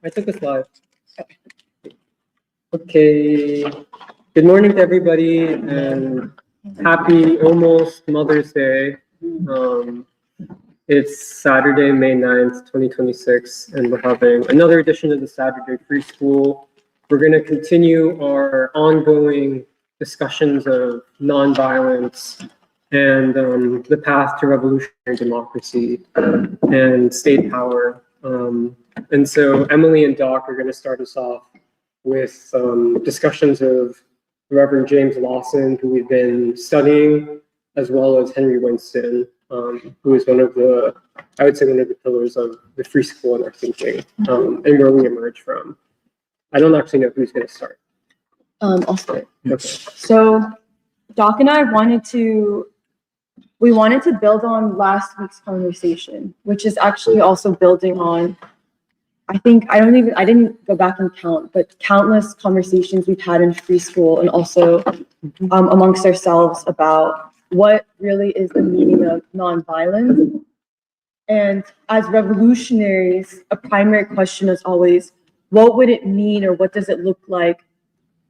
I took a slide. Okay. Good morning to everybody and happy almost Mother's Day. It's Saturday, May 9th, 2026, and we're having another edition of the Saturday Free School. We're going to continue our ongoing discussions of nonviolence and the path to revolutionary democracy and state power. And so Emily and Doc are going to start us off with discussions of Reverend James Lawson, who we've been studying, as well as Henry Winston, who is one of the pillars of the free school and our thinking, and where we emerge from. I don't actually know who's going to start. I'll start. Okay. So Doc and I wanted to build on last week's conversation, which is actually also building on, I didn't go back and count, but countless conversations we've had in free school and also amongst ourselves about what really is the meaning of nonviolence. And as revolutionaries, a primary question is always, what would it mean, or what does it look like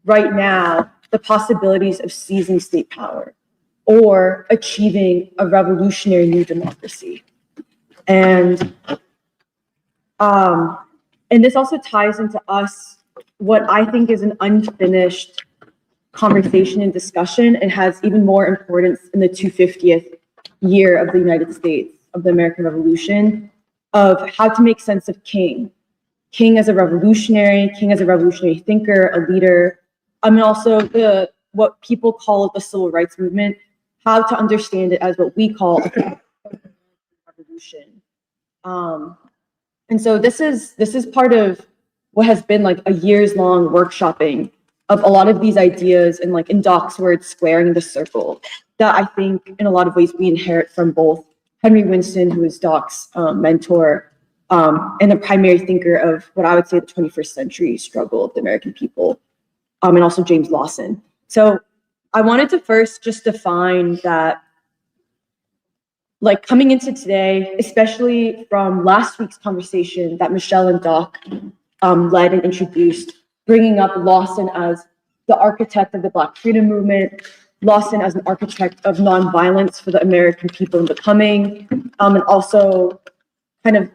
right now, the possibilities of seizing state power or achieving a revolutionary new democracy? And this also ties into us, what I think is an unfinished conversation and discussion, and has even more importance in the 250th year of the United States, of the American Revolution, of how to make sense of King as a revolutionary thinker, a leader, and also what people call the civil rights movement, how to understand it as what we call a revolution. And so this is part of what has been like a years-long workshopping of a lot of these ideas, and like in Doc's words, squaring the circle, that I think in a lot of ways we inherit from both Henry Winston, who is Doc's mentor, and a primary thinker of what I would say the 21st century struggle of the American people, and also James Lawson. So I wanted to first just define that, like coming into today, especially from last week's conversation that Michelle and Doc led and introduced, bringing up Lawson as the architect of the Black freedom movement, Lawson as an architect of nonviolence for the American people in the coming, and also kind of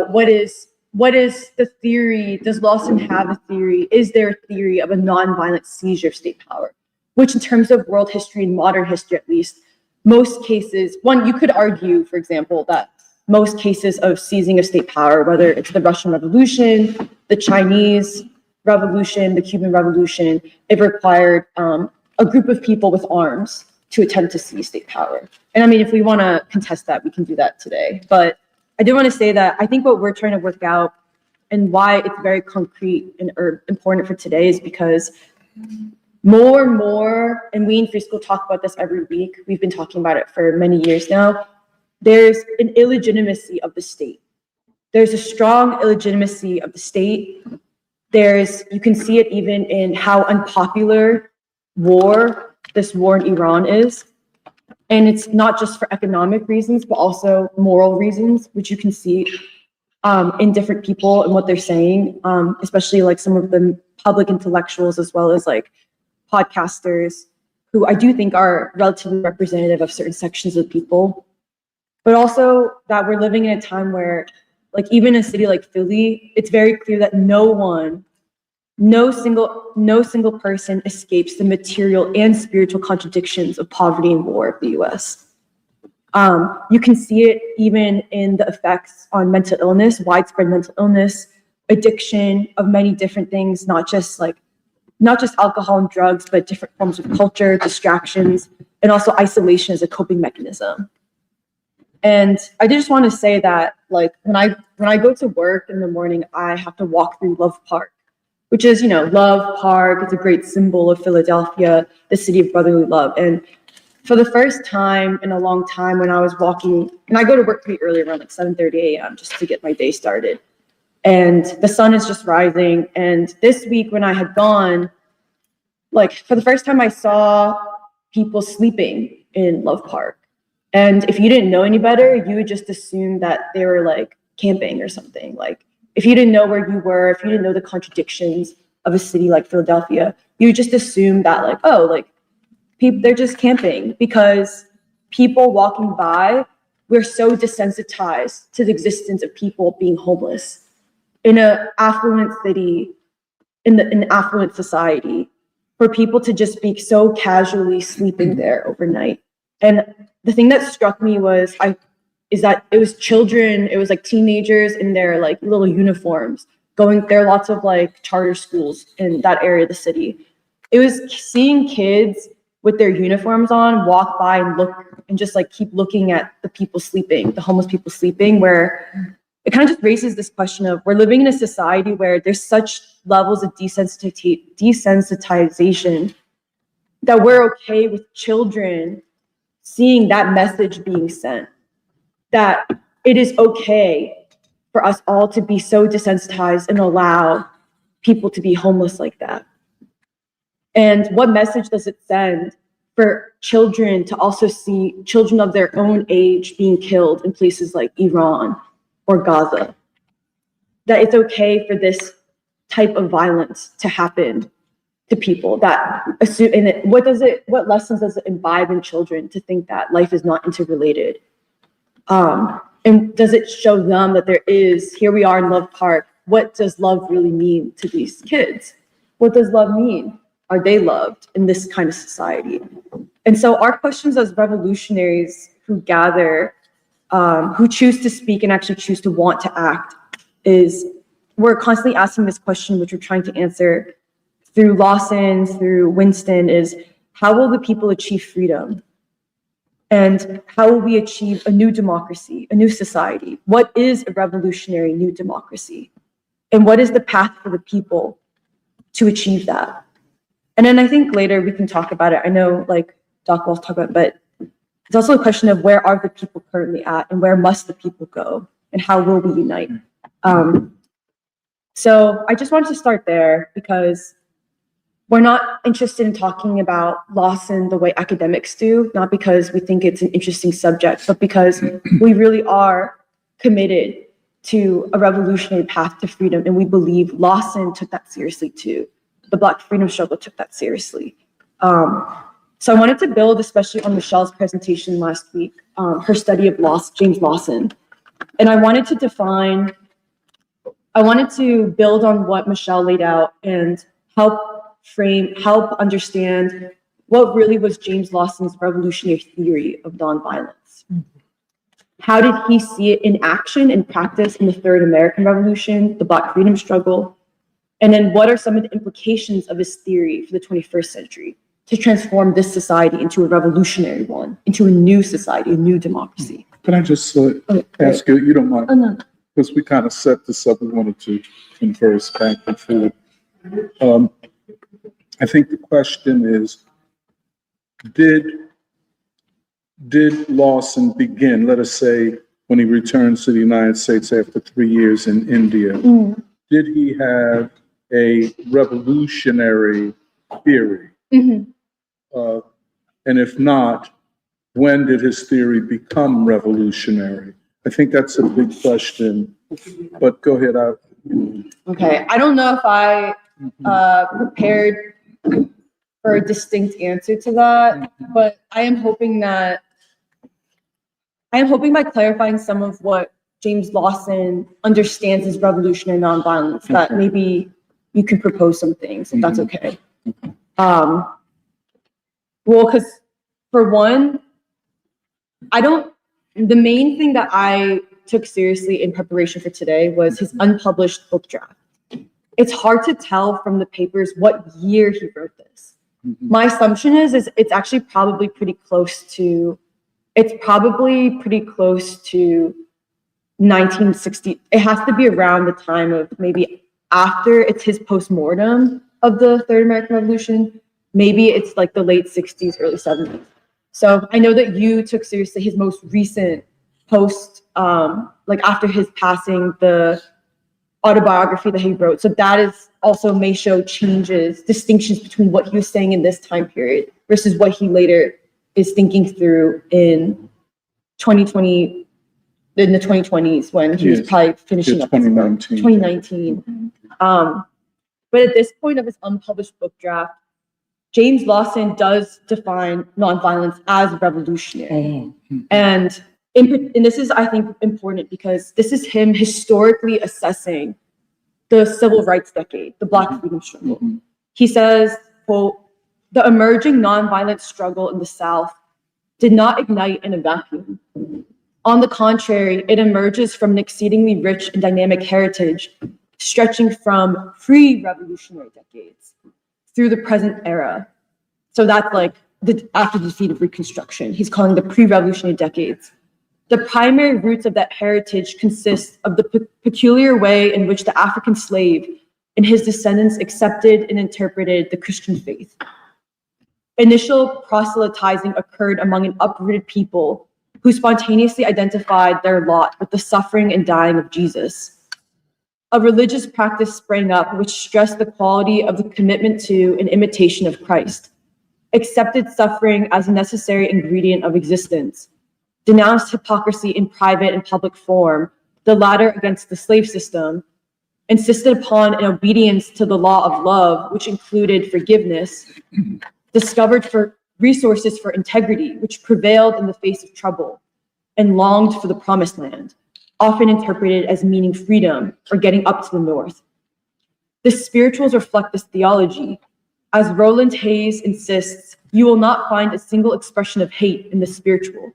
what is the theory? Does Lawson have a theory? Is there a theory of a nonviolent seizure of state power? Which, in terms of world history and modern history, at least, most cases, you could argue, for example, that most cases of seizing of state power, whether it's the Russian Revolution, the Chinese Revolution, the Cuban Revolution, it required a group of people with arms to attempt to seize state power. And I mean, if we want to contest that, we can do that today. But I did want to say that I think what we're trying to work out and why it's very concrete and important for today is because more and more, and we in Free School talk about this every week, we've been talking about it for many years now, there's an illegitimacy of the state. There's a strong illegitimacy of the state. You can see it even in how unpopular this war in Iran is. And it's not just for economic reasons, but also moral reasons, which you can see in different people and what they're saying, especially like some of the public intellectuals, as well as like podcasters, who I do think are relatively representative of certain sections of people. But also that we're living in a time where, like even in a city like Philly, it's very clear that no single person escapes the material and spiritual contradictions of poverty and war of the US. You can see it even in the effects on mental illness, widespread mental illness, addiction of many different things, not just alcohol and drugs, but different forms of culture, distractions, and also isolation as a coping mechanism. And I just want to say that, like, when I go to work in the morning, I have to walk through Love Park, which is, Love Park. It's a great symbol of Philadelphia, the city of brotherly love. And for the first time in a long time, when I was walking, and I go to work pretty early, around like 7:30 a.m. just to get my day started. And the sun is just rising. And this week when I had gone, like for the first time I saw people sleeping in Love Park. And if you didn't know any better, you would just assume that they were like camping or something. Like if you didn't know where you were, if you didn't know the contradictions of a city like Philadelphia, you just assume that like, oh, like people, they're just camping, because people walking by, we're so desensitized to the existence of people being homeless in an affluent city, in an affluent society, for people to just be so casually sleeping there overnight. And the thing that struck me is that it was children, it was like teenagers in their like little uniforms going, there are lots of like charter schools in that area of the city. It was seeing kids with their uniforms on walk by and look and just like keep looking at the people sleeping, the homeless people sleeping, where it kind of just raises this question of, we're living in a society where there's such levels of desensitization that we're okay with children seeing that message being sent, that it is okay for us all to be so desensitized and allow people to be homeless like that. And what message does it send for children to also see children of their own age being killed in places like Iran or Gaza? That it's okay for this type of violence to happen to people, that assume, and what lessons does it imbibe in children to think that life is not interrelated? And does it show them that here we are in Love Park, what does love really mean to these kids? What does love mean? Are they loved in this kind of society? And so our questions as revolutionaries who gather, who choose to speak and actually choose to want to act, is we're constantly asking this question, which we're trying to answer through Lawson, through Winston, is how will the people achieve freedom? And how will we achieve a new democracy, a new society? What is a revolutionary new democracy? And what is the path for the people to achieve that? And then I think later we can talk about it. I know like Doc will talk about it, but it's also a question of where are the people currently at and where must the people go and how will we unite? So I just wanted to start there because we're not interested in talking about Lawson the way academics do, not because we think it's an interesting subject, but because we really are committed to a revolutionary path to freedom. And we believe Lawson took that seriously too. The Black freedom struggle took that seriously. So I wanted to build especially on Michelle's presentation last week, her study of James Lawson. And I wanted to build on what Michelle laid out and help understand what really was James Lawson's revolutionary theory of nonviolence. How did he see it in action and practice in the Third American Revolution, the Black freedom struggle? And then what are some of the implications of his theory for the 21st century to transform this society into a revolutionary one, into a new society, a new democracy? Can I just ask you don't mind? Oh, no. Because we kind of set this up, we wanted to converse back and forth. I think the question is, did Lawson begin, let us say, when he returned to the United States after 3 years in India, did he have a revolutionary theory? And if not, when did his theory become revolutionary? I think that's a big question, but go ahead. Okay, I don't know if I prepared for a distinct answer to that, but I am hoping by clarifying some of what James Lawson understands as revolutionary nonviolence, that maybe you could propose some things, if that's okay. Well, because for one, the main thing that I took seriously in preparation for today was his unpublished book draft. It's hard to tell from the papers what year he wrote this. My assumption is it's actually probably pretty close to 1960. It has to be around the time of maybe after it's his postmortem of the Third American Revolution. Maybe it's like the late 60s, early 70s. So I know that you took seriously his most recent post, like after his passing, the autobiography that he wrote. So that is also may show distinctions between what he was saying in this time period versus what he later is thinking through in 2020, in the 2020s when he was Yes. probably finishing up his book, 2019. 2019. But at this point of his unpublished book draft, James Lawson does define nonviolence as revolutionary. And this is, I think, important because this is him historically assessing the civil rights decade, the Black freedom struggle. He says, quote, "The emerging nonviolent struggle in the South did not ignite in a vacuum. On the contrary, it emerges from an exceedingly rich and dynamic heritage stretching from pre-revolutionary decades through the present era." So that's like after the defeat of Reconstruction. He's calling the pre-revolutionary decades. "The primary roots of that heritage consist of the peculiar way in which the African slave and his descendants accepted and interpreted the Christian faith. Initial proselytizing occurred among an uprooted people who spontaneously identified their lot with the suffering and dying of Jesus. A religious practice sprang up which stressed the quality of the commitment to and imitation of Christ, accepted suffering as a necessary ingredient of existence, denounced hypocrisy in private and public form, the latter against the slave system, insisted upon an obedience to the law of love, which included forgiveness, discovered for resources for integrity, which prevailed in the face of trouble, and longed for the promised land, often interpreted as meaning freedom or getting up to the north. The spirituals reflect this theology. As Roland Hayes insists, you will not find a single expression of hate in the spiritual.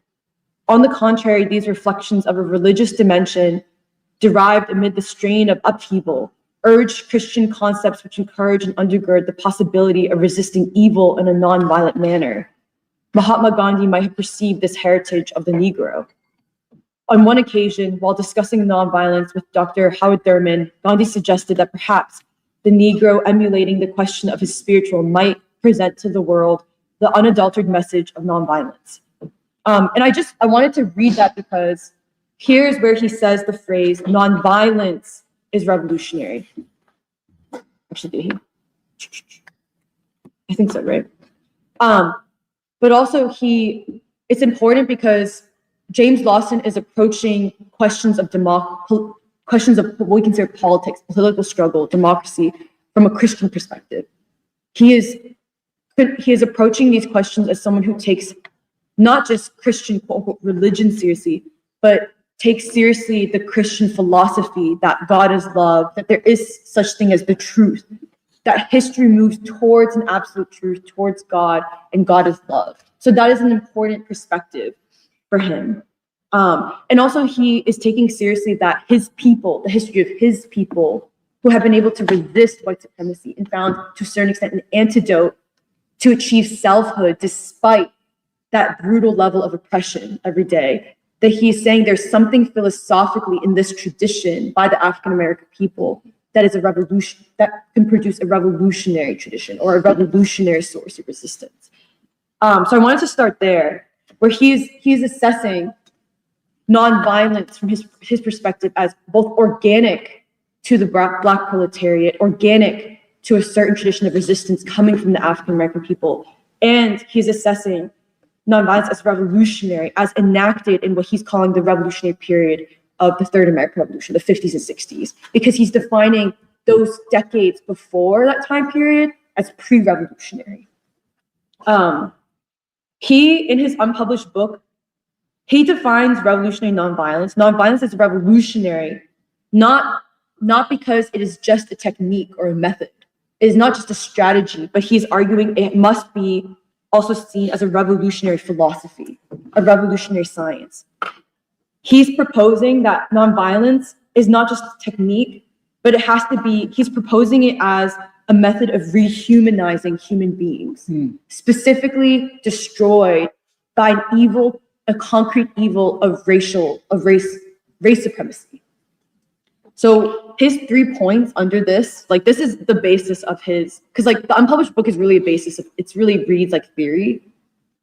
On the contrary, these reflections of a religious dimension derived amid the strain of upheaval urge Christian concepts which encourage and undergird the possibility of resisting evil in a nonviolent manner. Mahatma Gandhi might have perceived this heritage of the Negro. On one occasion, while discussing nonviolence with Dr. Howard Thurman, Gandhi suggested that perhaps the Negro emulating the question of his spiritual might present to the world the unadulterated message of nonviolence. And I wanted to read that because here's where he says the phrase, nonviolence is revolutionary. Actually, did he? I think so, right? But also it's important because James Lawson is approaching questions of questions of what we consider politics, political struggle, democracy from a Christian perspective. He is approaching these questions as someone who takes not just Christian quote unquote religion seriously, but takes seriously the Christian philosophy that God is love, that there is such thing as the truth, that history moves towards an absolute truth, towards God, and God is love. So that is an important perspective for him. And also he is taking seriously that his people, the history of his people who have been able to resist white supremacy and found to a certain extent an antidote to achieve selfhood despite that brutal level of oppression every day, that he's saying there's something philosophically in this tradition by the African-American people that is a revolution, that can produce a revolutionary tradition or a revolutionary source of resistance. So I wanted to start there, where he's assessing nonviolence from his perspective as both organic to the Black proletariat, organic to a certain tradition of resistance coming from the African-American people. And he's assessing nonviolence as revolutionary, as enacted in what he's calling the revolutionary period of the Third American Revolution, the 50s and 60s, because he's defining those decades before that time period as pre-revolutionary. He, in his unpublished book, he defines revolutionary nonviolence. Nonviolence is revolutionary, not because it is just a technique or a method. It is not just a strategy, but he's arguing it must be also seen as a revolutionary philosophy, a revolutionary science. He's proposing that nonviolence is not just a technique, but it has to be, he's proposing it as a method of rehumanizing human beings, specifically destroyed by an evil, a concrete evil of race supremacy. So his 3 points under this, like this is the basis of his, because like the unpublished book is really a basis of, it's really reads like theory.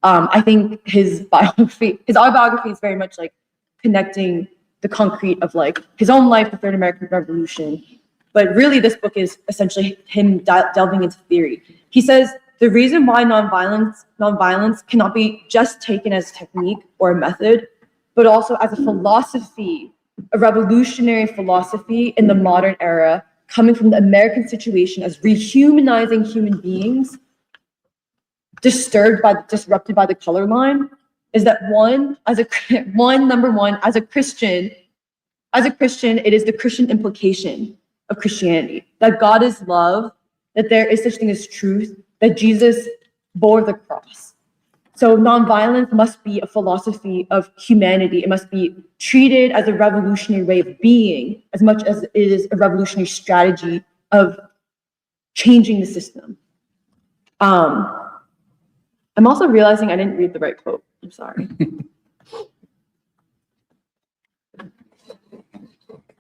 I think his autobiography is very much like connecting the concrete of like his own life, the Third American Revolution. But really this book is essentially him delving into theory. He says the reason why nonviolence cannot be just taken as a technique or a method, but also as a philosophy, a revolutionary philosophy in the modern era, coming from the American situation as rehumanizing human beings, disrupted by the color line, is that number one, as a Christian, it is the Christian implication of Christianity, that God is love, that there is such thing as truth, that Jesus bore the cross. So nonviolence must be a philosophy of humanity. It must be treated as a revolutionary way of being, as much as it is a revolutionary strategy of changing the system. I'm also realizing I didn't read the right quote. I'm sorry.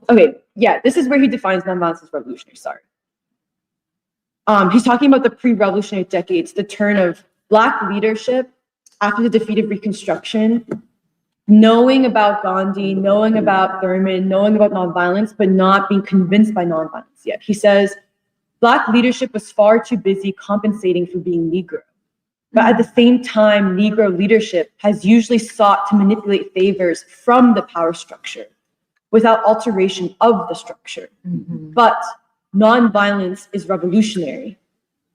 Okay, yeah, this is where he defines nonviolence as revolutionary, sorry. He's talking about the pre-revolutionary decades, the turn of Black leadership after the defeat of Reconstruction, knowing about Gandhi, knowing about Thurman, knowing about nonviolence, but not being convinced by nonviolence yet. He says, Black leadership was far too busy compensating for being Negro. But at the same time, Negro leadership has usually sought to manipulate favors from the power structure without alteration of the structure. Mm-hmm. But nonviolence is revolutionary.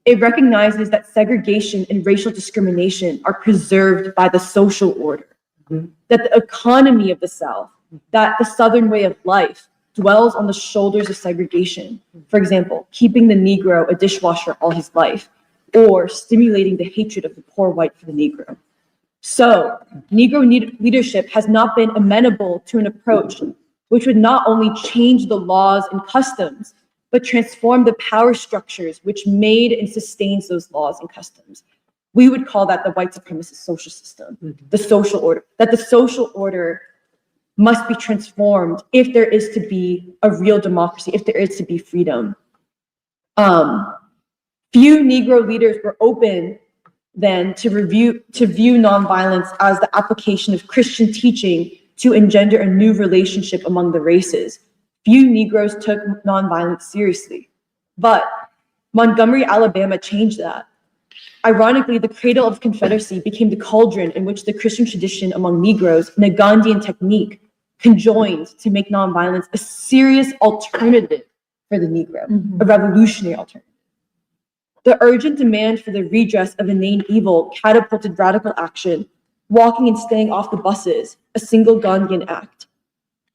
It recognizes that segregation and racial discrimination are preserved by the social order, mm-hmm. that the economy of the South, that the Southern way of life dwells on the shoulders of segregation. For example, keeping the Negro a dishwasher all his life, or stimulating the hatred of the poor white for the Negro. So, Negro leadership has not been amenable to an approach which would not only change the laws and customs, but transform the power structures which made and sustains those laws and customs. We would call that the white supremacist social system, mm-hmm. the social order, that the social order must be transformed if there is to be a real democracy, if there is to be freedom. Few Negro leaders were open then to view nonviolence as the application of Christian teaching to engender a new relationship among the races. Few Negroes took nonviolence seriously. But Montgomery, Alabama changed that. Ironically, the cradle of Confederacy became the cauldron in which the Christian tradition among Negroes and a Gandhian technique conjoined to make nonviolence a serious alternative for the Negro, mm-hmm. a revolutionary alternative. The urgent demand for the redress of inane evil catapulted radical action, walking and staying off the buses, a single Gandhian act.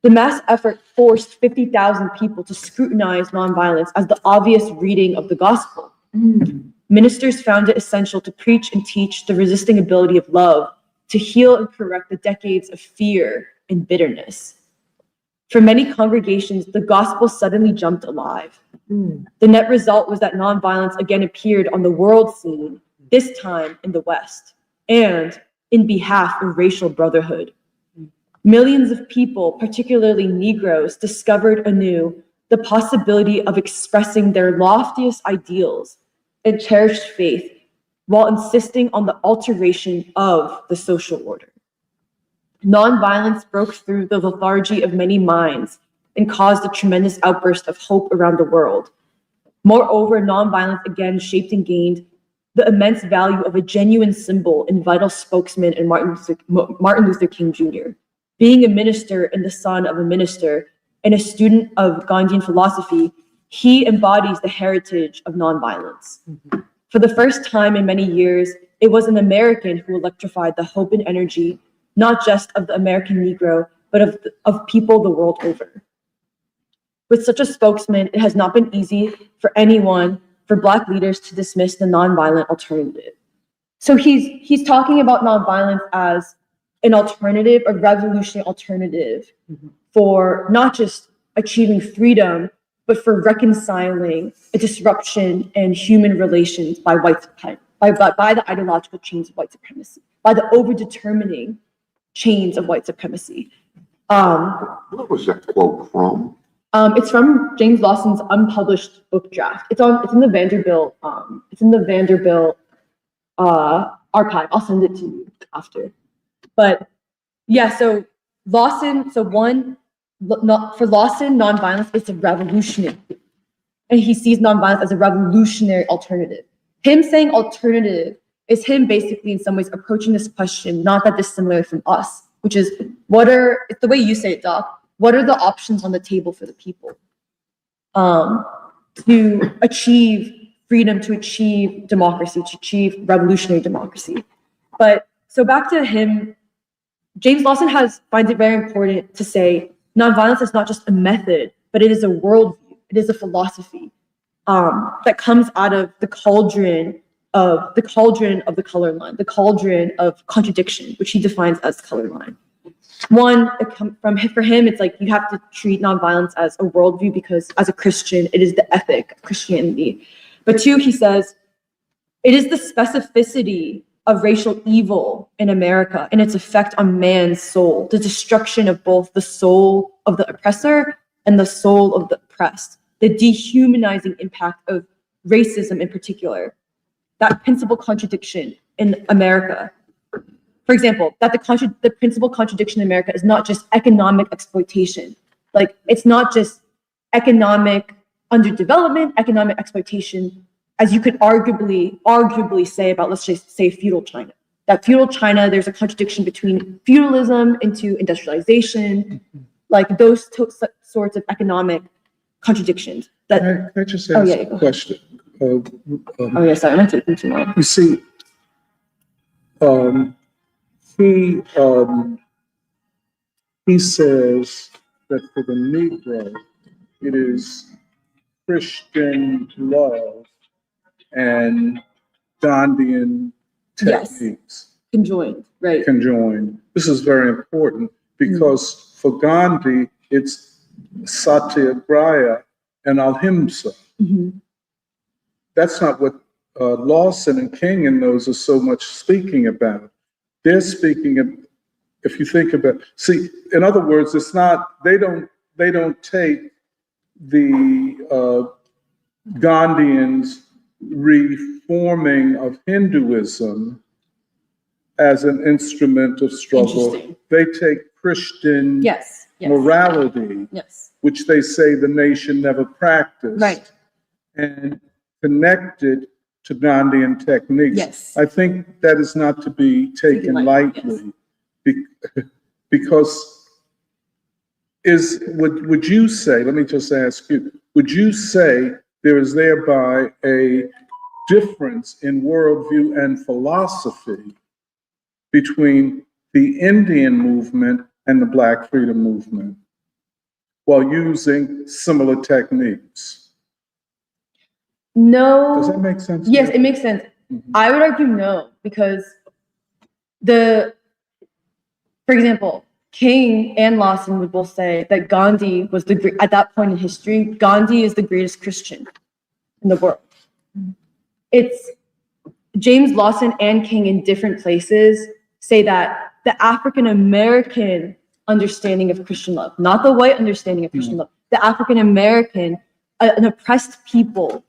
The mass effort forced 50,000 people to scrutinize nonviolence as the obvious reading of the gospel. Mm. Ministers found it essential to preach and teach the resisting ability of love, to heal and correct the decades of fear and bitterness. For many congregations, the gospel suddenly jumped alive. Mm. The net result was that nonviolence again appeared on the world scene, this time in the West, and in behalf of racial brotherhood. Millions of people, particularly Negroes, discovered anew the possibility of expressing their loftiest ideals and cherished faith while insisting on the alteration of the social order. Nonviolence broke through the lethargy of many minds and caused a tremendous outburst of hope around the world. Moreover, nonviolence again shaped and gained the immense value of a genuine symbol and vital spokesman in Martin Luther King Jr. Being a minister and the son of a minister and a student of Gandhian philosophy, he embodies the heritage of nonviolence. Mm-hmm. For the first time in many years, it was an American who electrified the hope and energy not just of the American Negro, but of people the world over. With such a spokesman, it has not been easy for Black leaders to dismiss the nonviolent alternative. So he's talking about nonviolence as an alternative, a revolutionary alternative mm-hmm. for not just achieving freedom, but for reconciling a disruption in human relations by the ideological chains of white supremacy, by the overdetermining chains of white supremacy. What was that quote from? It's from James Lawson's unpublished book draft. It's in the Vanderbilt. Archive. I'll send it to you after. But yeah, so Lawson. For Lawson, nonviolence is a revolutionary, and he sees nonviolence as a revolutionary alternative. Him saying alternative is him basically in some ways approaching this question not that dissimilar from us, which is it's the way you say it, Doc, what are the options on the table for the people to achieve freedom, to achieve democracy, to achieve revolutionary democracy? But so back to him, James Lawson finds it very important to say nonviolence is not just a method, but it is a worldview. It is a philosophy that comes out of the cauldron of the color line, the cauldron of contradiction, which he defines as color line. One, for him, it's like you have to treat nonviolence as a worldview because as a Christian, it is the ethic of Christianity. But two, he says, it is the specificity of racial evil in America and its effect on man's soul, the destruction of both the soul of the oppressor and the soul of the oppressed, the dehumanizing impact of racism in particular, that principal contradiction in America. For example, that the principal contradiction in America is not just economic exploitation. Like, it's not just economic underdevelopment, economic exploitation, as you could arguably say about, let's just say, feudal China. That feudal China, there's a contradiction between feudalism into industrialization, like those sorts of economic contradictions. That, Can I just ask a question? Sorry, I meant to too long. You see, he says that for the Negro, it is Christian love and Gandhian techniques Conjoined, right? conjoined. This is very important because for Gandhi, it's satyagraha and ahimsa. That's not what Lawson and King and those are so much speaking about. They're speaking of, if you think about, see, in other words, it's not, they don't take the Gandhians' reforming of Hinduism as an instrument of struggle. They take Christian morality, which they say the nation never practiced, and connect it to Gandhian techniques. I think that is not to be taken lightly, because would you say, let me just ask you, would you say there is thereby a difference in worldview and philosophy between the Indian movement and the Black freedom movement while using similar techniques? No. Does that make sense? Yes, it makes sense. I would argue no, because for example, King and Lawson would both say that Gandhi was at that point in history, Gandhi is the greatest Christian in the world. It's James Lawson and King in different places say that the African American understanding of Christian love, not the white understanding of Christian love, the African American, an oppressed people's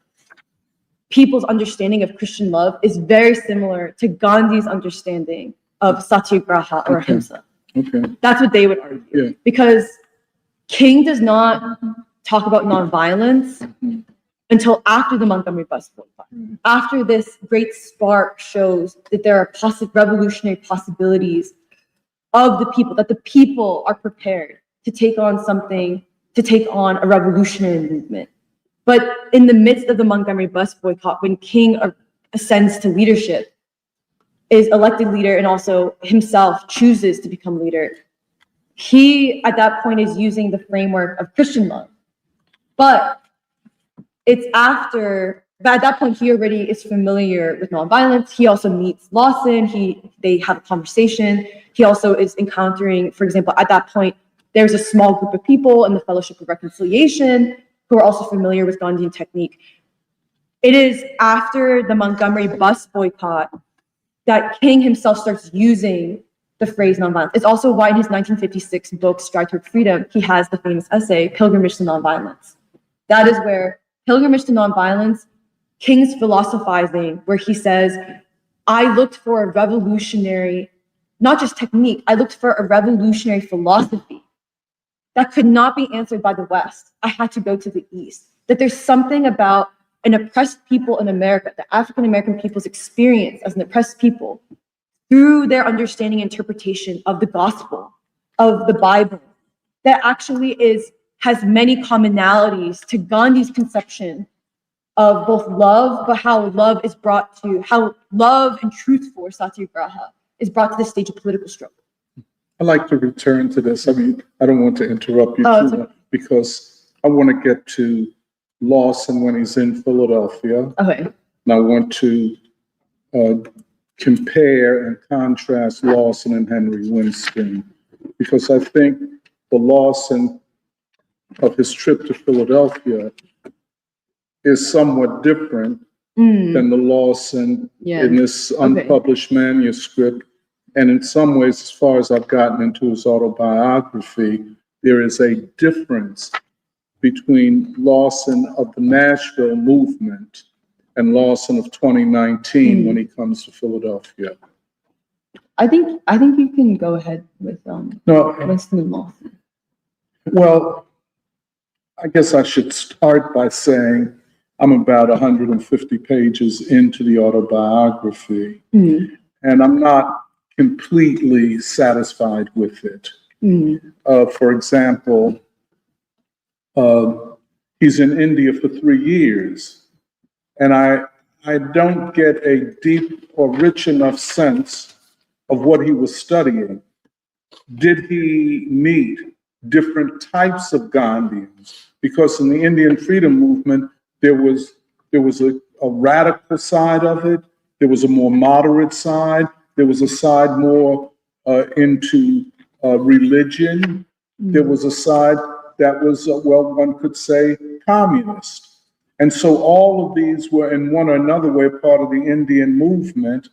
understanding of Christian love is very similar to Gandhi's understanding of satyagraha or ahimsa. That's what they would argue. Because King does not talk about nonviolence until after the Montgomery bus boycott. After this great spark shows that there are revolutionary possibilities of the people, that the people are prepared to take on a revolutionary movement. But in the midst of the Montgomery bus boycott, when King ascends to leadership, is elected leader and also himself chooses to become leader, he at that point is using the framework of Christian love. But at that point he already is familiar with nonviolence. He also meets Lawson, they have a conversation. He also is encountering, for example, at that point, there's a small group of people in the Fellowship of Reconciliation who are also familiar with Gandhian technique. It is after the Montgomery bus boycott that King himself starts using the phrase nonviolence. It's also why in his 1956 book, Stride Toward Freedom, he has the famous essay, Pilgrimage to Nonviolence. That is where Pilgrimage to Nonviolence, King's philosophizing, where he says, I looked for a revolutionary, not just technique, I looked for a revolutionary philosophy that could not be answered by the West. I had to go to the East. That there's something about an oppressed people in America, the African American people's experience as an oppressed people, through their understanding and interpretation of the gospel, of the Bible that actually has many commonalities to Gandhi's conception of both love, but how love and truth for satyagraha is brought to the stage of political struggle. I'd like to return to this. I mean, I don't want to interrupt you Oh, too it's much because I want to get to Lawson when he's in Philadelphia. Okay. And I want to compare and contrast Lawson and Henry Winston, because I think the Lawson of his trip to Philadelphia is somewhat different than the Lawson in this unpublished manuscript. And in some ways, as far as I've gotten into his autobiography, there is a difference between Lawson of the Nashville movement and Lawson of 2019 when he comes to Philadelphia. I think you can go ahead with No, Winston and Lawson. well, I guess I should start by saying I'm about 150 pages into the autobiography, and I'm not completely satisfied with it. For example, he's in India for 3 years, and I don't get a deep or rich enough sense of what he was studying. Did he meet different types of Gandhians? Because in the Indian freedom movement, there was a radical side of it. There was a more moderate side. There was a side more into religion. There was a side that was, well, one could say, communist. And so all of these were in one or another way part of the Indian movement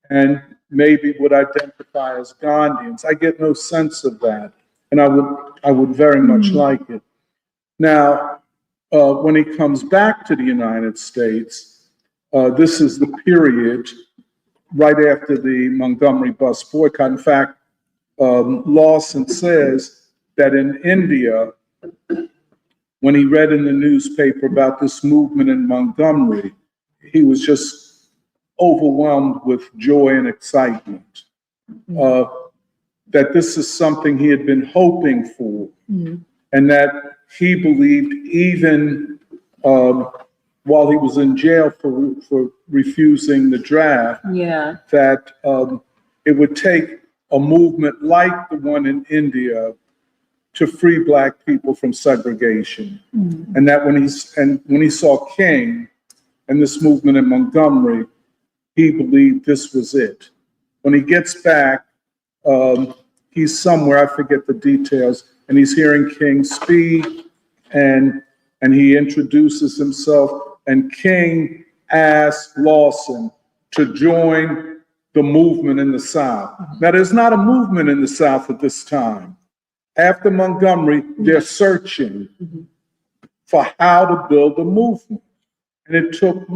and maybe would identify as Gandhians. I get no sense of that. And I would very much like it. Now, when he comes back to the United States, this is the period right after the Montgomery bus boycott. In fact, Lawson says that in India, when he read in the newspaper about this movement in Montgomery, he was just overwhelmed with joy and excitement. That this is something he had been hoping for, and that he believed even while he was in jail for refusing the draft, that it would take a movement like the one in India to free Black people from segregation. And that when he saw King and this movement in Montgomery, he believed this was it. When he gets back, he's somewhere, I forget the details, and he's hearing King speak, and he introduces himself, and King asks Lawson to join the movement in the South. Now, there's not a movement in the South at this time. After Montgomery, they're searching for how to build a movement. And it took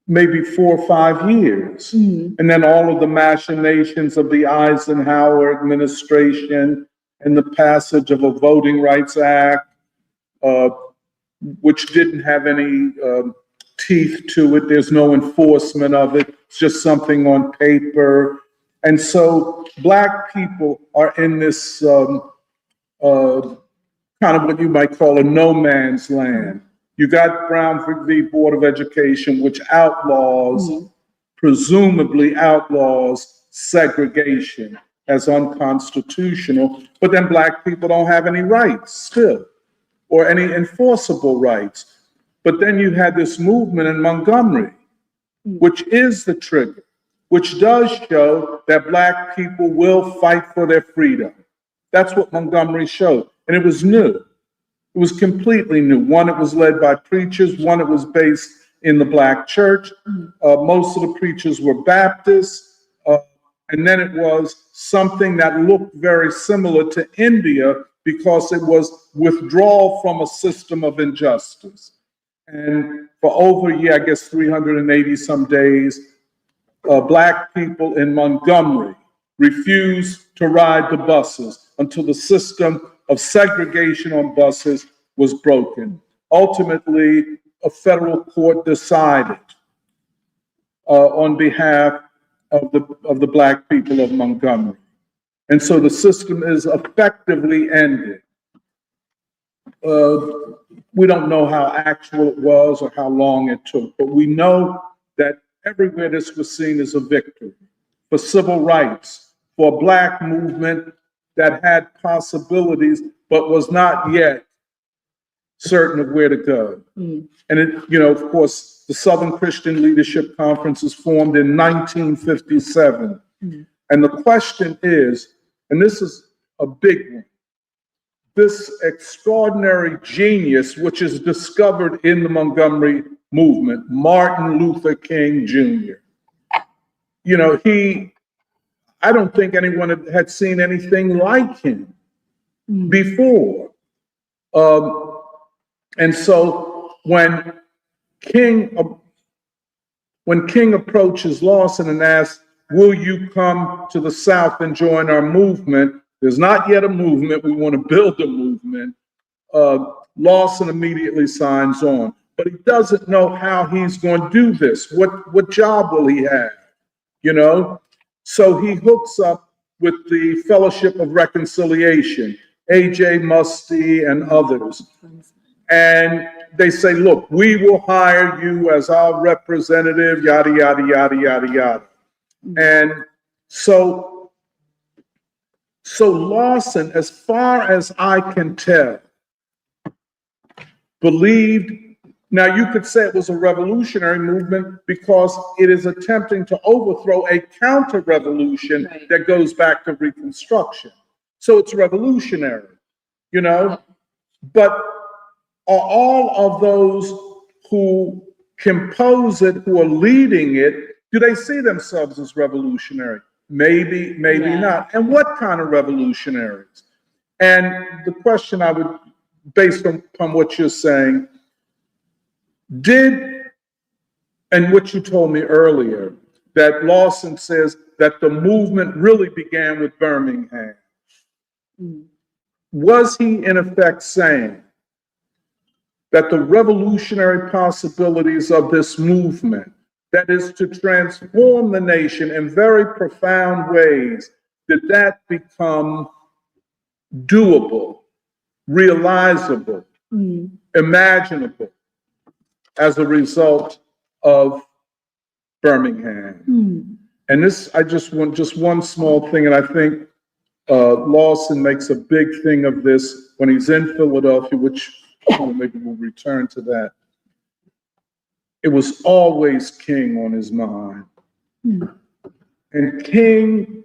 maybe 4 or 5 years. And then all of the machinations of the Eisenhower administration and the passage of a Voting Rights Act, which didn't have any teeth to it. There's no enforcement of it. It's just something on paper. And so Black people are in this kind of what you might call a no man's land. You got Brown v. Board of Education, which presumably outlaws segregation as unconstitutional, but then Black people don't have any rights still, or any enforceable rights. But then you had this movement in Montgomery, which is the trigger, which does show that Black people will fight for their freedom. That's what Montgomery showed, and it was new. It was completely new. One, it was led by preachers. One, it was based in the Black church. Most of the preachers were Baptists. And then it was something that looked very similar to India because it was withdrawal from a system of injustice. And for over a year, I guess 380 some days, Black people in Montgomery refused to ride the buses until the system of segregation on buses was broken. Ultimately, a federal court decided on behalf of the Black people of Montgomery. And so the system is effectively ended. We don't know how actual it was or how long it took, but we know that everywhere this was seen as a victory for civil rights, for a Black movement that had possibilities, but was not yet certain of where to go. And it, you know, of course, the Southern Christian Leadership Conference was formed in 1957. And the question is, and this is a big one, this extraordinary genius, which is discovered in the Montgomery movement, Martin Luther King Jr. You know, I don't think anyone had seen anything like him before. And so when King approaches Lawson and asks, will you come to the South and join our movement? There's not yet a movement. We want to build a movement. Lawson immediately signs on, but he doesn't know how he's going to do this. What job will he have? You know? So he hooks up with the Fellowship of Reconciliation, A.J. Musty and others. And they say, look, we will hire you as our representative, yada, yada, yada, yada, yada. And so Lawson, as far as I can tell, believed, now you could say it was a revolutionary movement because it is attempting to overthrow a counter-revolution that goes back to Reconstruction. So it's revolutionary, you know, but are all of those who compose it, who are leading it, do they see themselves as revolutionary? Maybe, maybe not. And what kind of revolutionaries? And the question I would, based upon what you're saying, and what you told me earlier, that Lawson says that the movement really began with Birmingham. Was he in effect saying that the revolutionary possibilities of this movement, that is to transform the nation in very profound ways, did that become doable, realizable, imaginable as a result of Birmingham? And this, I just want just one small thing, and I think Lawson makes a big thing of this when he's in Philadelphia, which maybe we'll return to that. It was always King on his mind. And King,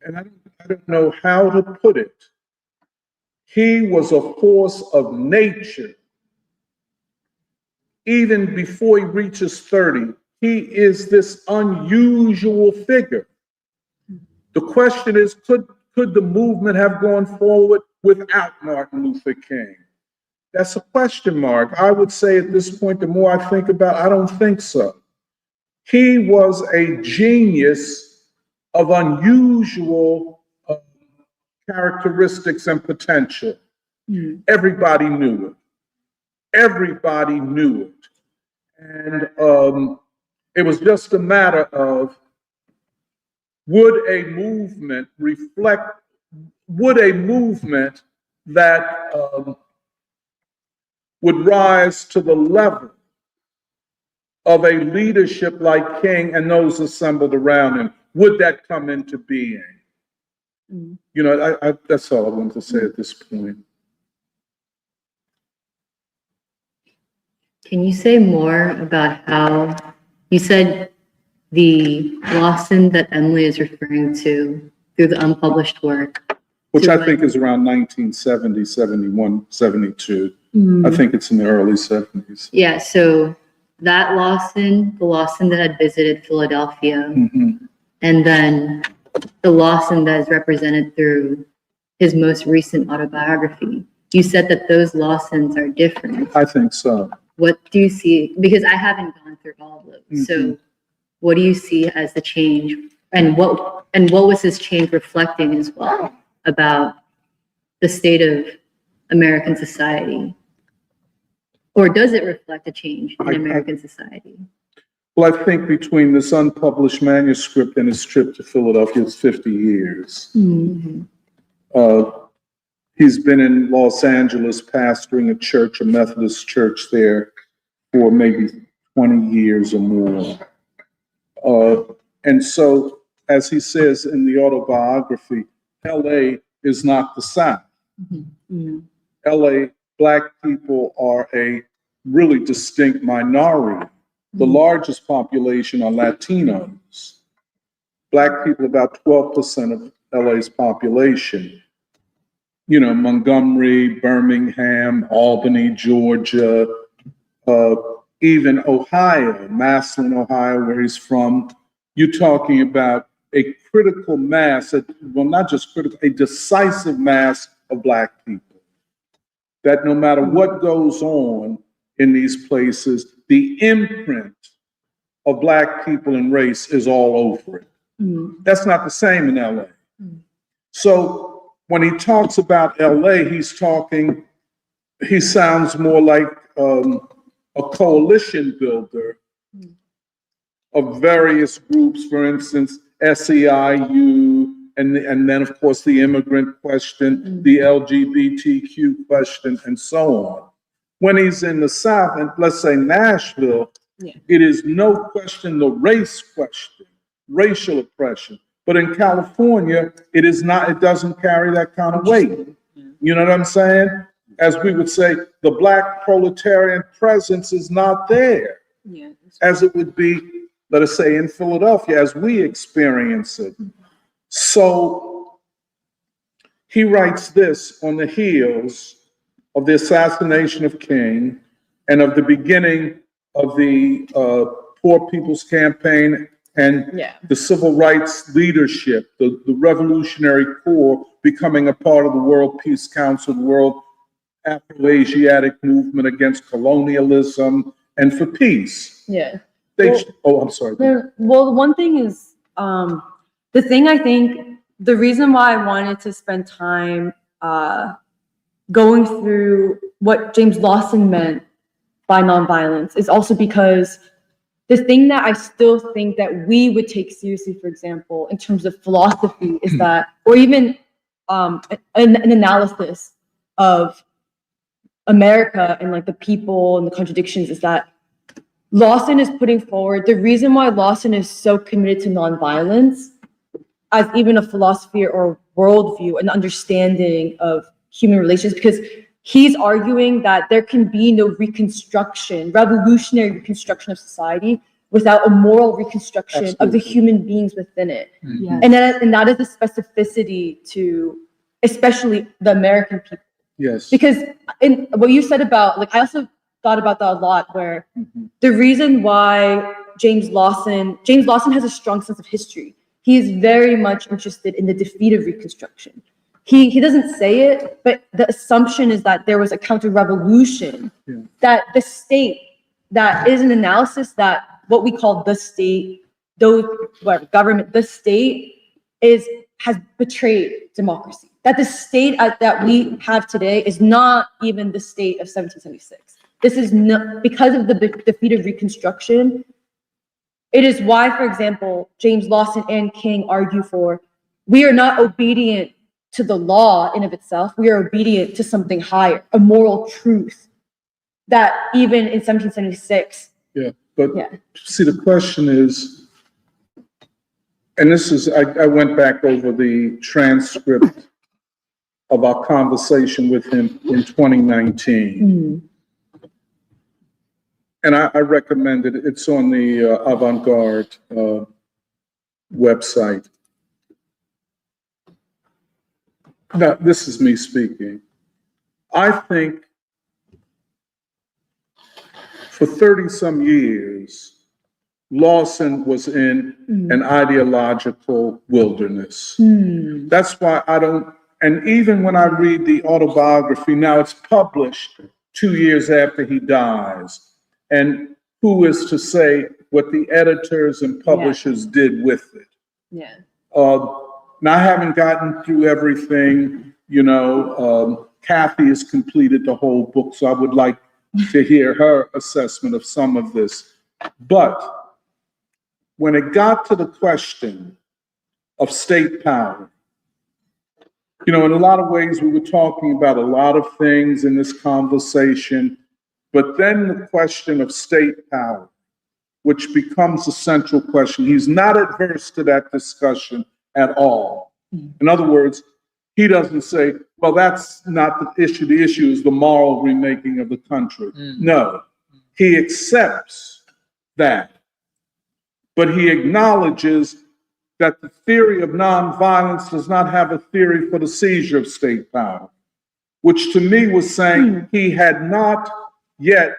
and I don't know how to put it, he was a force of nature. Even before he reaches 30, he is this unusual figure. The question is, could the movement have gone forward without Martin Luther King? That's a question mark. I would say at this point, the more I think about it, I don't think so. He was a genius of unusual characteristics and potential. Everybody knew it. Everybody knew it. And it was just a matter of, would a movement that would rise to the level of a leadership like King and those assembled around him, would that come into being? You know, that's all I wanted to say at this point. Can you say more about how you said the Lawson that Emily is referring to through the unpublished work? Which I think is around 1970, 71, 72. I think it's in the early 70s. Yeah, so that Lawson, the Lawson that had visited Philadelphia, and then the Lawson that is represented through his most recent autobiography. You said that those Lawsons are different. I think so. What do you see? Because I haven't gone through all of those. So what do you see as the change? And what was this change reflecting as well about the state of American society? Or does it reflect a change in American society? Well, I think between this unpublished manuscript and his trip to Philadelphia, it's 50 years. He's been in Los Angeles pastoring a church, a Methodist church there, for maybe 20 years or more. And so, as he says in the autobiography, LA is not the South. LA, Black people are a really distinct minority. The largest population are Latinos. Black people, about 12% of LA's population. You know, Montgomery, Birmingham, Albany, Georgia, even Ohio, Massillon, Ohio, where he's from. You're talking about a critical mass, well, not just critical, a decisive mass of Black people. That no matter what goes on in these places, the imprint of Black people and race is all over it. That's not the same in LA. So when he talks about LA, he sounds more like a coalition builder of various groups, for instance, SEIU, and then of course the immigrant question, the LGBTQ question, and so on. When he's in the South, and let's say Nashville, it is no question the race question, racial oppression. But in California, it is not, it doesn't carry that kind of weight. You know what I'm saying? As we would say, the Black proletarian presence is not there, as it would be, let us say, in Philadelphia, as we experience it. So he writes this on the heels of the assassination of King and of the beginning of the Poor People's Campaign and the civil rights leadership, the Revolutionary Corps becoming a part of the World Peace Council, the World Afro-Asiatic movement against colonialism and for peace. I'm sorry. Well, the one thing is, the reason why I wanted to spend time going through what James Lawson meant by nonviolence is also because the thing that I still think that we would take seriously, for example, in terms of philosophy, is that, or even an analysis of America and like the people and the contradictions, is that Lawson is putting forward the reason why Lawson is so committed to nonviolence as even a philosophy or worldview, an understanding of human relations, because he's arguing that there can be no revolutionary reconstruction of society without a moral reconstruction of the human beings within it. And that is the specificity to especially the American people. Because in what you said about, like, I also thought about that a lot, where the reason why James Lawson has a strong sense of history. He is very much interested in the defeat of Reconstruction. He doesn't say it, but the assumption is that there was a counter-revolution, that the state, that is an analysis that what we call the state, government, the state has betrayed democracy. That the state that we have today is not even the state of 1776. This is not, because of the defeat of Reconstruction. It is why, for example, James Lawson and King argue for, we are not obedient to the law in of itself. We are obedient to something higher, a moral truth that even in 1776. See, the question is, and this is, I went back over the transcript of our conversation with him in 2019. And I recommend it. It's on the Avant-Garde website. Now, this is me speaking. I think for 30-some years, Lawson was in an ideological wilderness. That's why and even when I read the autobiography, now it's published 2 years after he dies. And who is to say what the editors and publishers did with it? Now, I haven't gotten through everything, Kathy has completed the whole book, so I would like to hear her assessment of some of this. But when it got to the question of state power, in a lot of ways, we were talking about a lot of things in this conversation, but then the question of state power, which becomes the central question, he's not adverse to that discussion at all. In other words, he doesn't say, well, that's not the issue. The issue is the moral remaking of the country. No, he accepts that, but he acknowledges that the theory of nonviolence does not have a theory for the seizure of state power, which to me was saying he had not yet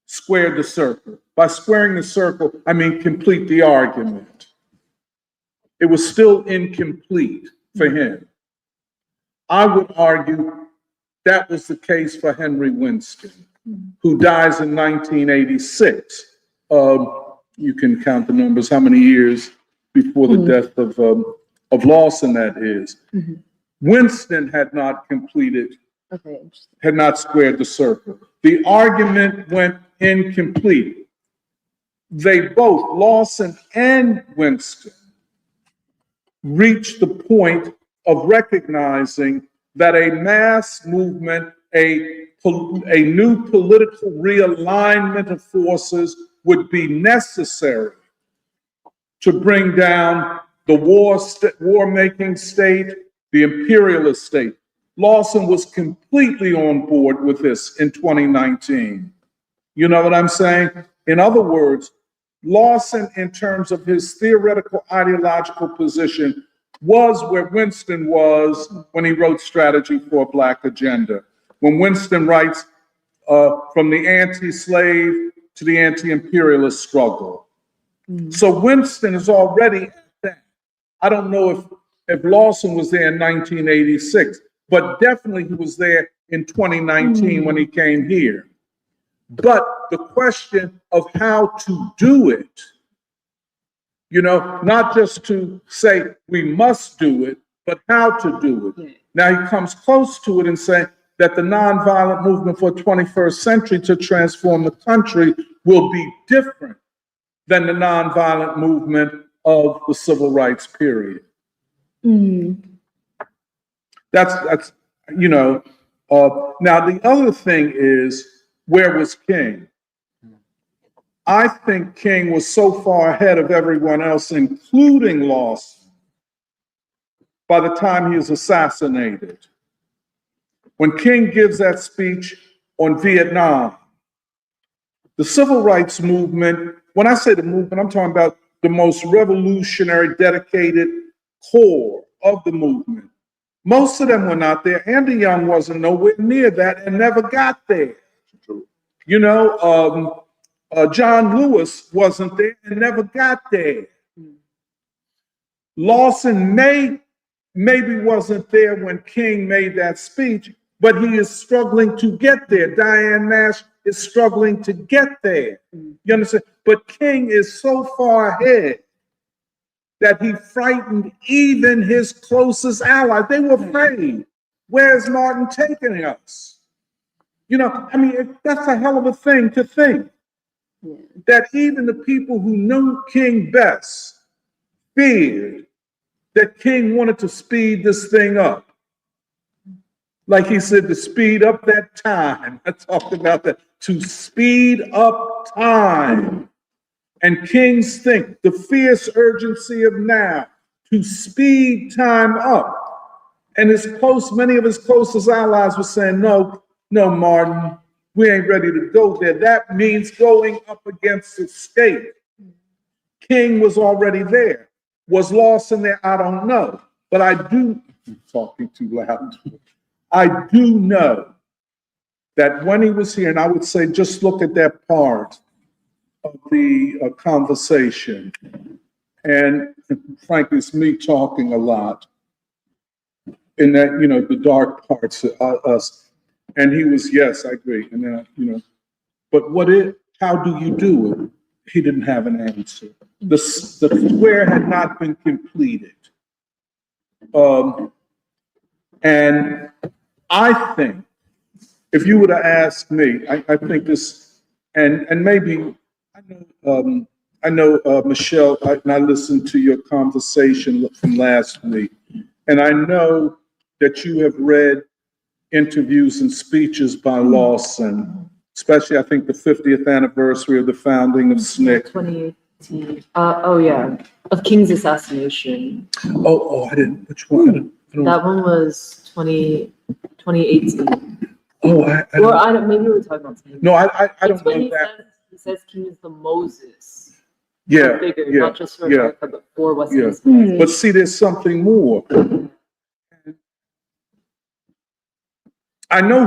squared the circle. By squaring the circle, I mean complete the argument. It was still incomplete for him. I would argue that was the case for Henry Winston, who dies in 1986. You can count the numbers, how many years before the death of Lawson, that is. Winston had not completed, had not squared the circle. The argument went incomplete. They both, Lawson and Winston, reached the point of recognizing that a mass movement, a new political realignment of forces would be necessary to bring down the war-making state, the imperialist state. Lawson was completely on board with this in 2019. You know what I'm saying? In other words, Lawson, in terms of his theoretical ideological position, was where Winston was when he wrote Strategy for a Black Agenda. When Winston writes from the anti-slave to the anti-imperialist struggle. So Winston is already at that. I don't know if Lawson was there in 1986, but definitely he was there in 2019 when he came here. But the question of how to do it, not just to say we must do it, but how to do it. Now he comes close to it and saying that the nonviolent movement for the 21st century to transform the country will be different than the nonviolent movement of the civil rights period. That's now the other thing is, where was King? I think King was so far ahead of everyone else, including Lawson, by the time he was assassinated. When King gives that speech on Vietnam, the civil rights movement, when I say the movement, I'm talking about the most revolutionary, dedicated core of the movement. Most of them were not there. Andy Young wasn't nowhere near that and never got there. John Lewis wasn't there and never got there. Lawson maybe wasn't there when King made that speech, but he is struggling to get there. Diane Nash is struggling to get there. You understand? But King is so far ahead that he frightened even his closest allies. They were afraid. Where's Martin taking us? That's a hell of a thing to think. That even the people who knew King best feared that King wanted to speed this thing up. Like he said, to speed up that time. I talked about that. To speed up time. And King's think, the fierce urgency of now, to speed time up. And many of his closest allies were saying, no, Martin, we ain't ready to go there. That means going up against escape. King was already there. Was Lawson there? I don't know. But I'm talking too loud. I do know that when he was here, and I would say just look at that part of the conversation, and frankly, it's me talking a lot in that, the dark parts of us. And he was, yes, I agree. And then, but how do you do it? He didn't have an answer. The square had not been completed. And I think, if you were to ask me, I think this, and maybe, I I know, Michelle, and I listened to your conversation from last week, and I know that you have read interviews and speeches by Lawson, especially I think the 50th anniversary of the founding of SNCC. 2018. Oh yeah, of King's assassination. I didn't, which one? I don't, That one was 2018. oh, I don't, Maybe we were talking about something. no, I don't It's when know that. he says King is the Moses Yeah, figure, yeah, not just for yeah. America, but for Western Yeah. civilization. But see, there's something more. I know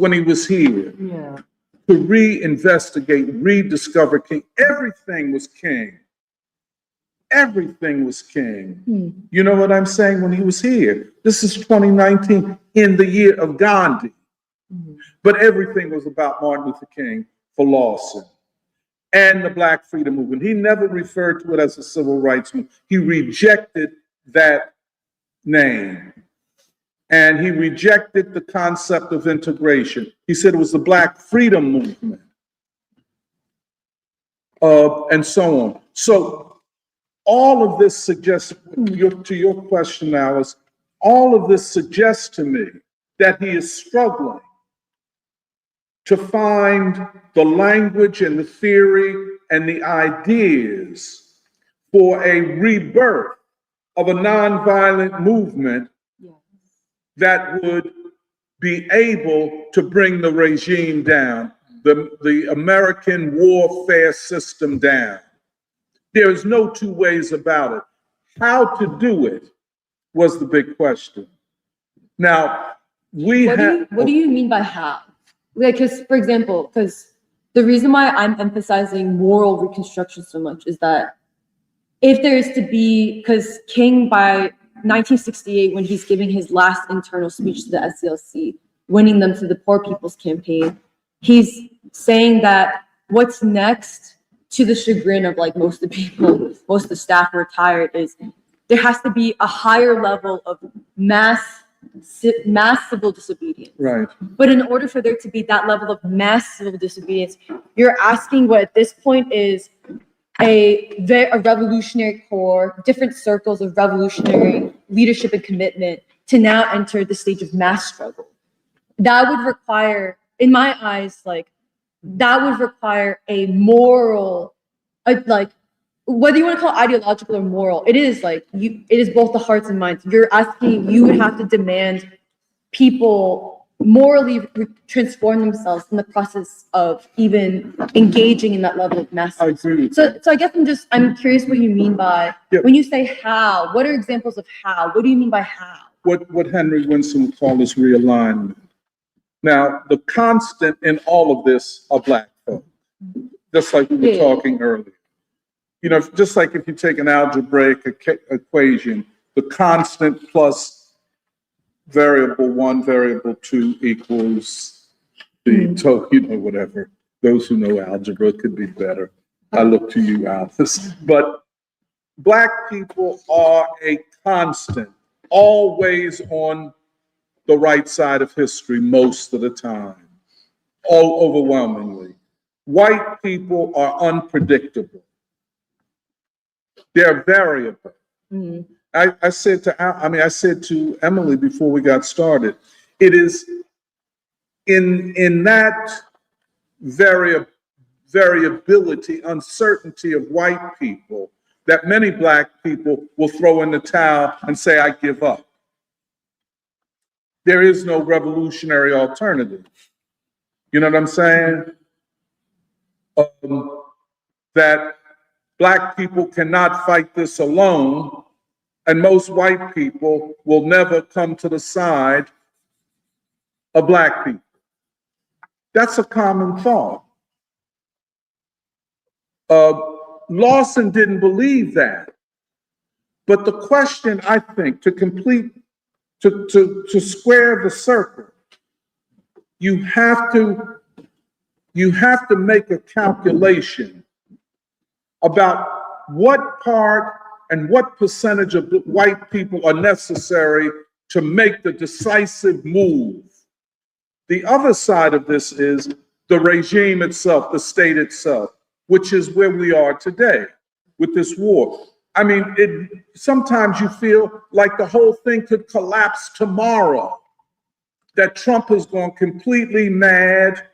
when he was here, Yeah. to reinvestigate, rediscover King. Everything was King. Everything was King. You know what I'm saying? When he was here, this is 2019, in the year of Gandhi. But everything was about Martin Luther King for Lawson and the Black Freedom Movement. He never referred to it as a civil rights movement. He rejected that name. And he rejected the concept of integration. He said it was the Black Freedom Movement, and so on. So all of this suggests, to your question, Alice, all of this suggests to me that he is struggling to find the language and the theory and the ideas for a rebirth of a nonviolent movement that would be able to bring the regime down, the American warfare system down. There is no two ways about it. How to do it was the big question. Now, What do you mean by how? Like, because, for example, because the reason why I'm emphasizing moral reconstruction so much is that if there is to be, because King by 1968, when he's giving his last internal speech to the SCLC, winning them to the Poor People's Campaign, he's saying that what's next, to the chagrin of like most of the people, most of the staff who are tired, is there has to be a higher level of mass civil disobedience. Right. But in order for there to be that level of mass civil disobedience, you're asking what at this point is a revolutionary core, different circles of revolutionary leadership and commitment to now enter the stage of mass struggle. That would require, in my eyes, that would require a moral, whether you want to call it ideological or moral, it is both the hearts and minds. You would have to demand people morally transform themselves in the process of even engaging in that level of mass. I agree. So I guess I'm curious what you mean by, when you say how, what are examples of how? What do you mean by how? What Henry Winston would call is realignment. Now, the constant in all of this are Black folk, just like we were talking earlier. You know, just like if you take an algebraic equation, the constant plus variable 1, variable 2 equals the total, whatever. Those who know algebra could be better. I look to you, Alice. But Black people are a constant, always on the right side of history most of the time, all overwhelmingly. White people are unpredictable. They're variable. Mm-hmm. I said to Emily before we got started, it is in that variability, uncertainty of white people that many Black people will throw in the towel and say, I give up. There is no revolutionary alternative. You know what I'm saying? That Black people cannot fight this alone, and most white people will never come to the side of Black people. That's a common thought. Lawson didn't believe that. But the question, I think, to square the circle, you have to make a calculation about what part and what percentage of white people are necessary to make the decisive move. The other side of this is the regime itself, the state itself, which is where we are today. with this war. I mean, sometimes you feel like the whole thing could collapse tomorrow, that Trump has gone completely mad.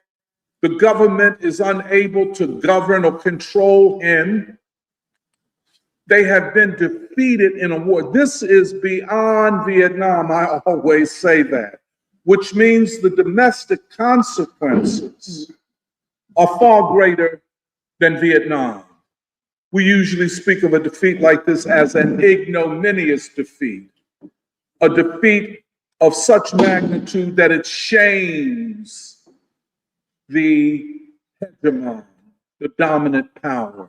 The government is unable to govern or control him. They have been defeated in a war. This is beyond Vietnam. I always say that, which means the domestic consequences are far greater than Vietnam. We usually speak of a defeat like this as an ignominious defeat, a defeat of such magnitude that it shames the hegemon, the dominant power.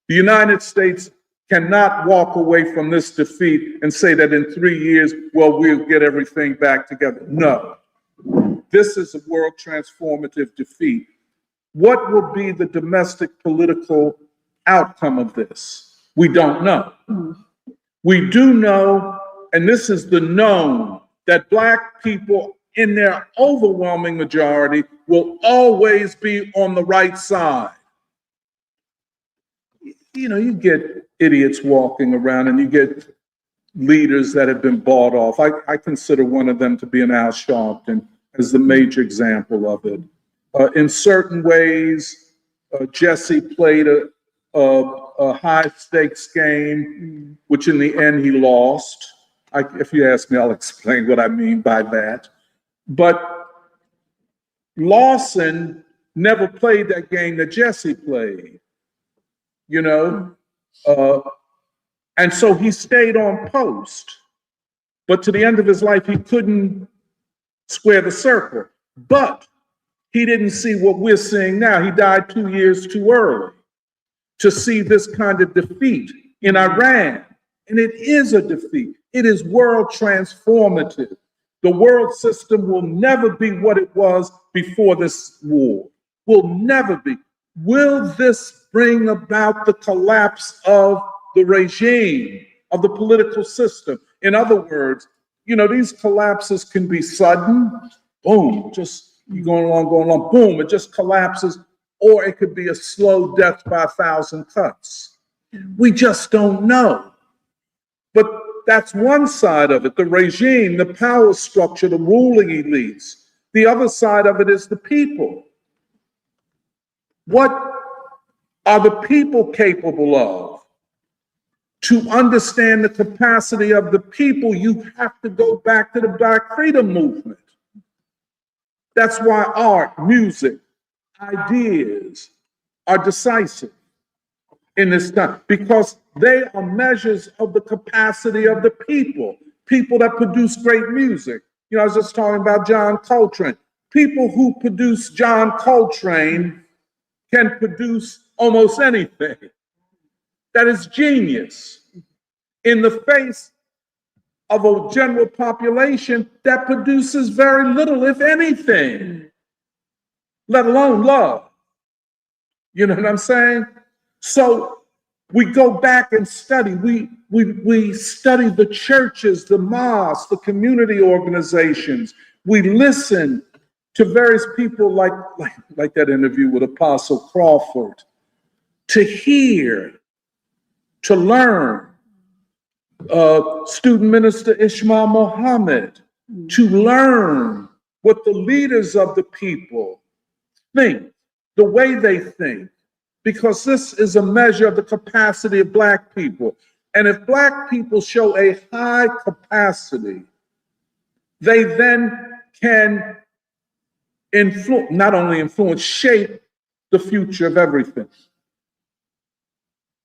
The United States cannot walk away from this defeat and say that in 3 years, well, we'll get everything back together. No, this is a world transformative defeat. What will be the domestic political outcome of this? We don't know. We do know, and this is the known, that Black people in their overwhelming majority will always be on the right side. You know, you get idiots walking around and you get leaders that have been bought off. I consider one of them to be an Al Sharpton as the major example of it. In certain ways, Jesse played a high stakes game, which in the end he lost. If you ask me, I'll explain what I mean by that. But Lawson never played that game that Jesse played, you know? And so he stayed on post. But to the end of his life, he couldn't square the circle. But he didn't see what we're seeing now. He died 2 years too early to see this kind of defeat in Iran. And it is a defeat. It is world transformative. The world system will never be what it was before this war. Will never be. Will this bring about the collapse of the regime, of the political system? In other words, you know, these collapses can be sudden, boom, just you're going along, boom, it just collapses, or it could be a slow death by 1,000 cuts. We just don't know. But that's one side of it, the regime, the power structure, the ruling elites. The other side of it is the people. What are the people capable of? To understand the capacity of the people, you have to go back to the Black freedom movement. That's why art, music, ideas are decisive in this time, because they are measures of the capacity of the people that produce great music. You know, I was just talking about John Coltrane. People who produce John Coltrane can produce almost anything. That is genius in the face of a general population that produces very little, if anything, let alone love. You know what I'm saying? So we go back and study. We study the churches, the mosques, the community organizations. We listen to various people like that interview with Apostle Crawford, to hear, to learn. Student minister Ishmael Muhammad, to learn what the leaders of the people think, the way they think, because this is a measure of the capacity of Black people. And if Black people show a high capacity, they then can influence, not only influence, shape the future of everything.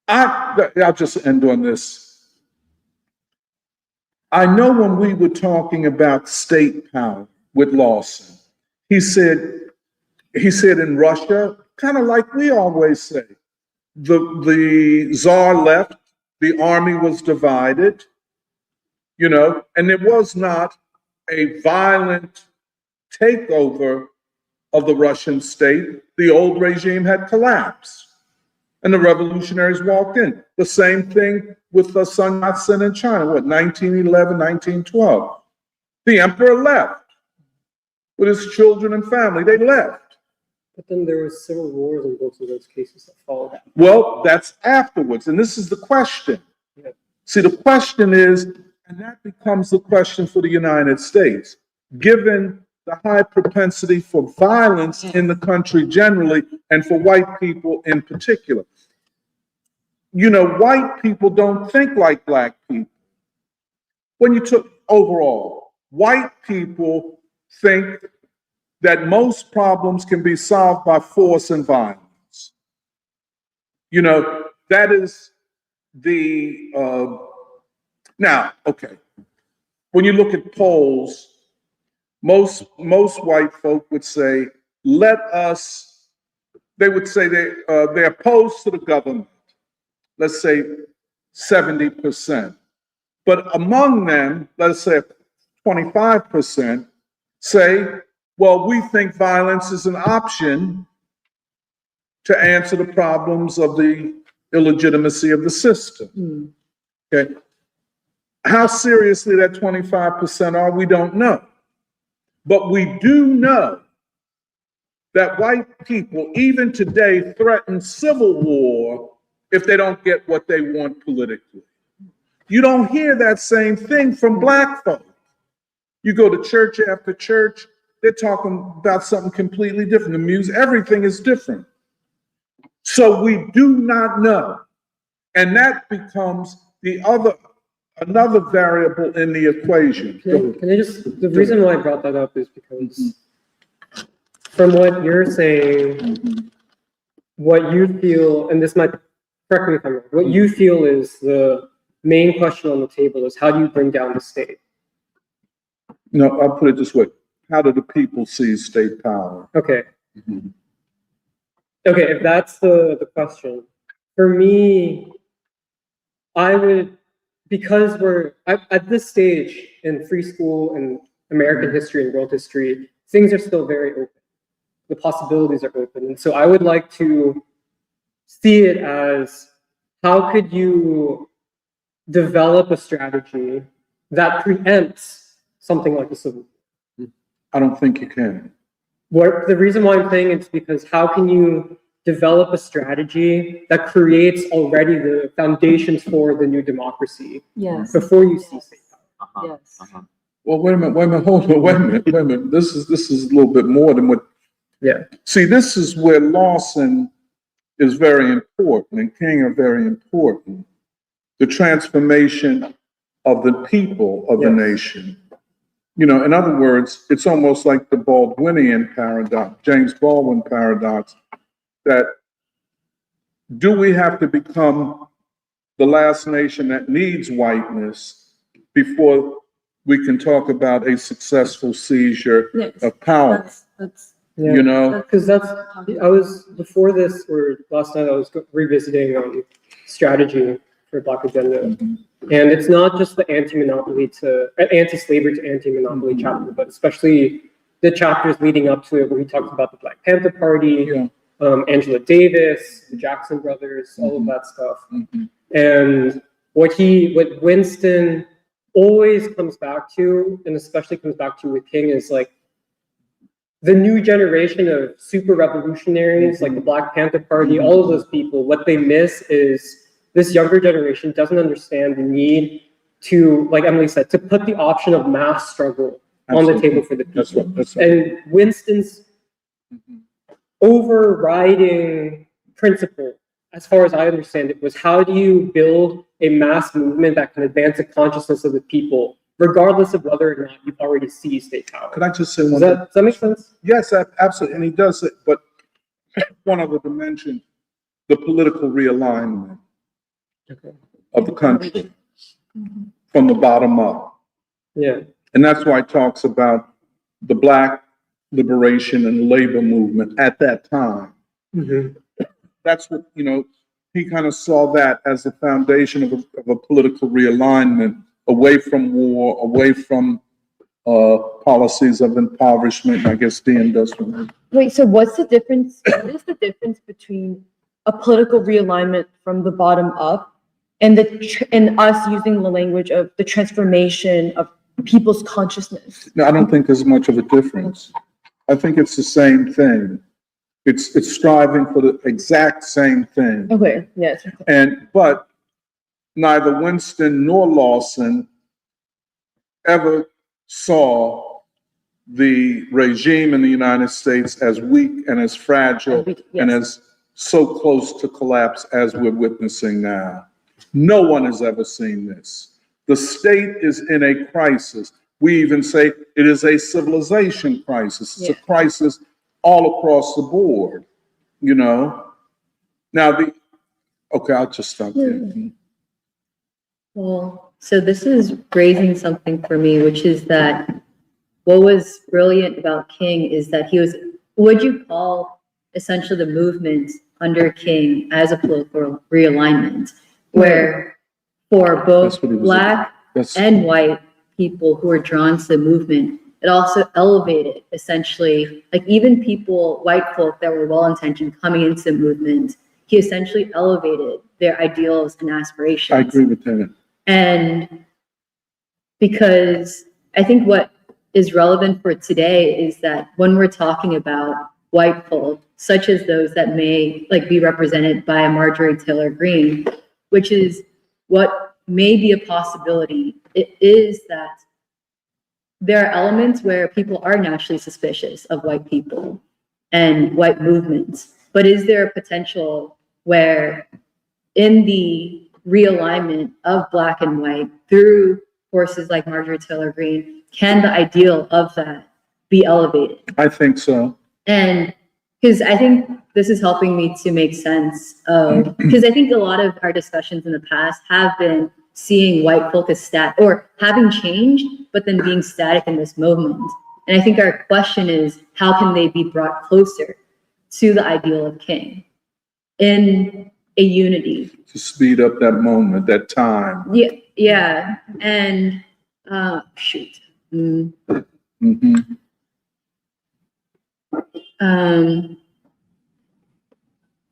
I'll just end on this. I know when we were talking about state power with Lawson, he said in Russia, kind of like we always say, the Tsar left, the army was divided, you know, and it was not a violent takeover of the Russian state. The old regime had collapsed and the revolutionaries walked in. The same thing with the Sun Yat-sen in China, 1911, 1912. The emperor left with his children and family. They left. But then there was civil wars in both of those cases that followed. Well, that's afterwards, and this is the question. Yeah. See, the question is, and that becomes the question for the United States, given the high propensity for violence in the country generally, and for white people in particular. You know, white people don't think like black people. When you took overall, white people think that most problems can be solved by force and violence. You know, that is the, now, okay. When you look at polls, most white folk would say, they would say they're opposed to the government. Let's say 70%. But among them, let's say 25% say, well, we think violence is an option to answer the problems of the illegitimacy of the system. Okay. How seriously that 25% are, we don't know. But we do know that white people, even today, threaten civil war if they don't get what they want politically. You don't hear that same thing from black folk. You go to church after church, they're talking about something completely different. The music, everything is different. So we do not know. And that becomes another variable in the equation. Can I just, the reason why I brought that up is because from what you're saying, what you feel, and this might, correct me if I'm wrong, what you feel is the main question on the table is how do you bring down the state? No, I'll put it this way. How do the people see state power? Okay. Okay, if that's the question, for me, I would, because we're at this stage in free school and American history and world history, things are still very open. The possibilities are open. And so I would like to see it as, how could you develop a strategy that preempts something like a civil war? I don't think you can. The reason why I'm saying it's because how can you develop a strategy that creates already the foundations for the new democracy Yes. before you see state power? Yes. Well, wait a minute, hold on, wait a minute. This is a little bit more than what. Yeah. See, this is where Lawson is very important and King are very important. The transformation of the people of the nation. You know, in other words, it's almost like the Baldwinian paradox, James Baldwin paradox, that do we have to become the last nation that needs whiteness before we can talk about a successful seizure of power? Yeah. You know? Because before this, or last night, I was revisiting strategy for Black Agenda. And it's not just the anti-slavery to anti-monopoly chapter, but especially the chapters leading up to it, where he talks about the Black Panther Party, Angela Davis, the Jackson brothers, all of that stuff. And what Winston always comes back to, and especially comes back to with King, is like the new generation of super revolutionaries, like the Black Panther Party, all of those people, what they miss is this younger generation doesn't understand the need to, like Emily said, to put the option of mass struggle on the table for the people. That's right. And Winston's overriding principle, as far as I understand it, was how do you build a mass movement that can advance the consciousness of the people, regardless of whether or not you've already seized state power. Could I just say one Does that make sense? Yes, absolutely. And he does it, but one other dimension, the political realignment of the country from the bottom up. Yeah. And that's why he talks about the Black liberation and labor movement at that time. That's what, you know, he kind of saw that as the foundation of a political realignment away from war, away from policies of impoverishment, I guess, deindustrialization. Wait, so what's the difference? What is the difference between a political realignment from the bottom up and us using the language of the transformation of people's consciousness? No, I don't think there's much of a difference. I think it's the same thing. It's striving for the exact same thing. Okay, yes. But neither Winston nor Lawson ever saw the regime in the United States as weak and as fragile and as so close to collapse as we're witnessing now. No one has ever seen this. The state is in a crisis. We even say it is a civilization crisis. It's a crisis all across the board, you know? Now, okay, I'll just stop there. Well, so this is raising something for me, which is that what was brilliant about King is that he was, would you call essentially the movement under King as a political realignment, where for both Black and white people who were drawn to the movement, it also elevated essentially, like even people, white folk that were well-intentioned coming into the movement, he essentially elevated their ideals and aspirations. I agree with that. And because I think what is relevant for today is that when we're talking about white folk, such as those that may like be represented by a Marjorie Taylor Greene, which is what may be a possibility, it is that there are elements where people are naturally suspicious of white people and white movements. But is there a potential where in the realignment of Black and white through forces like Marjorie Taylor Greene, can the ideal of that be elevated? I think so. And because I think this is helping me to make sense of, because I think a lot of our discussions in the past have been seeing white folk as or having changed, but then being static in this moment. And I think our question is, how can they be brought closer to the ideal of King in a unity? To speed up that moment, that time. Yeah, yeah. And shoot.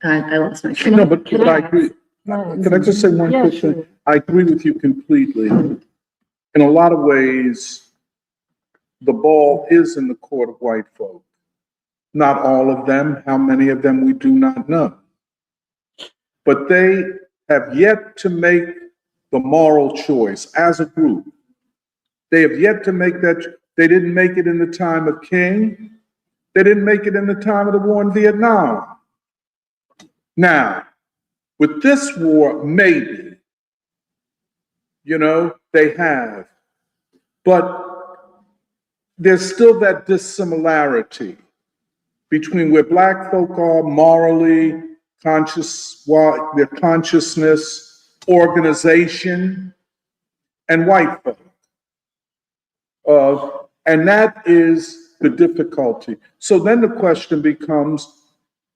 I lost my train. No, but I agree. Can I just say one quick thing? Sure. I agree with you completely. In a lot of ways, the ball is in the court of white folk. Not all of them. How many of them we do not know. But they have yet to make the moral choice as a group. They have yet to make that. They didn't make it in the time of King. They didn't make it in the time of the war in Vietnam. Now, with this war, maybe, you know, they have. But there's still that dissimilarity between where Black folk are morally, their consciousness, organization, and white folk. And that is the difficulty. So then the question becomes,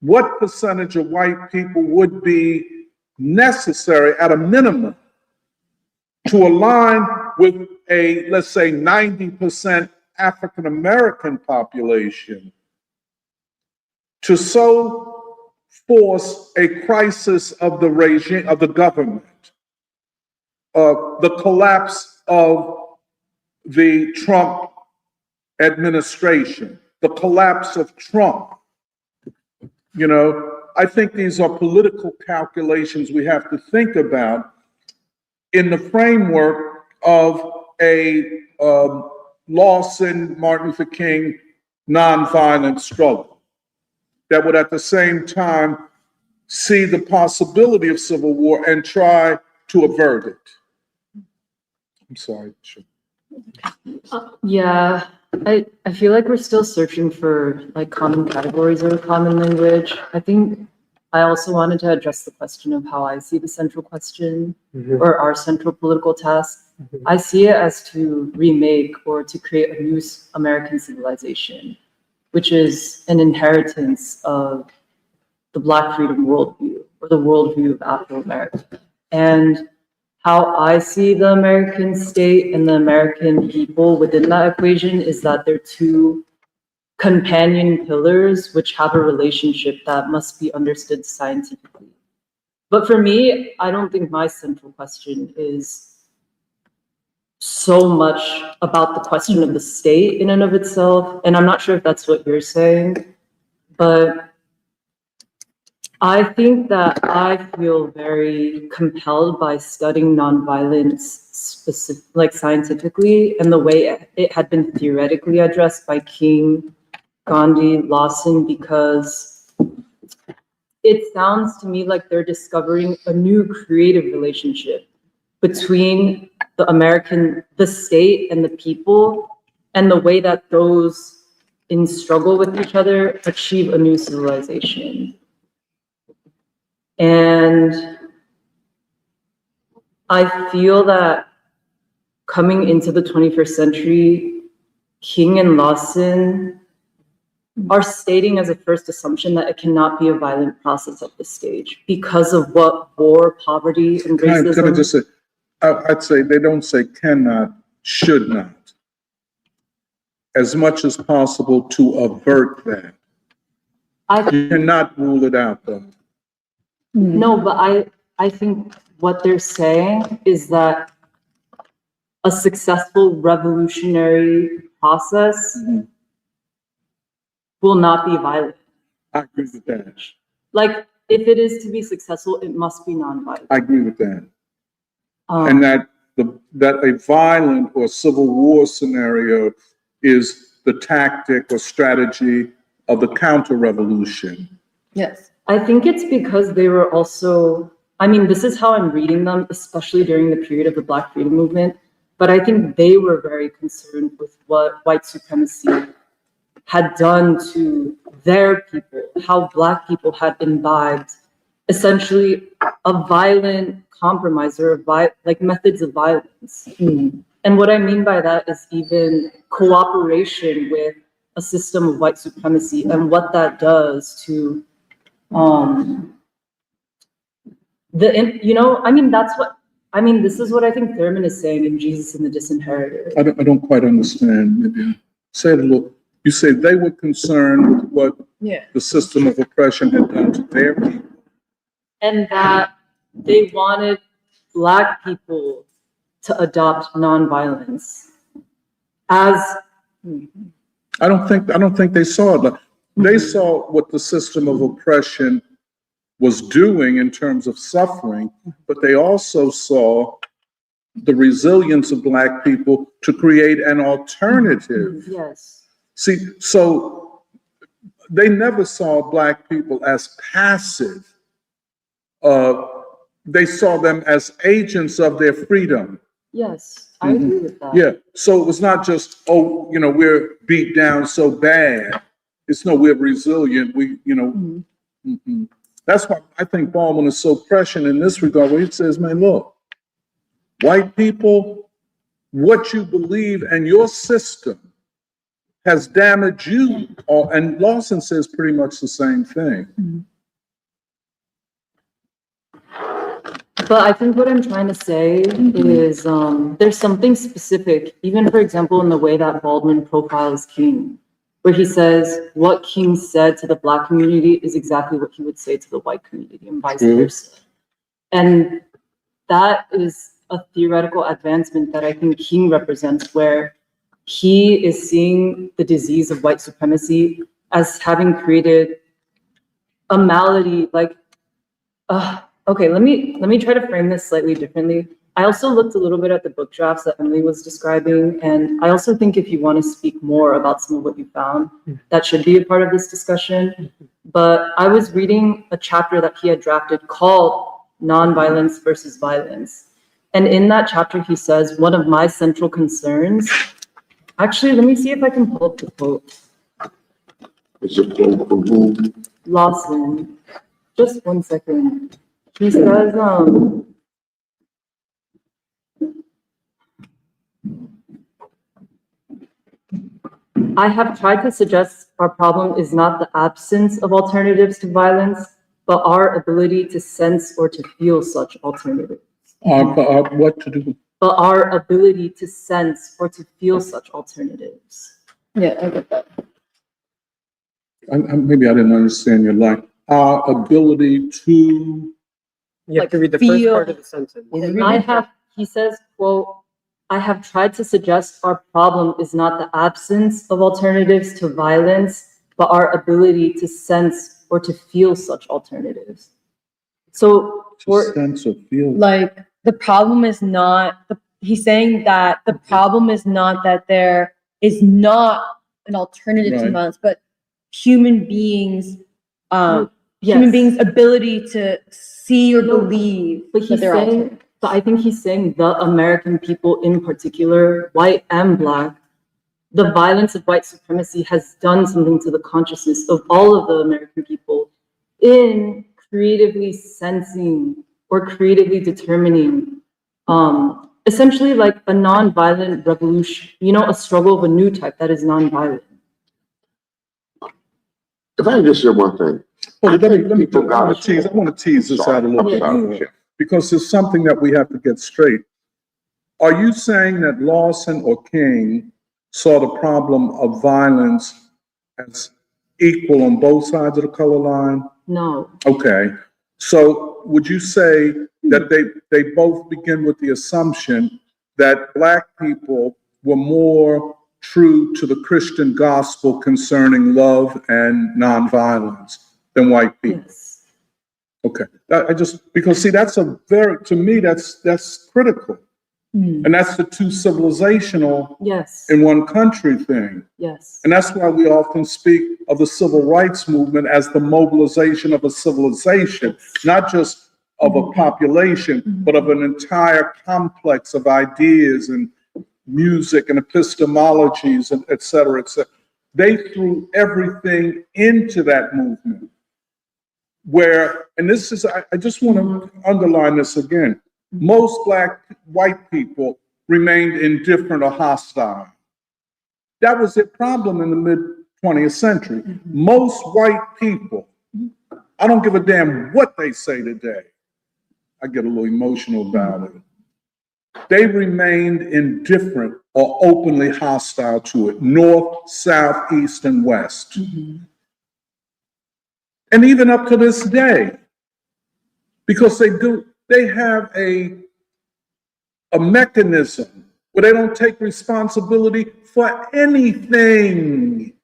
what percentage of white people would be necessary at a minimum to align with a, let's say, 90% African American population to so force a crisis of the regime, of the government, the collapse of the Trump administration, the collapse of Trump. You know, I think these are political calculations we have to think about in the framework of a Lawson, Martin Luther King nonviolent struggle that would at the same time see the possibility of civil war and try to avert it. I'm sorry. Yeah, I feel like we're still searching for like common categories or a common language. I think I also wanted to address the question of how I see the central question or our central political task. I see it as to remake or to create a new American civilization, which is an inheritance of the Black freedom worldview or the worldview of Afro-America. And how I see the American state and the American people within that equation is that they're two companion pillars which have a relationship that must be understood scientifically. But for me, I don't think my central question is so much about the question of the state in and of itself. And I'm not sure if that's what you're saying, but I think that I feel very compelled by studying nonviolence like scientifically, and the way it had been theoretically addressed by King, Gandhi, Lawson, because it sounds to me like they're discovering a new creative relationship between the state and the people, and the way that those in struggle with each other achieve a new civilization. And I feel that coming into the 21st century, King and Lawson are stating as a first assumption that it cannot be a violent process at this stage because of what war, poverty, and Can I racism. just say, I'd say they don't say cannot, should not. As much as possible to avert that. You cannot rule it out though. No, but I think what they're saying is that a successful revolutionary process will not be violent. I agree with that. Like, if it is to be successful, it must be nonviolent. I agree with that. And that a violent or civil war scenario is the tactic or strategy of the counter-revolution. Yes. I think it's because they were also, I mean, this is how I'm reading them, especially during the period of the Black Freedom Movement, but I think they were very concerned with what white supremacy had done to their people, how Black people had imbibed essentially a violent compromise or like methods of violence. And what I mean by that is even cooperation with a system of white supremacy and what that does to this is what I think Thurman is saying in Jesus and the Disinherited. I don't quite understand. Maybe say it a little. You say they were concerned with what the system of oppression had done to their people. And that they wanted Black people to adopt nonviolence as. I don't think they saw it. They saw what the system of oppression was doing in terms of suffering, but they also saw the resilience of Black people to create an alternative. Yes. See, so they never saw Black people as passive. They saw them as agents of their freedom. Yes, I agree with that. Yeah, so it was not just, we're beat down so bad. It's no, we're resilient. That's why I think Baldwin is so prescient in this regard, where he says, man, look, white people, what you believe and your system has damaged you. And Lawson says pretty much the same thing. But I think what I'm trying to say is there's something specific, even for example, in the way that Baldwin profiles King, where he says what King said to the Black community is exactly what he would say to the white community and vice versa. And that is a theoretical advancement that I think King represents, where he is seeing the disease of white supremacy as having created a malady, like, okay, let me try to frame this slightly differently. I also looked a little bit at the book drafts that Emily was describing, and I also think if you want to speak more about some of what you found, that should be a part of this discussion. But I was reading a chapter that he had drafted called Nonviolence versus Violence. And in that chapter, he says, one of my central concerns, actually, let me see if I can pull up the quote. It's a quote from whom? Lawson. Just 1 second. He says, I have tried to suggest our problem is not the absence of alternatives to violence, but our ability to sense or to feel such alternatives. What to do? But our ability to sense or to feel such alternatives. Yeah, I get that. Maybe I didn't understand your line. Our ability to. You have to read the first feel- part of the sentence. He says, quote, I have tried to suggest our problem is not the absence of alternatives to violence, but our ability to sense or to feel such alternatives. So, Just sense or feel. Like, the problem is not, he's saying that the problem is not that there is not an alternative to Right. violence, but human beings, human yes. beings' ability to see or No, believe but that he's they're saying, alternate. but I think he's saying the American people in particular, white and black, the violence of white supremacy has done something to the consciousness of all of the American people in creatively sensing or creatively determining, essentially like a nonviolent revolution, a struggle of a new type that is nonviolent. If I can just say one thing. Well, let me people I want to tease this out a little bit more, because there's something that we have to get straight. Are you saying that Lawson or King saw the problem of violence as equal on both sides of the color line? No. Okay, so would you say that they both begin with the assumption that black people were more true to the Christian gospel concerning love and nonviolence than white people? Yes. Okay, because see, to me, that's critical. And that's the two civilizational Yes. in one country thing. Yes. And that's why we often speak of the civil rights movement as the mobilization of a civilization, not just of a population, but of an entire complex of ideas and music and epistemologies and et cetera, et cetera. They threw everything into that movement and this is, I just want to underline this again. Most white people remained indifferent or hostile. That was their problem in the mid-20th century. Most white people, I don't give a damn what they say today. I get a little emotional about it. They remained indifferent or openly hostile to it, north, south, east, and west. And even up to this day, because they have a mechanism where they don't take responsibility for anything.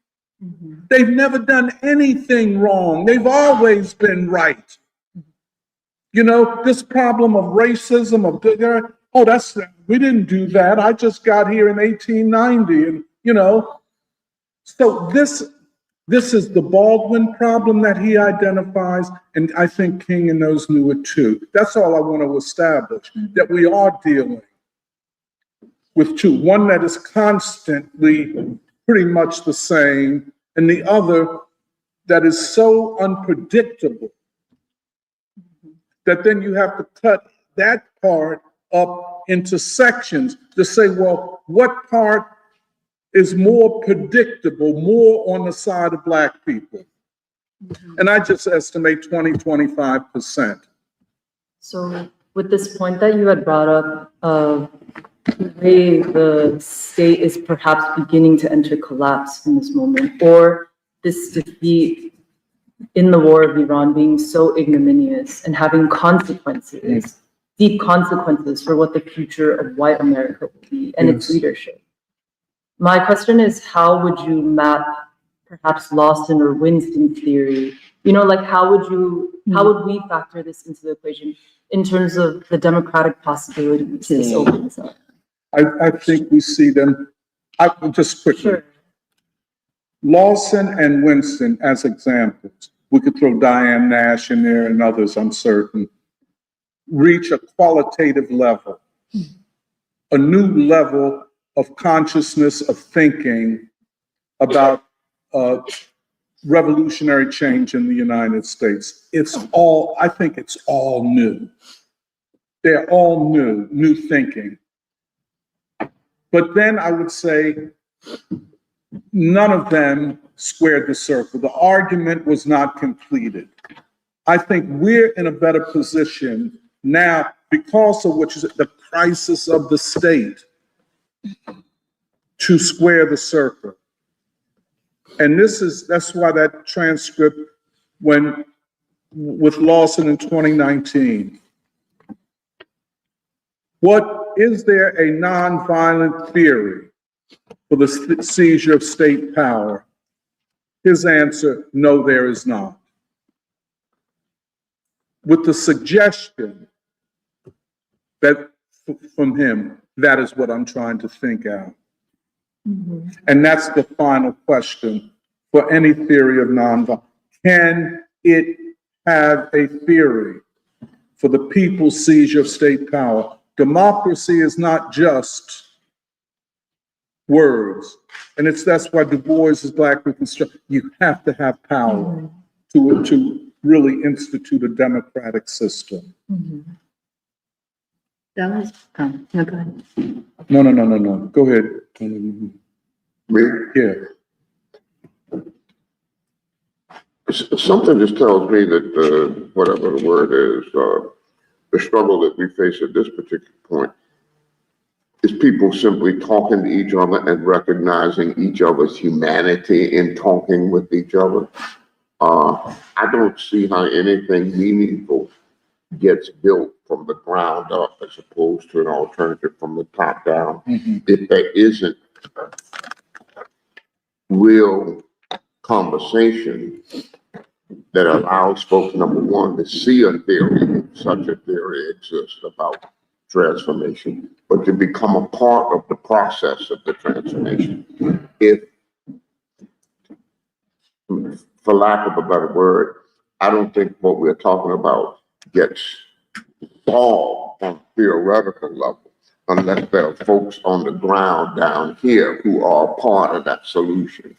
They've never done anything wrong. They've always been right. This problem of racism, we didn't do that. I just got here in 1890, and so this is the Baldwin problem that he identifies, and I think King and those knew it too. That's all I want to establish, that we are dealing with two, one that is constantly pretty much the same, and the other that is so unpredictable that then you have to cut that part up into sections to say, well, what part is more predictable, more on the side of black people? And I just estimate 20-25%. So with this point that you had brought up of the way the state is perhaps beginning to enter collapse in this moment, or this defeat in the war of Iran being so ignominious and having consequences, deep consequences for what the future of white America will be and its leadership. My question is, how would you map perhaps Lawson or Winston theory? How would we factor this into the equation in terms of the democratic possibilities this opens up? I think we see them, just quickly. Sure. Lawson and Winston as examples. We could throw Diane Nash in there and others, I'm certain. Reach a qualitative level, a new level of consciousness, of thinking about revolutionary change in the United States. I think it's all new. They're all new thinking. But then I would say none of them squared the circle. The argument was not completed. I think we're in a better position now because of the crisis of the state to square the circle. And that's why that transcript with Lawson in 2019. Is there a nonviolent theory for the seizure of state power? His answer, no, there is not. with the suggestion that from him, that is what I'm trying to think out. And that's the final question for any theory of nonviolence. Can it have a theory for the people's seizure of state power? Democracy is not just words. And that's why Du Bois' Black Reconstruction, you have to have power to really institute a democratic system. That was, no, go ahead. No. Go ahead. Me? Yeah. Something just tells me that, whatever the word is, the struggle that we face at this particular point is people simply talking to each other and recognizing each other's humanity in talking with each other. I don't see how anything meaningful gets built from the ground up as opposed to an alternative from the top down. If there isn't real conversation that allows folks, number one, to see a theory, if such a theory exists, about transformation, but to become a part of the process of the transformation. If, for lack of a better word, I don't think what we're talking about gets solved on a theoretical level unless there are folks on the ground down here who are part of that solution.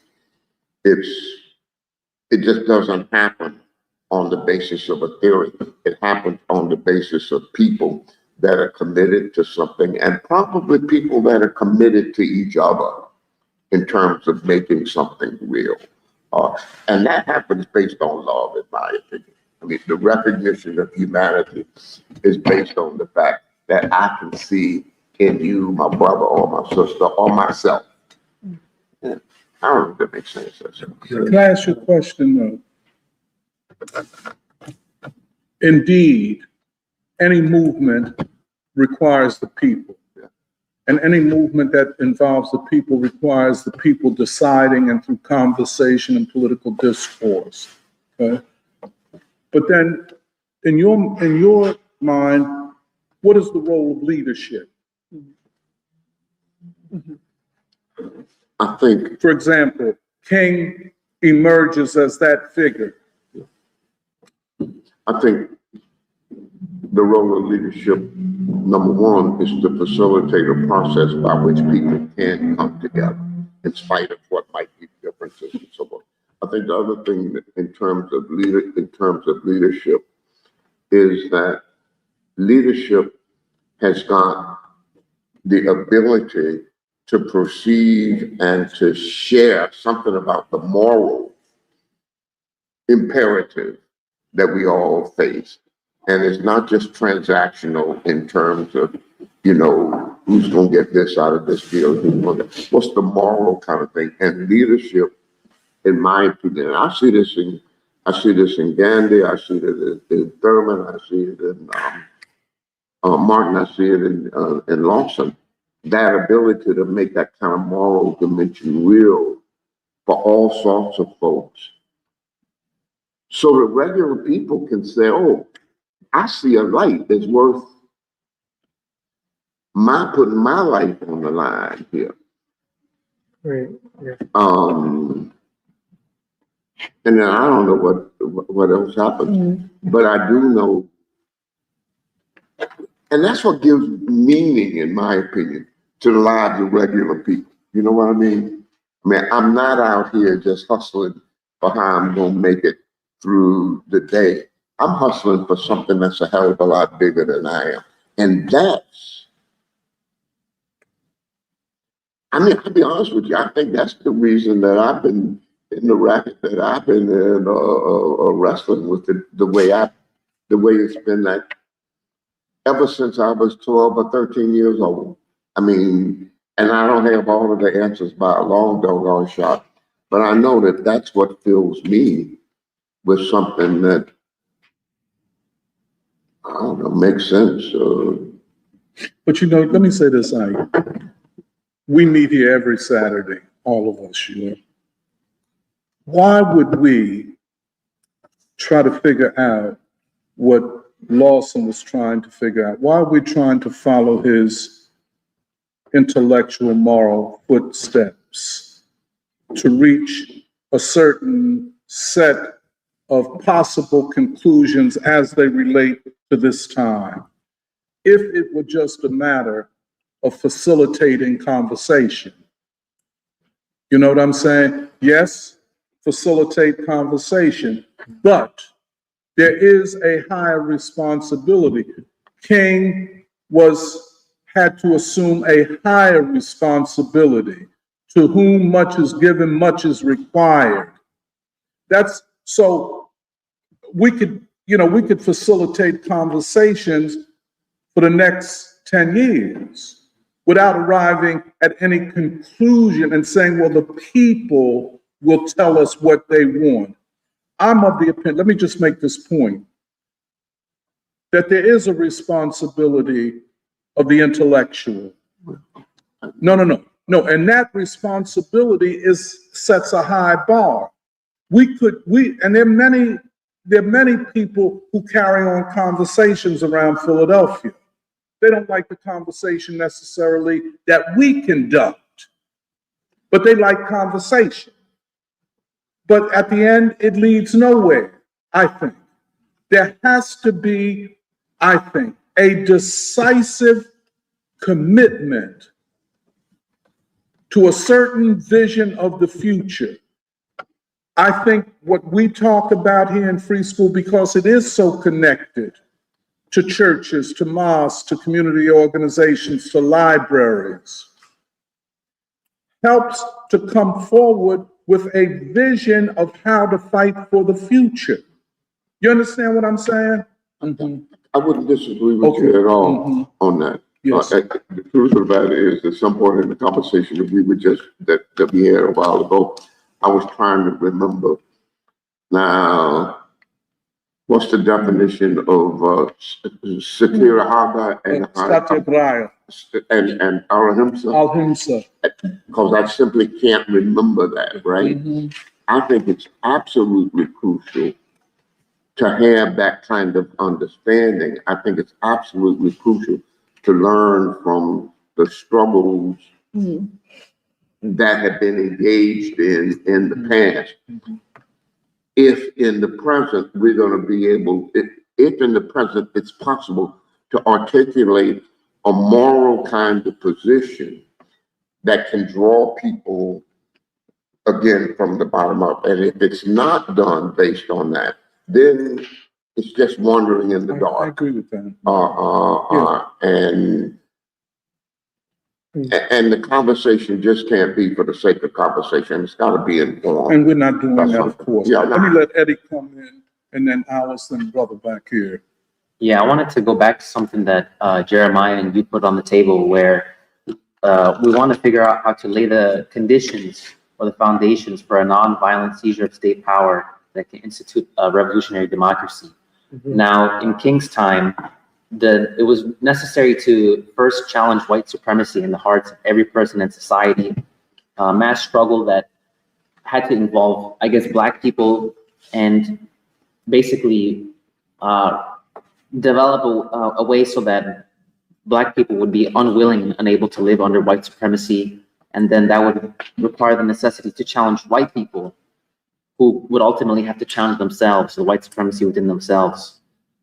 It just doesn't happen on the basis of a theory. It happens on the basis of people that are committed to something, and probably people that are committed to each other in terms of making something real. And that happens based on love, in my opinion. I mean, the recognition of humanity is based on the fact that I can see in you, my brother or my sister or myself. Yeah. I don't know if that makes sense. Can I ask you a question, though? Indeed, any movement requires the people. And any movement that involves the people requires the people deciding and through conversation and political discourse. Okay? But then, in your mind, what is the role of leadership? I think, For example, King emerges as that figure. I think the role of leadership, number one, is to facilitate a process by which people can come together in spite of what might be differences and so on. I think the other thing that in terms of leadership is that leadership has got the ability to perceive and to share something about the moral imperative that we all face. And it's not just transactional in terms of, who's going to get this out of this deal, what's the moral kind of thing. And leadership, in my opinion, I see this in Gandhi, I see it in Thurman, I see it in Martin, I see it in Lawson. That ability to make that kind of moral dimension real for all sorts of folks. So that regular people can say, oh, I see a light that's worth putting my life on the line here. Right. Yeah. And then I don't know what else happens, but I do know, and that's what gives meaning, in my opinion, to the lives of regular people. You know what I mean? I'm not out here just hustling for how I'm going to make it through the day. I'm hustling for something that's a hell of a lot bigger than I am. And I'll be honest with you, I think that's the reason that I've been in the racket that I've been in, wrestling with the way it's been like ever since I was 12 or 13 years old. And I don't have all of the answers by a long doggone shot, but I know that that's what fills me with something that, I don't know, makes sense. But let me say this, we meet here every Saturday, all of us, Why would we try to figure out what Lawson was trying to figure out. Why are we trying to follow his intellectual, moral footsteps to reach a certain set of possible conclusions as they relate to this time? If it were just a matter of facilitating conversation. You know what I'm saying? Yes, facilitate conversation, but there is a higher responsibility. King had to assume a higher responsibility. To whom much is given, much is required. So we could facilitate conversations for the next 10 years without arriving at any conclusion and saying, well, the people will tell us what they want. I'm of the opinion, let me just make this point, that there is a responsibility of the intellectual. No, and that responsibility sets a high bar. And there are many people who carry on conversations around Philadelphia. They don't like the conversation necessarily that we conduct, but they like conversation. But at the end, it leads nowhere, I think. There has to be, I think, a decisive commitment to a certain vision of the future. I think what we talk about here in Free School, because it is so connected to churches, to mosques, to community organizations, to libraries, helps to come forward with a vision of how to fight for the future. You understand what I'm saying? I wouldn't disagree with you at all on that. Yes. The truth of the matter is, at some point in the conversation that we had a while ago, I was trying to remember. Now, what's the definition of satira haga and Satyagraha. and ahimsa? Ahimsa. Because I simply can't remember that, right? I think it's absolutely crucial to have that kind of understanding. I think it's absolutely crucial to learn from the struggles that have been engaged in the past. If in the present we're going to be able, if in the present it's possible to articulate a moral kind of position that can draw people again from the bottom up. And if it's not done based on that, then it's just wandering in the dark. I agree with that. And the conversation just can't be for the sake of conversation. It's got to be informed. And we're not doing that, of course. Yeah, Let me let Eddie come in, and then Allison, brother back here. Yeah, I wanted to go back to something that Jeremiah and you put on the table, where we want to figure out how to lay the conditions or the foundations for a non-violent seizure of state power that can institute a revolutionary democracy. Now, in King's time, it was necessary to first challenge white supremacy in the hearts of every person in society, a mass struggle that had to involve, I guess, Black people, and basically develop a way so that Black people would be unwilling and unable to live under white supremacy. And then that would require the necessity to challenge white people, who would ultimately have to challenge themselves, the white supremacy within themselves,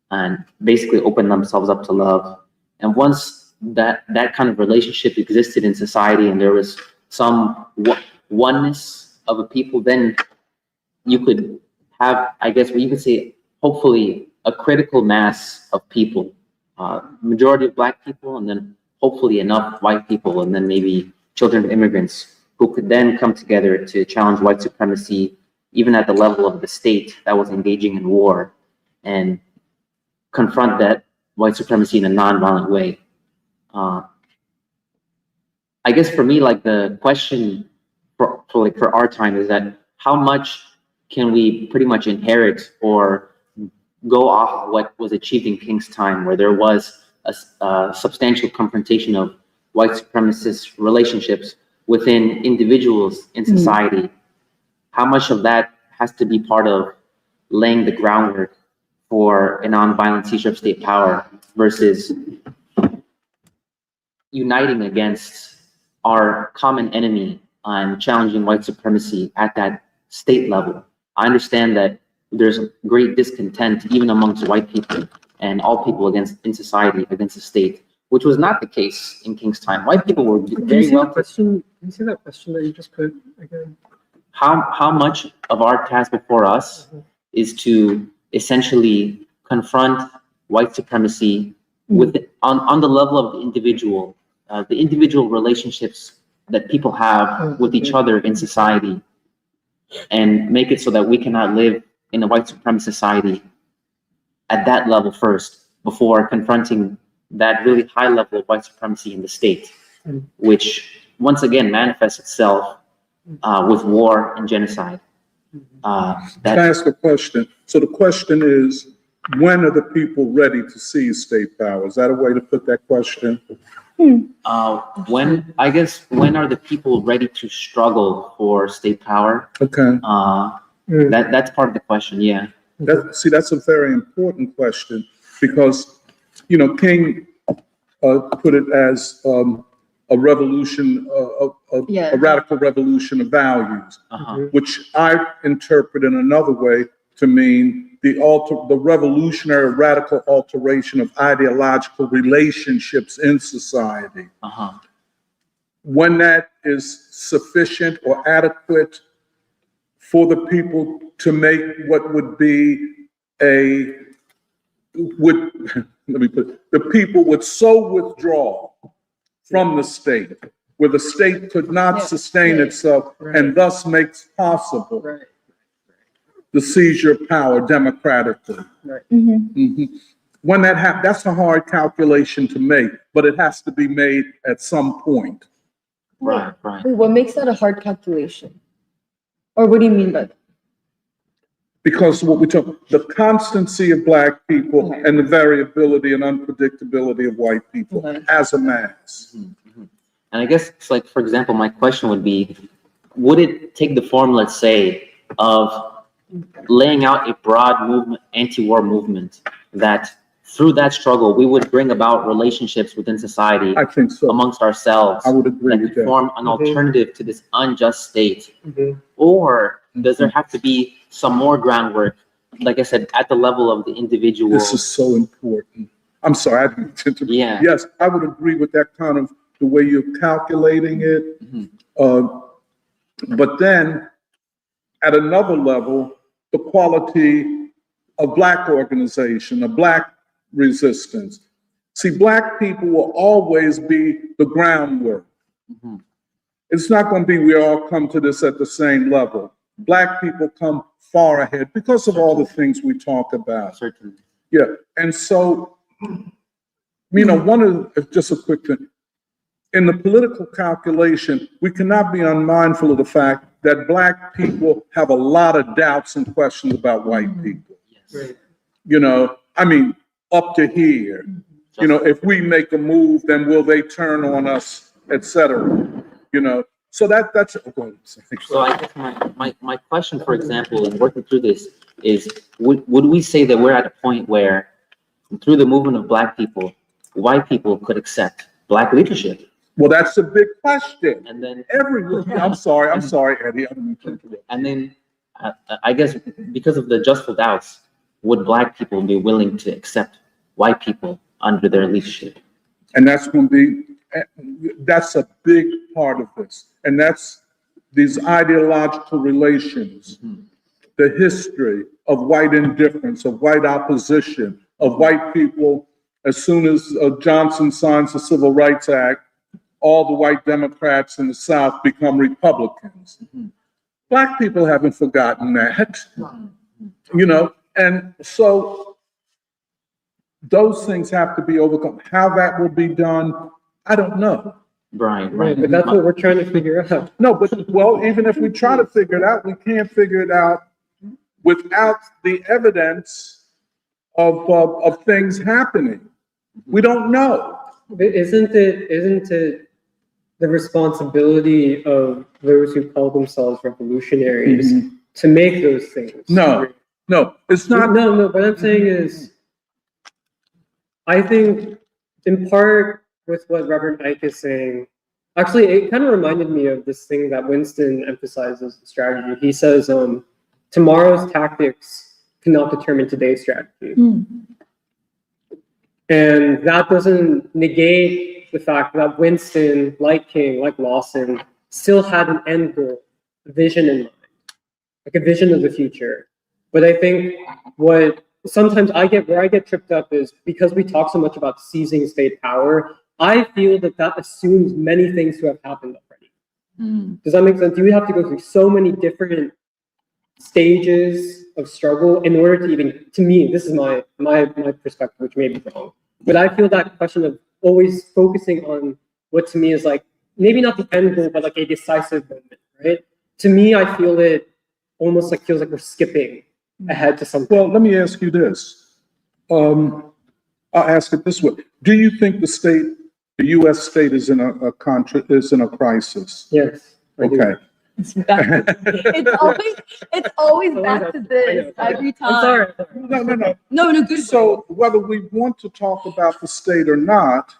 and basically open themselves up to love. And once that kind of relationship existed in society and there was some oneness of a people, then you could have, I guess what you could say, hopefully a critical mass of people, majority of Black people, and then hopefully enough white people, and then maybe children of immigrants who could then come together to challenge white supremacy, even at the level of the state that was engaging in war, and confront that white supremacy in a non-violent way. I guess for me, like, the question for our time is that how much can we pretty much inherit or go off of what was achieved in King's time, where there was a substantial confrontation of white supremacist relationships within individuals in society? How much of that has to be part of laying the groundwork for a nonviolent seizure of state power versus uniting against our common enemy and challenging white supremacy at that state level. I understand that there's great discontent even amongst white people and all people in society against the state, which was not the case in King's time. White people were very well. Can you see that question that you just put again? How much of our task before us is to essentially confront white supremacy with on the level of the individual relationships that people have with each other in society, and make it so that we cannot live in a white supremacist society at that level first, before confronting that really high level of white supremacy in the state, which once again manifests itself with war and genocide. Can I ask a question? So the question is, when are the people ready to seize state power? Is that a way to put that question? When are the people ready to struggle for state power? Okay. That's part of the question, yeah. That's a very important question, because, you know, King put it as a revolution, a radical revolution of values, which I interpret in another way to mean the revolutionary radical alteration of ideological relationships in society. When that is sufficient or adequate for the people to make what would be let me put it, the people would so withdraw from the state, where the state could not sustain itself, and thus makes possible the seizure of power democratically. When that happens, that's a hard calculation to make, but it has to be made at some point. Right. Wait, what makes that a hard calculation? Or what do you mean by that? Because what we talk, the constancy of Black people and the variability and unpredictability of white people as a mass. And I guess it's like, for example, my question would be, would it take the form, let's say, of laying out a broad movement, anti-war movement, that through that struggle, we would bring about relationships within society, I think so. amongst ourselves, I would agree that with could that. form an alternative to this unjust state? Or does there have to be some more groundwork, like I said, at the level of the individual? This is so important. I'm sorry, I didn't interrupt. Yeah. Yes, I would agree with that kind of the way you're calculating it. But then at another level, the quality of Black organization, of Black resistance. See, Black people will always be the groundwork. It's not going to be we all come to this at the same level. Black people come far ahead because of all the things we talk about. Certainly. Yeah, and so, you know, just a quick thing. In the political calculation, we cannot be unmindful of the fact that Black people have a lot of doubts and questions about white people. Yes. You know, I mean, up to here. You know, if we make a move, then will they turn on us, et cetera. You know, so that's. So I guess my question, for example, in working through this is, would we say that we're at a point where, through the movement of Black people, white people could accept Black leadership? Well, that's a big question. And then I'm sorry, Eddie. I didn't mean to interrupt. And then I guess because of the justful doubts, would Black people be willing to accept white people under their leadership? And that's a big part of this. And that's these ideological relations, the history of white indifference, of white opposition, of white people. As soon as Johnson signs the Civil Rights Act, all the white Democrats in the South become Republicans. Black people haven't forgotten that, you know, and so those things have to be overcome. How that will be done, I don't know. Right. But that's what we're trying to figure out. No, but, well, even if we try to figure it out, we can't figure it out without the evidence of things happening. We don't know. Isn't it the responsibility of those who call themselves revolutionaries to make those things? No, it's not. No, what I'm saying is, I think in part with what Reverend Ike is saying, actually, it kind of reminded me of this thing that Winston emphasizes in strategy. He says, tomorrow's tactics cannot determine today's strategy. And that doesn't negate the fact that Winston, like King, like Lawson, still had an end goal, a vision in mind, like a vision of the future. But I think what sometimes where I get tripped up is because we talk so much about seizing state power, I feel that assumes many things to have happened already. Does that make sense? You would have to go through so many different stages of struggle in order to even, to me, this is my perspective, which may be wrong, but I feel that question of always focusing on what to me is like, maybe not the end goal, but like a decisive moment, right? To me, I feel it almost like feels like we're skipping ahead to something. Well, let me ask you this. I'll ask it this way. Do you think the U.S. state is in a crisis? Yes. I do. Okay. It's always back to this every time. I'm sorry. No, good. So whether we want to talk about the state or not,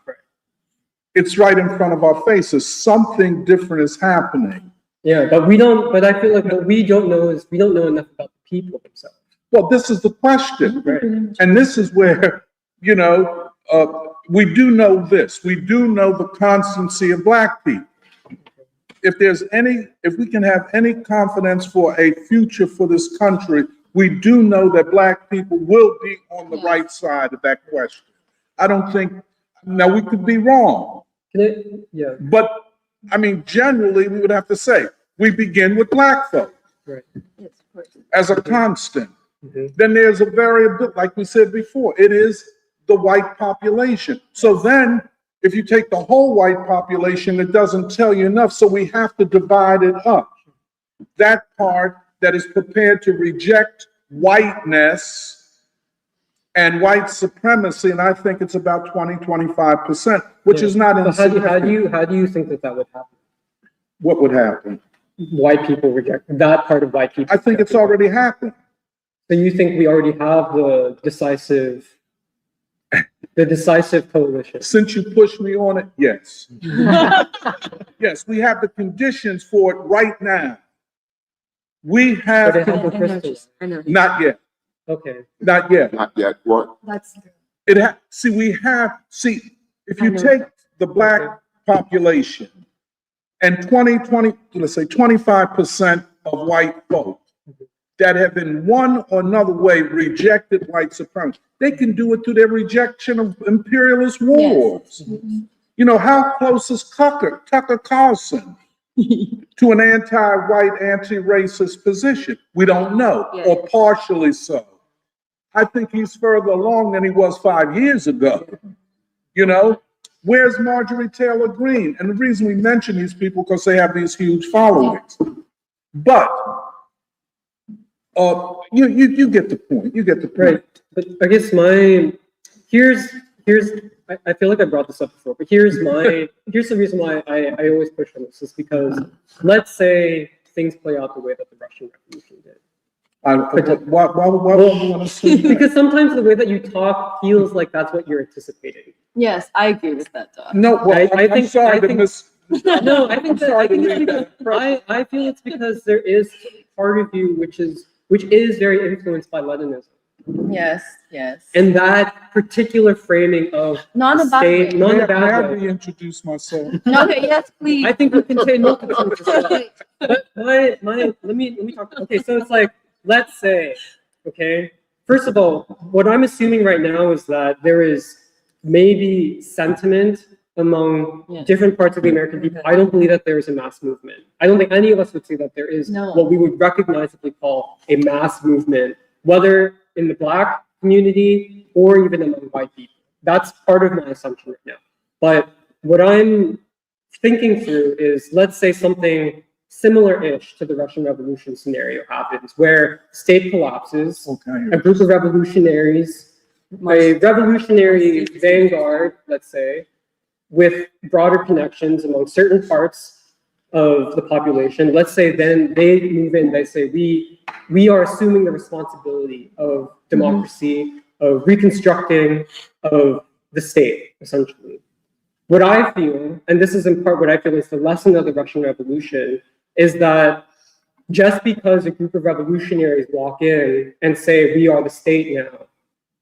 it's right in front of our faces. Something different is happening. Yeah, but I feel like what we don't know enough about the people themselves. Well, this is the question. Right. And this is where, we do know this. We do know the constancy of Black people. If we can have any confidence for a future for this country, we do know that Black people will be on the right side of that question. I don't think, now we could be wrong. Yeah. But I mean, generally, we would have to say, we begin with Black folk Right. as a constant. Mhm. Then there's a variable, like we said before, it is the white population. So then, if you take the whole white population, it doesn't tell you enough, so we have to divide it up. That part that is prepared to reject whiteness and white supremacy, and I think it's about 20-25%, which is not So insignificant. how do you think that would happen? What would happen? White people reject that part of white people. I think it's already happened. So you think we already have the decisive coalition? Since you pushed me on it, yes. Yes, we have the conditions for it right now. We But have, it has no crystal. not yet, Okay. not yet. Not yet, what? That's, If you take the Black population and 25% of white folk that have in one or another way rejected white supremacy, they can do it through their rejection of imperialist wars. You know, how close is Tucker Carlson to an anti-white, anti-racist position? We don't know, or partially so. I think he's further along than he was 5 years ago. You know, where's Marjorie Taylor Greene? And the reason we mention these people because they have these huge followings. But you get the point. You get the point. Right. But I guess I feel like I brought this up before, but here's the reason why I always push on this is because let's say things play out the way that the Russian Revolution did. Why would you want to see that? Because sometimes the way that you talk feels like that's what you're anticipating. Yes, I agree with that, Doc. No, well, I'm sorry to miss. No, I think sorry to it's leave because that. I feel it's because there is part of you which is very influenced by Leninism. Yes. And that particular framing of Not a bad state, way. not May a bad I way. reintroduce myself? Okay, yes, please. I think we can say multiple things as well. But let me talk. Okay, so it's like, let's say, okay, first of all, what I'm assuming right now is that there is maybe sentiment among different parts of the American people. I don't believe that there is a mass movement. I don't think any of us would say that there is what we would recognizably call a mass movement, whether in the Black community or even among white people. That's part of my assumption right now. But what I'm thinking through is, let's say something similar-ish to the Russian Revolution scenario happens, where state collapses, a group of revolutionaries, a revolutionary vanguard, let's say, with broader connections among certain parts of the population. Let's say then they move in, they say, we are assuming the responsibility of democracy, of reconstructing, of the state, essentially. What I feel, and this is in part what I feel is the lesson of the Russian Revolution, is that just because a group of revolutionaries walk in and say, we are the state now,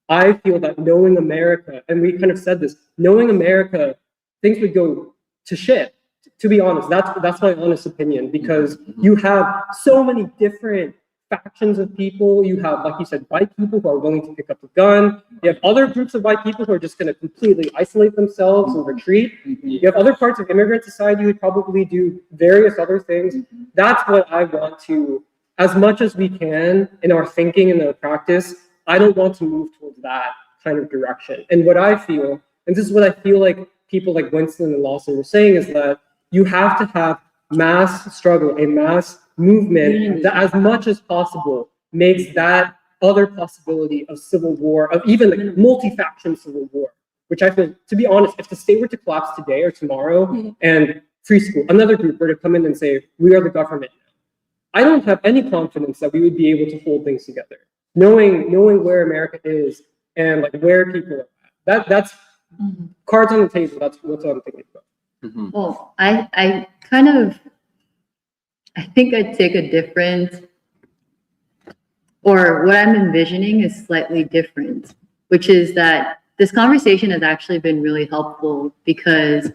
I feel that knowing America, and we kind of said this, knowing America, things would go to shit. To be honest, that's my honest opinion, because you have so many different factions of people. You have, like you said, white people who are willing to pick up a gun. You have other groups of white people who are just going to completely isolate themselves and retreat. You have other parts of immigrant society who would probably do various other things. That's what I want to, as much as we can in our thinking and our practice, I don't want to move towards that kind of direction. And what I feel, and this is what I feel like people like Winston and Lawson were saying, is that you have to have mass struggle, a mass movement that as much as possible makes that other possibility of civil war, of even like multi-faction civil war, which I feel, to be honest, if the state were to collapse today or tomorrow and free school, another group were to come in and say, we are the government now, I don't have any confidence that we would be able to hold things together. Knowing where America is and like where people are at. That's cards on the table. That's what I'm thinking about. Well, I kind of, I think I'd take a different, or what I'm envisioning is slightly different, which is that this conversation has actually been really helpful, because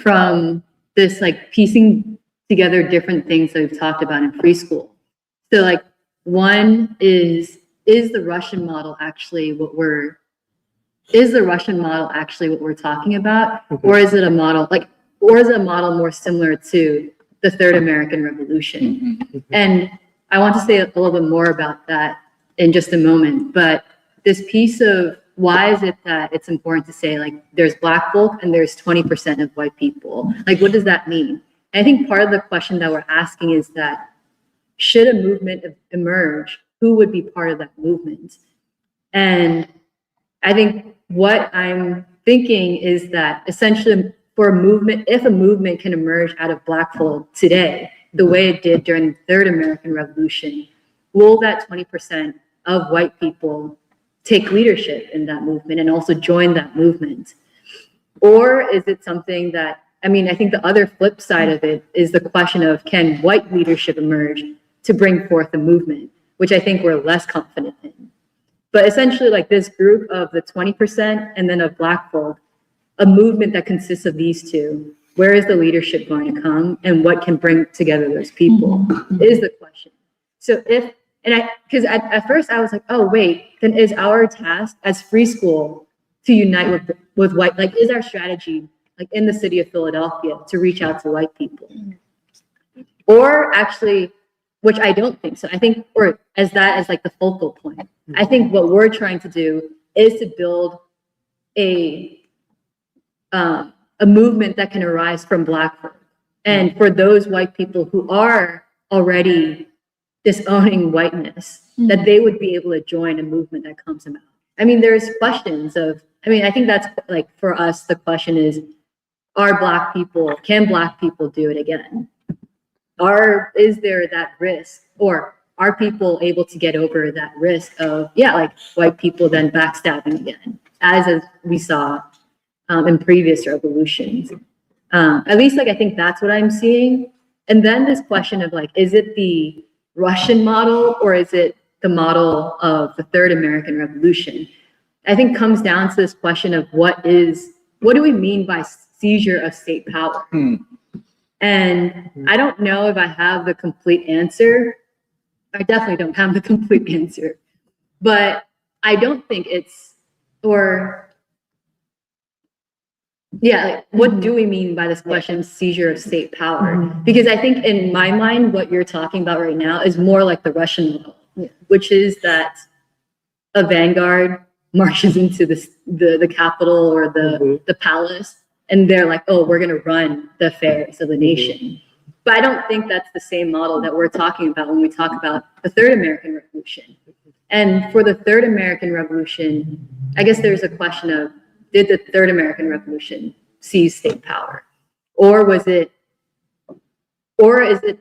from this like piecing together different things that we've talked about in preschool. So like one is the Russian model actually what we're talking about? Or is it a model more similar to the Third American Revolution? And I want to say a little bit more about that in just a moment, but this piece of why is it that it's important to say like there's Black folk and there's 20% of white people? Like, what does that mean? And I think part of the question that we're asking is that should a movement emerge, who would be part of that movement? And I think what I'm thinking is that essentially for a movement, if a movement can emerge out of Black folk today, the way it did during the Third American Revolution, will that 20% of white people take leadership in that movement and also join that movement? Or is it something that, I mean, I think the other flip side of it is the question of, can white leadership emerge to bring forth a movement, which I think we're less confident in. But essentially like this group of the 20% and then of Black folk, a movement that consists of these two, where is the leadership going to come and what can bring together those people is the question. So because at first I was like, oh wait, then is our task as free school to unite with white, like is our strategy like in the city of Philadelphia to reach out to white people? Or actually, which I don't think so. I think, or as that as like the focal point. I think what we're trying to do is to build a movement that can arise from Black folk. And for those white people who are already disowning whiteness, that they would be able to join a movement that comes about. I mean, there's questions of, I mean, I think that's like for us, the question is, can Black people do it again? Is there that risk, or are people able to get over that risk of, like white people then backstabbing again, as we saw in previous revolutions? At least like, I think that's what I'm seeing. And then this question of like, is it the Russian model or is it the model of the Third American Revolution? I think comes down to this question of what do we mean by seizure of state power? And I don't know if I have the complete answer. I definitely don't have the complete answer, but I don't think what do we mean by this question, seizure of state power? Because I think in my mind, what you're talking about right now is more like the Russian model, which is that a vanguard marches into the capital or the palace, and they're like, oh, we're going to run the affairs of the nation. But I don't think that's the same model that we're talking about when we talk about the Third American Revolution. And for the Third American Revolution, I guess there's a question of, did the Third American Revolution seize state power? Or is it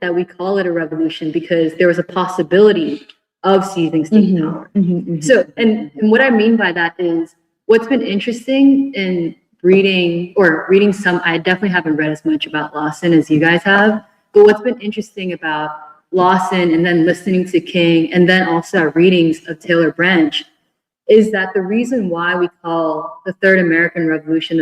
that we call it a revolution because there was a possibility of seizing state power? So, and what I mean by that is, what's been interesting in reading some, I definitely haven't read as much about Lawson as you guys have, but what's been interesting about Lawson and then listening to King and then also our readings of Taylor Branch is that the reason why we call the Third American Revolution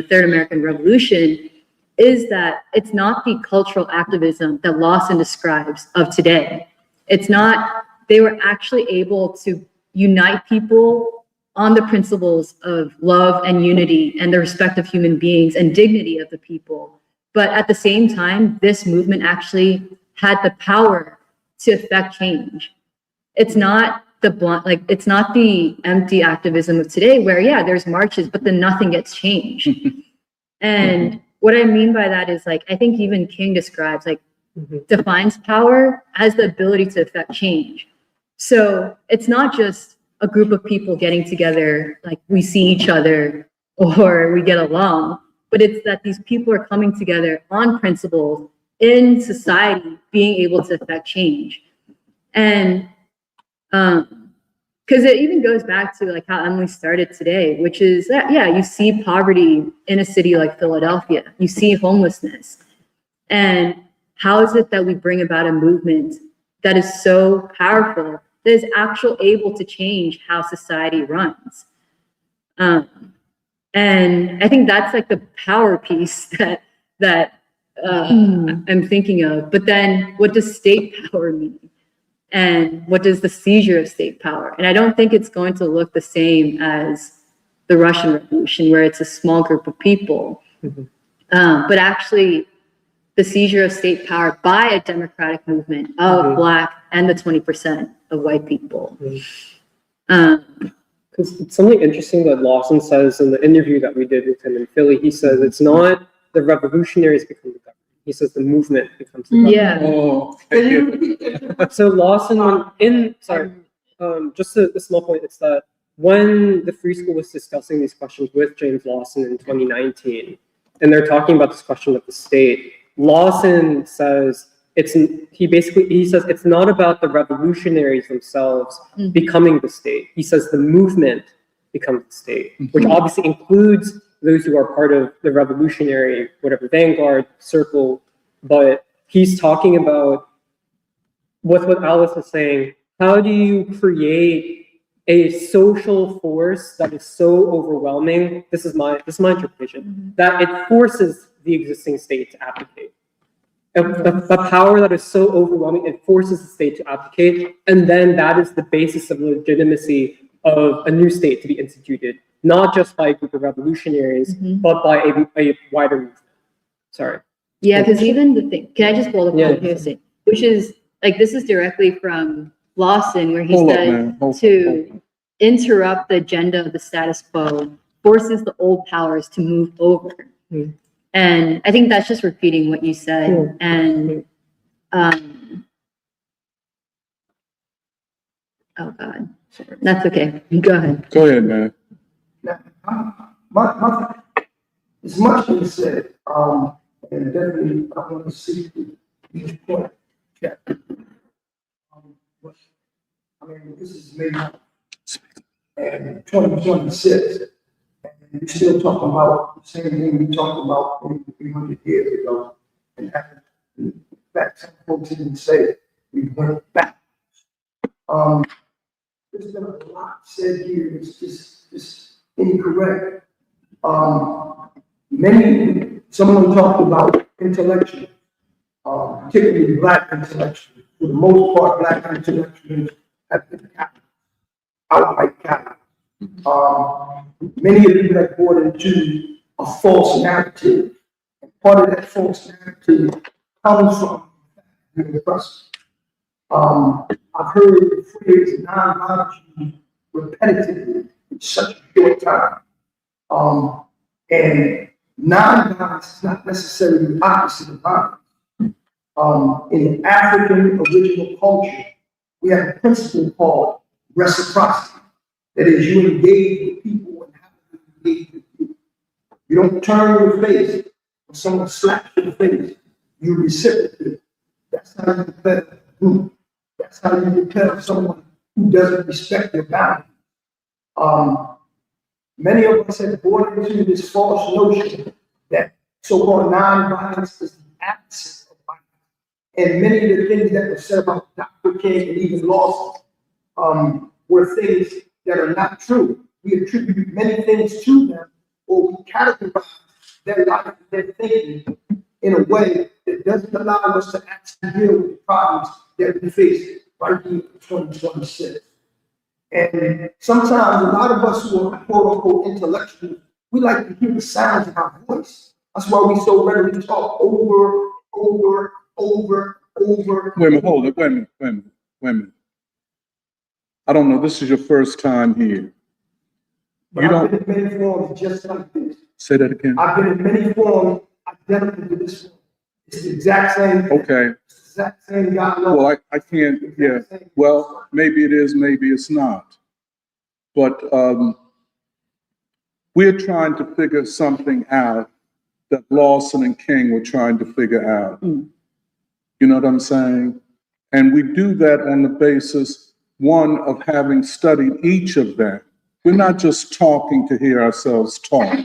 is that it's not the cultural activism that Lawson describes of today. It's not, they were actually able to unite people on the principles of love and unity and the respect of human beings and dignity of the people. But at the same time, this movement actually had the power to affect change. It's not the blunt, like it's not the empty activism of today where, yeah, there's marches, but then nothing gets changed. And what I mean by that is like, I think even King describes, like, defines power as the ability to affect change. So it's not just a group of people getting together, like we see each other or we get along, but it's that these people are coming together on principles in society, being able to affect change. And because it even goes back to like how Emily started today, which is that, yeah, you see poverty in a city like Philadelphia, you see homelessness. And how is it that we bring about a movement that is so powerful, that is actually able to change how society runs? And I think that's like the power piece that I'm thinking of. But then what does state power mean? And what does the seizure of state power? And I don't think it's going to look the same as the Russian Revolution, where it's a small group of people. But actually, the seizure of state power by a democratic movement of Black and the 20% of white people. Because it's something interesting that Lawson says in the interview that we did with him in Philly. He says it's not the revolutionaries become the government. He says the movement becomes the government. Yeah. Oh, So Lawson, just a small point, it's that when the Free School was discussing these questions with James Lawson in 2019, and they're talking about this question of the state, Lawson says he says it's not about the revolutionaries themselves becoming the state. He says the movement becomes the state, which obviously includes those who are part of the revolutionary, whatever, vanguard, circle. But he's talking about what Alice was saying. How do you create a social force that is so overwhelming? This is my interpretation, that it forces the existing state to abdicate. A power that is so overwhelming, it forces the state to abdicate, and then that is the basis of legitimacy of a new state to be instituted, not just by a group of revolutionaries, but by a wider movement. Sorry. Yeah, because even the thing, can I just pull the Yeah. point, which is like, this is directly from Lawson, where he Hold up, said man. Hold to up. interrupt the agenda of the status quo forces the old powers to move over. And I think that's just repeating what you said. And oh God, that's okay. Go ahead. Go ahead, man. It's much been said, and definitely I want to see each point checked. I mean, this is May 9th and 2026, and we're still talking about the same thing we talked about 300 years ago. And in fact, some folks even say we went back. There's been a lot said here, it's just incorrect. Someone talked about intellectuals, particularly Black intellectuals. For the most part, Black intellectuals have been captured, outright captured. Many of you have bought into a false narrative. And part of that false narrative comes from the oppressor. I've heard the phrase nonviolence used repetitively in such a short time. And nonviolence is not necessarily the opposite of violence. In African original culture, we have a principle called reciprocity. That is, you engage with people and have them engage with you. You don't turn your face when someone slaps your face. You reciprocate. That's how you repel a group. That's how you repel someone who doesn't respect your boundaries. Many of us have bought into this false notion that so-called nonviolence is the absence of violence. And many of the things that were said about Dr. King and even Lawson were things that are not true. We attribute many things to them, or we categorize their life, their thinking in a way that doesn't allow us to actually deal with the problems that we face right here in 2026. And sometimes a lot of us who are quote unquote intellectuals, we like to hear the sounds of our voice. That's why we so readily talk over. Wait a minute, hold it, wait a minute. I don't know, this is your first time here. But You I've don't, been in many forms just like this. say that again? I've been in many forms identical to this one. It's the exact same thing. Okay, It's the exact same dialogue. well, I can't, yeah, well, maybe it is, maybe it's not. But, we're trying to figure something out that Lawson and King were trying to figure out. You know what I'm saying? And we do that on the basis, one, of having studied each of them. We're not just talking to hear ourselves talk.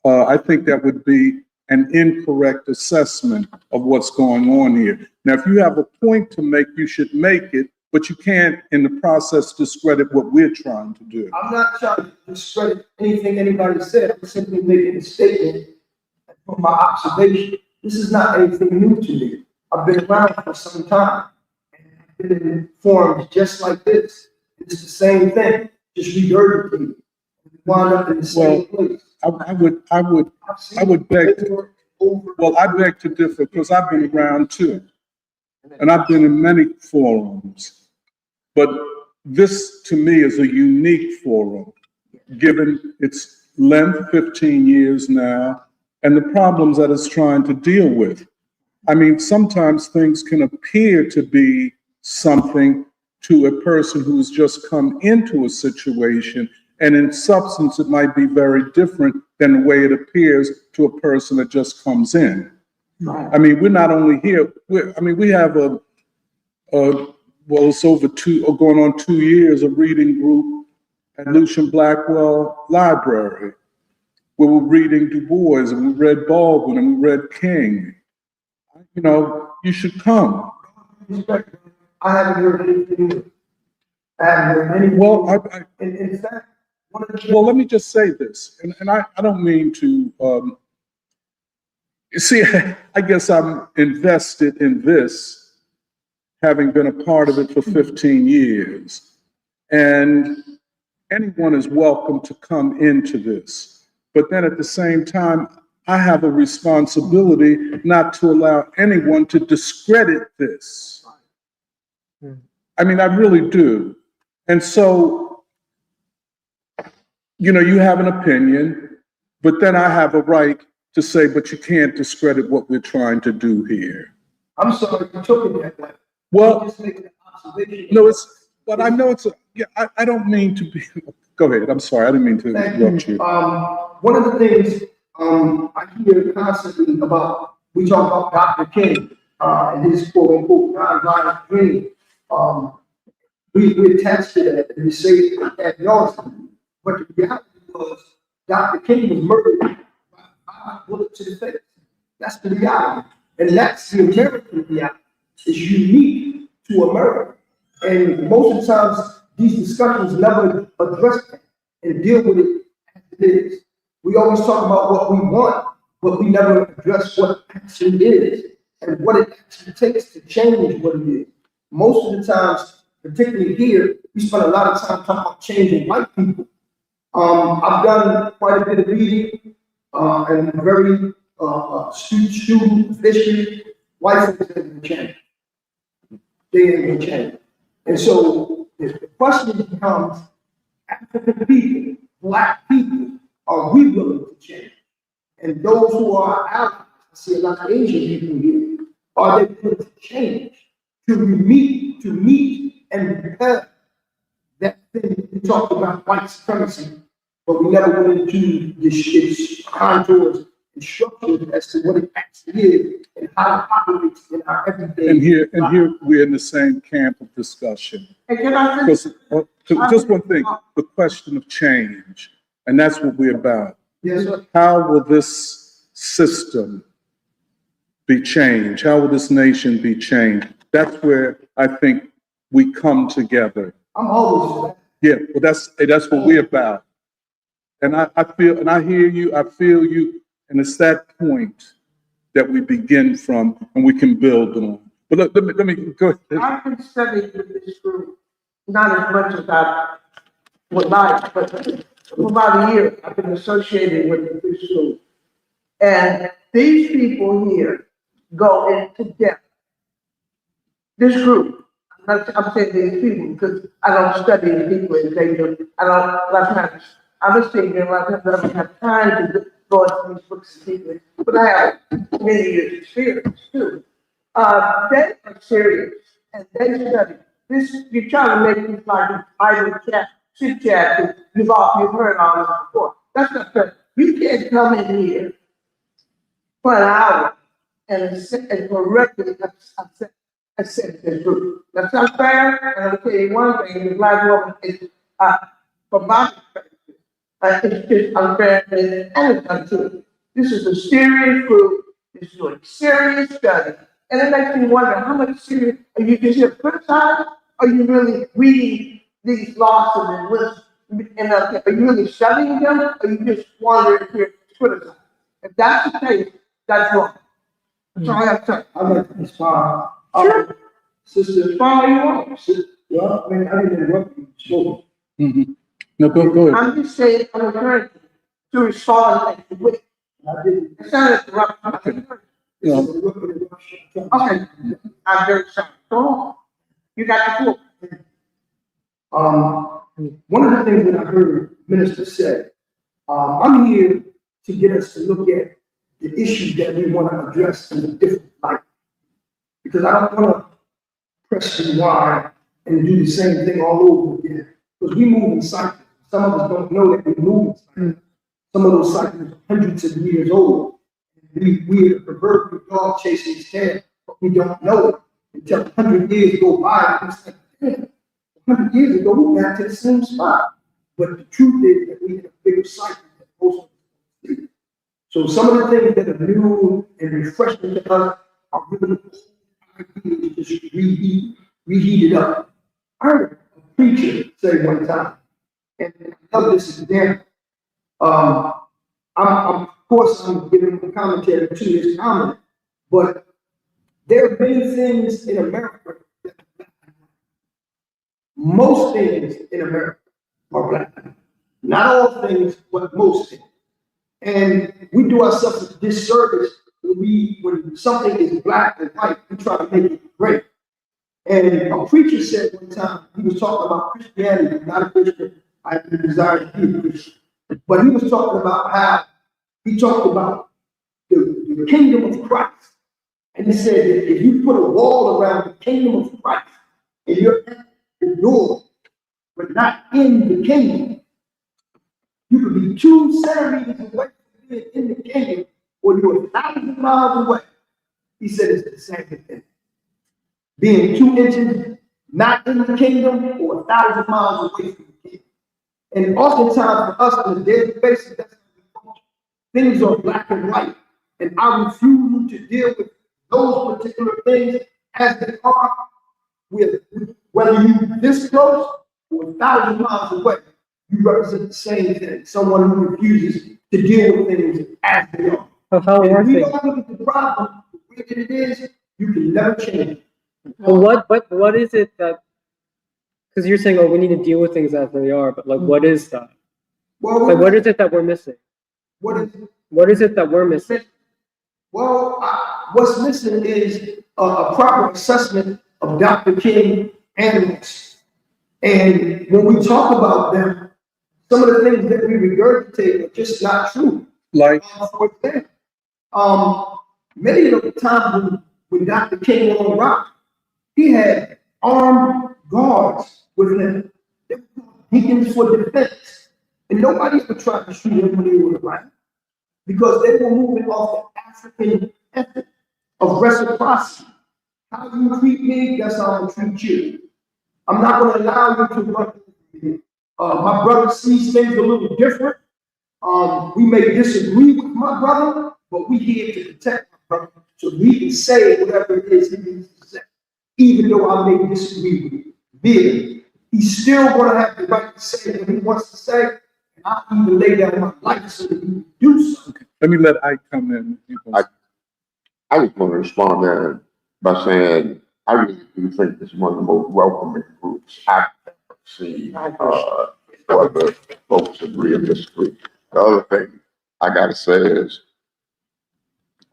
I think that would be an incorrect assessment of what's going on here. Now, if you have a point to make, you should make it, but you can't, in the process, discredit what we're trying to do. I'm not trying to discredit anything anybody said. I'm simply making a statement from my observation. This is not anything new to me. I've been around for some time. And I've been in forums just like this. It's the same thing, just regurgitated. We wind up in the same place. I would beg, I beg to differ, because I've been around too. And I've been in many forums. But this, to me, is a unique forum, given its length, 15 years now, and the problems that it's trying to deal with. I mean, sometimes things can appear to be something to a person who's just come into a situation, and in substance, it might be very different than the way it appears to a person that just comes in. I mean, we're not only here, we have well, it's over going on 2 years, a reading group at Lucian Blackwell Library, where we're reading Du Bois, and we read Baldwin, and we read King. You know, you should come. I haven't heard anything. I haven't heard anything. Well, In fact, one of the well, let me just say this, and I don't mean to, see, I guess I'm invested in this, having been a part of it for 15 years. And anyone is welcome to come into this. But then at the same time, I have a responsibility not to allow anyone to discredit this. I mean, I really do. And so, you know, you have an opinion, but then I have a right to say, but you can't discredit what we're trying to do here. I'm sorry you took it that way. Well, I'm just making an observation. no, but I know I don't mean to be, go ahead, I'm sorry, I didn't mean to interrupt you. One of the things I hear constantly about, we talk about Dr. King and his quote unquote nonviolent dream. We attach to that and we say ad nauseam. But the reality was Dr. King was murdered by a bullet to the face. That's the reality. And that's the American reality. It's unique to America. And most of the times, these discussions never address that and deal with it as it is. We always talk about what we want, but we never address what action is and what it actually takes to change what it is. Most of the times, particularly here, we spend a lot of time talking about changing white people. I've done quite a bit of reading and I'm very student of history. White folks didn't change. They didn't change. And so the question becomes, African people, Black people, are we willing to change? And those who are allies, I see a lot of Asian people here, are they willing to change? To meet and repel that thing we talked about, white supremacy, but we never went into its contours and structures as to what it actually is and how it operates in our everyday And here we're in the same camp of discussion. And can I Because just one thing, the question of change. And that's what we're about. Yes, sir. How will this system be changed? How will this nation be changed? That's where I think we come together. I'm always for that. Yeah, well, that's what we're about. And I feel, and I hear you, I feel you, and it's that point that we begin from and we can build on. But let me go ahead. I've been studying with this group, not as much as I would like, but for about a year, I've been associated with this group. And these people here go into depth. This group, I'm saying these people because I don't study the people as they do. I don't, a lot of times, I'm a senior, a lot of times I don't have time to go into these books and people, but I have many years experience too. They are serious and they study. This, you're trying to make this like an idle chat, chit chat, you've heard all this before. That's not fair. You can't come in here for an hour and correctly accept this group. That's not fair, and I'll tell you one thing, the black woman is, from my perspective, it's just unfair and it's untrue. This is a serious group, this is doing serious study, and it makes me wonder how much serious, are you just here criticizing, or are you really reading these Lawson and Winston, and are you really studying them, or are you just wondering if you're criticizing? If that's the case, that's wrong. That's all I have to say. I'd like to respond. Sure. Sister, Respond you want. well, I mean, I didn't interrupt you, so, No, go ahead. I'm just saying, I'm encouraging you to respond like the way. I didn't. It's not interrupting. Yeah. Okay, I'm very sorry. Go on. You got the floor. One of the things that I heard Minister say, I'm here to get us to look at the issues that we want to address in a different light. Because I don't want to press rewind and do the same thing all over again. Because we move in cycles. Some of us don't know that we move in cycles. Some of those cycles are hundreds of years old. We're the proverbial dog chasing his tail, but we don't know it until 100 years go by. And it's like, damn, 100 years ago, we got to the same spot. But the truth is that we have a bigger cycle than most of us see. So some of the things that are new and refreshing to us are really just reheated up. I heard a preacher say one time, and I love this example. Of course, I'm giving a commentary to his comment, but there are many things in America that are black. Most things in America are black. Not all things, but most things. And we do ourselves a disservice when something is black and white, we try to make it great. And a preacher said one time, he was talking about Christianity, not a Christian, I desire to be a Christian. But he was talking about how, he talked about the kingdom of Christ. And he said that if you put a wall around the kingdom of Christ, and you're at the door, but not in the kingdom, you could be 2 centimeters away from being in the kingdom, or you're 1,000 miles away. He said it's the same thing. Being 2 inches not in the kingdom, or 1,000 miles away from the kingdom. And oftentimes for us on a daily basis, that's how we function. Things are black and white, and I refuse to deal with those particular things as they are, with whether you this close or 1,000 miles away. You represent the same thing, someone who refuses to deal with things as they are. How And are if we things? don't look at the problem the way that it is, you can never change it. Well, what is it that, because you're saying, oh, we need to deal with things as they are, but like, what is that? Well, Like, what is it that we're missing? what is it? What is it that we're missing? Well, what's missing is a proper assessment of Dr. King and Winston. And when we talk about them, some of the things that we regurgitate are just not true. Like, For example, many of the times when Dr. King was on rock, he had armed guards with him. They were called deacons for defense. And nobody ever tried to shoot him when he was around, because they were moving off the African ethic of reciprocity. How you treat me, that's how I treat you. I'm not going to allow you to run. My brother sees things a little different, We may disagree with my brother, but we here to protect my brother. So he can say whatever it is he needs to say, even though I may disagree with him. Then he's still gonna have the right to say what he wants to say, and I'll even lay down my life so that he can do so. Let me let Ike come in. I just want to respond there by saying, I really do think this is one of the most welcoming groups I've ever seen, whether folks agree or disagree. The other thing I gotta say is,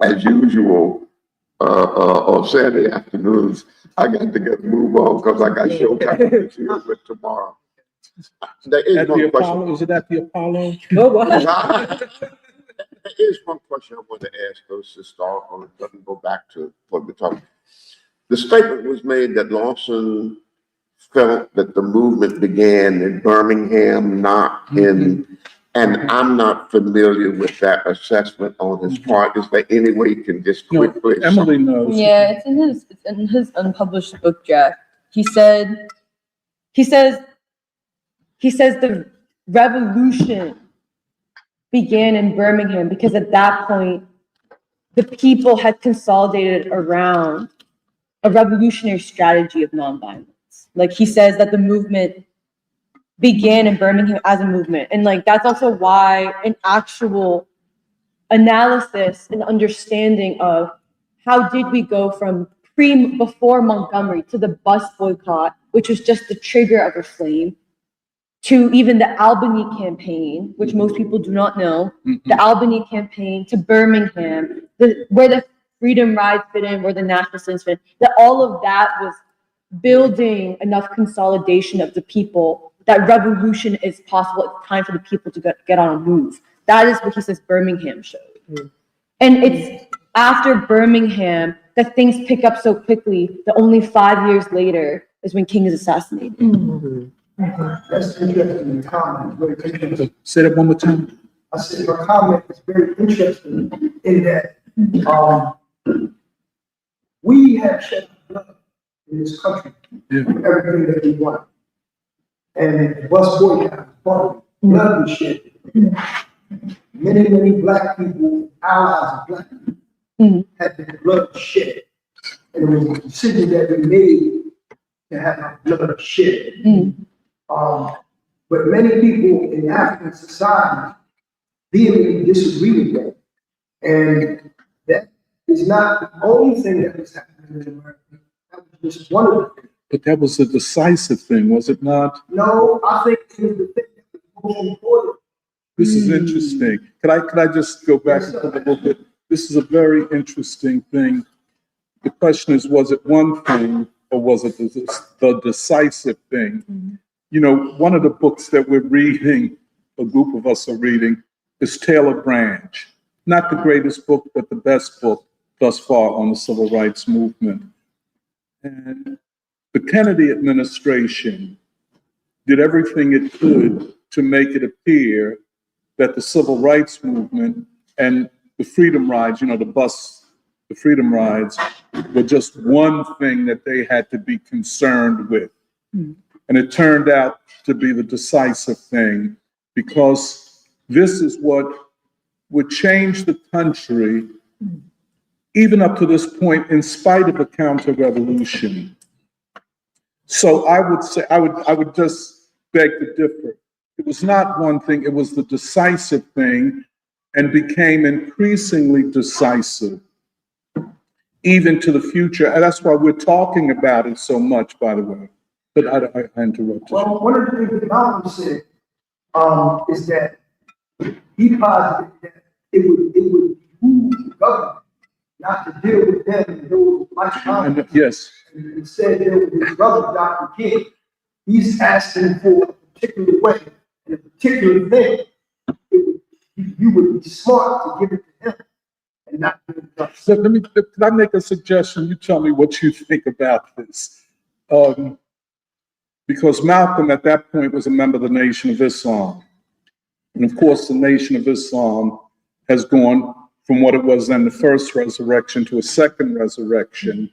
as usual, on Saturday afternoons, I got to move on because I got showtime to deal with tomorrow. There is At the one question. Apollo, was it at the Apollo? There is one question I want to ask those historical, it doesn't go back to what we're talking. The statement was made that Lawson felt that the movement began in Birmingham, not in, and I'm not familiar with that assessment on his part. Is there any way you can just No, quickly? Emily knows. Yeah, it's in his unpublished book draft. He says the revolution began in Birmingham because at that point, the people had consolidated around a revolutionary strategy of nonviolence. Like he says that the movement began in Birmingham as a movement. And like, that's also why an actual analysis and understanding of how did we go from before Montgomery to the bus boycott, which was just the trigger of a flame, to even the Albany campaign, which most people do not know, the Albany campaign to Birmingham, where the Freedom Rides fit in, where the National Citizens fit in, that all of that was building enough consolidation of the people that revolution is possible. It's time for the people to get on a move. That is what he says Birmingham showed. And it's after Birmingham that things pick up so quickly that only 5 years later is when King is assassinated. That's interesting comment, very interesting. Say that one more time. I said her comment is very interesting in that, we have shed blood in this country, for everything that we want. And the bus boycott was part of it. Blood was shed. Many, many black people, allies of black people, had their blood shed. And it was a decision that we made to have our blood shed. But many people in African society vehemently disagree with that. And that is not the only thing that was happening in America. That was just one of the things. But that was a decisive thing, was it not? No, I think it was the thing that was most important. This is interesting. Could I just go back a little bit? This is a very interesting thing. The question is, was it one thing or was it the decisive thing? You know, one of the books that we're reading, a group of us are reading, is Taylor Branch. Not the greatest book, but the best book thus far on the civil rights movement. And the Kennedy administration did everything it could to make it appear that the civil rights movement and the freedom rides, you know, the freedom rides were just one thing that they had to be concerned with. And it turned out to be the decisive thing, because this is what would change the country, even up to this point, in spite of a counter-revolution. So I would say, I would just beg to differ. It was not one thing, it was the decisive thing, and became increasingly decisive, even to the future. And that's why we're talking about it so much, by the way. But I interrupted you. Well, one of the things that Malcolm said is that he posited that it would behoove the government not to deal with them and those like Congress. Yes. And instead, deal with his brother, Dr. King. He's asking for a particular way and a particular thing. You would be smart to give it to him and not give it to us. So can I make a suggestion? You tell me what you think about this. Because Malcolm at that point was a member of the Nation of Islam. And of course, the Nation of Islam has gone from what it was then the first resurrection to a second resurrection.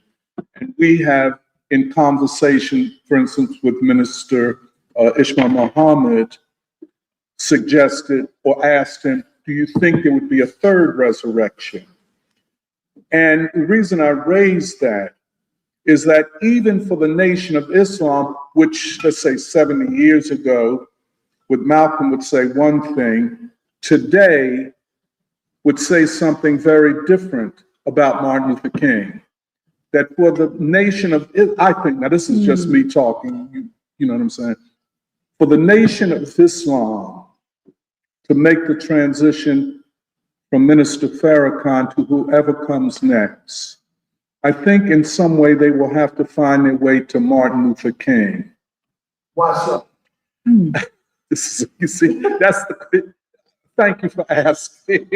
And we have, in conversation, for instance, with Minister Ishmael Muhammad, suggested or asked him, do you think there would be a third resurrection? And the reason I raised that is that even for the Nation of Islam, which let's say 70 years ago, with Malcolm would say one thing, today would say something very different about Martin Luther King. That for the Nation of, I think, now this is just me talking, you know what I'm saying? For the Nation of Islam to make the transition from Minister Farrakhan to whoever comes next, I think in some way they will have to find their way to Martin Luther King. Why so? This is, you see, that's the, thank you for asking.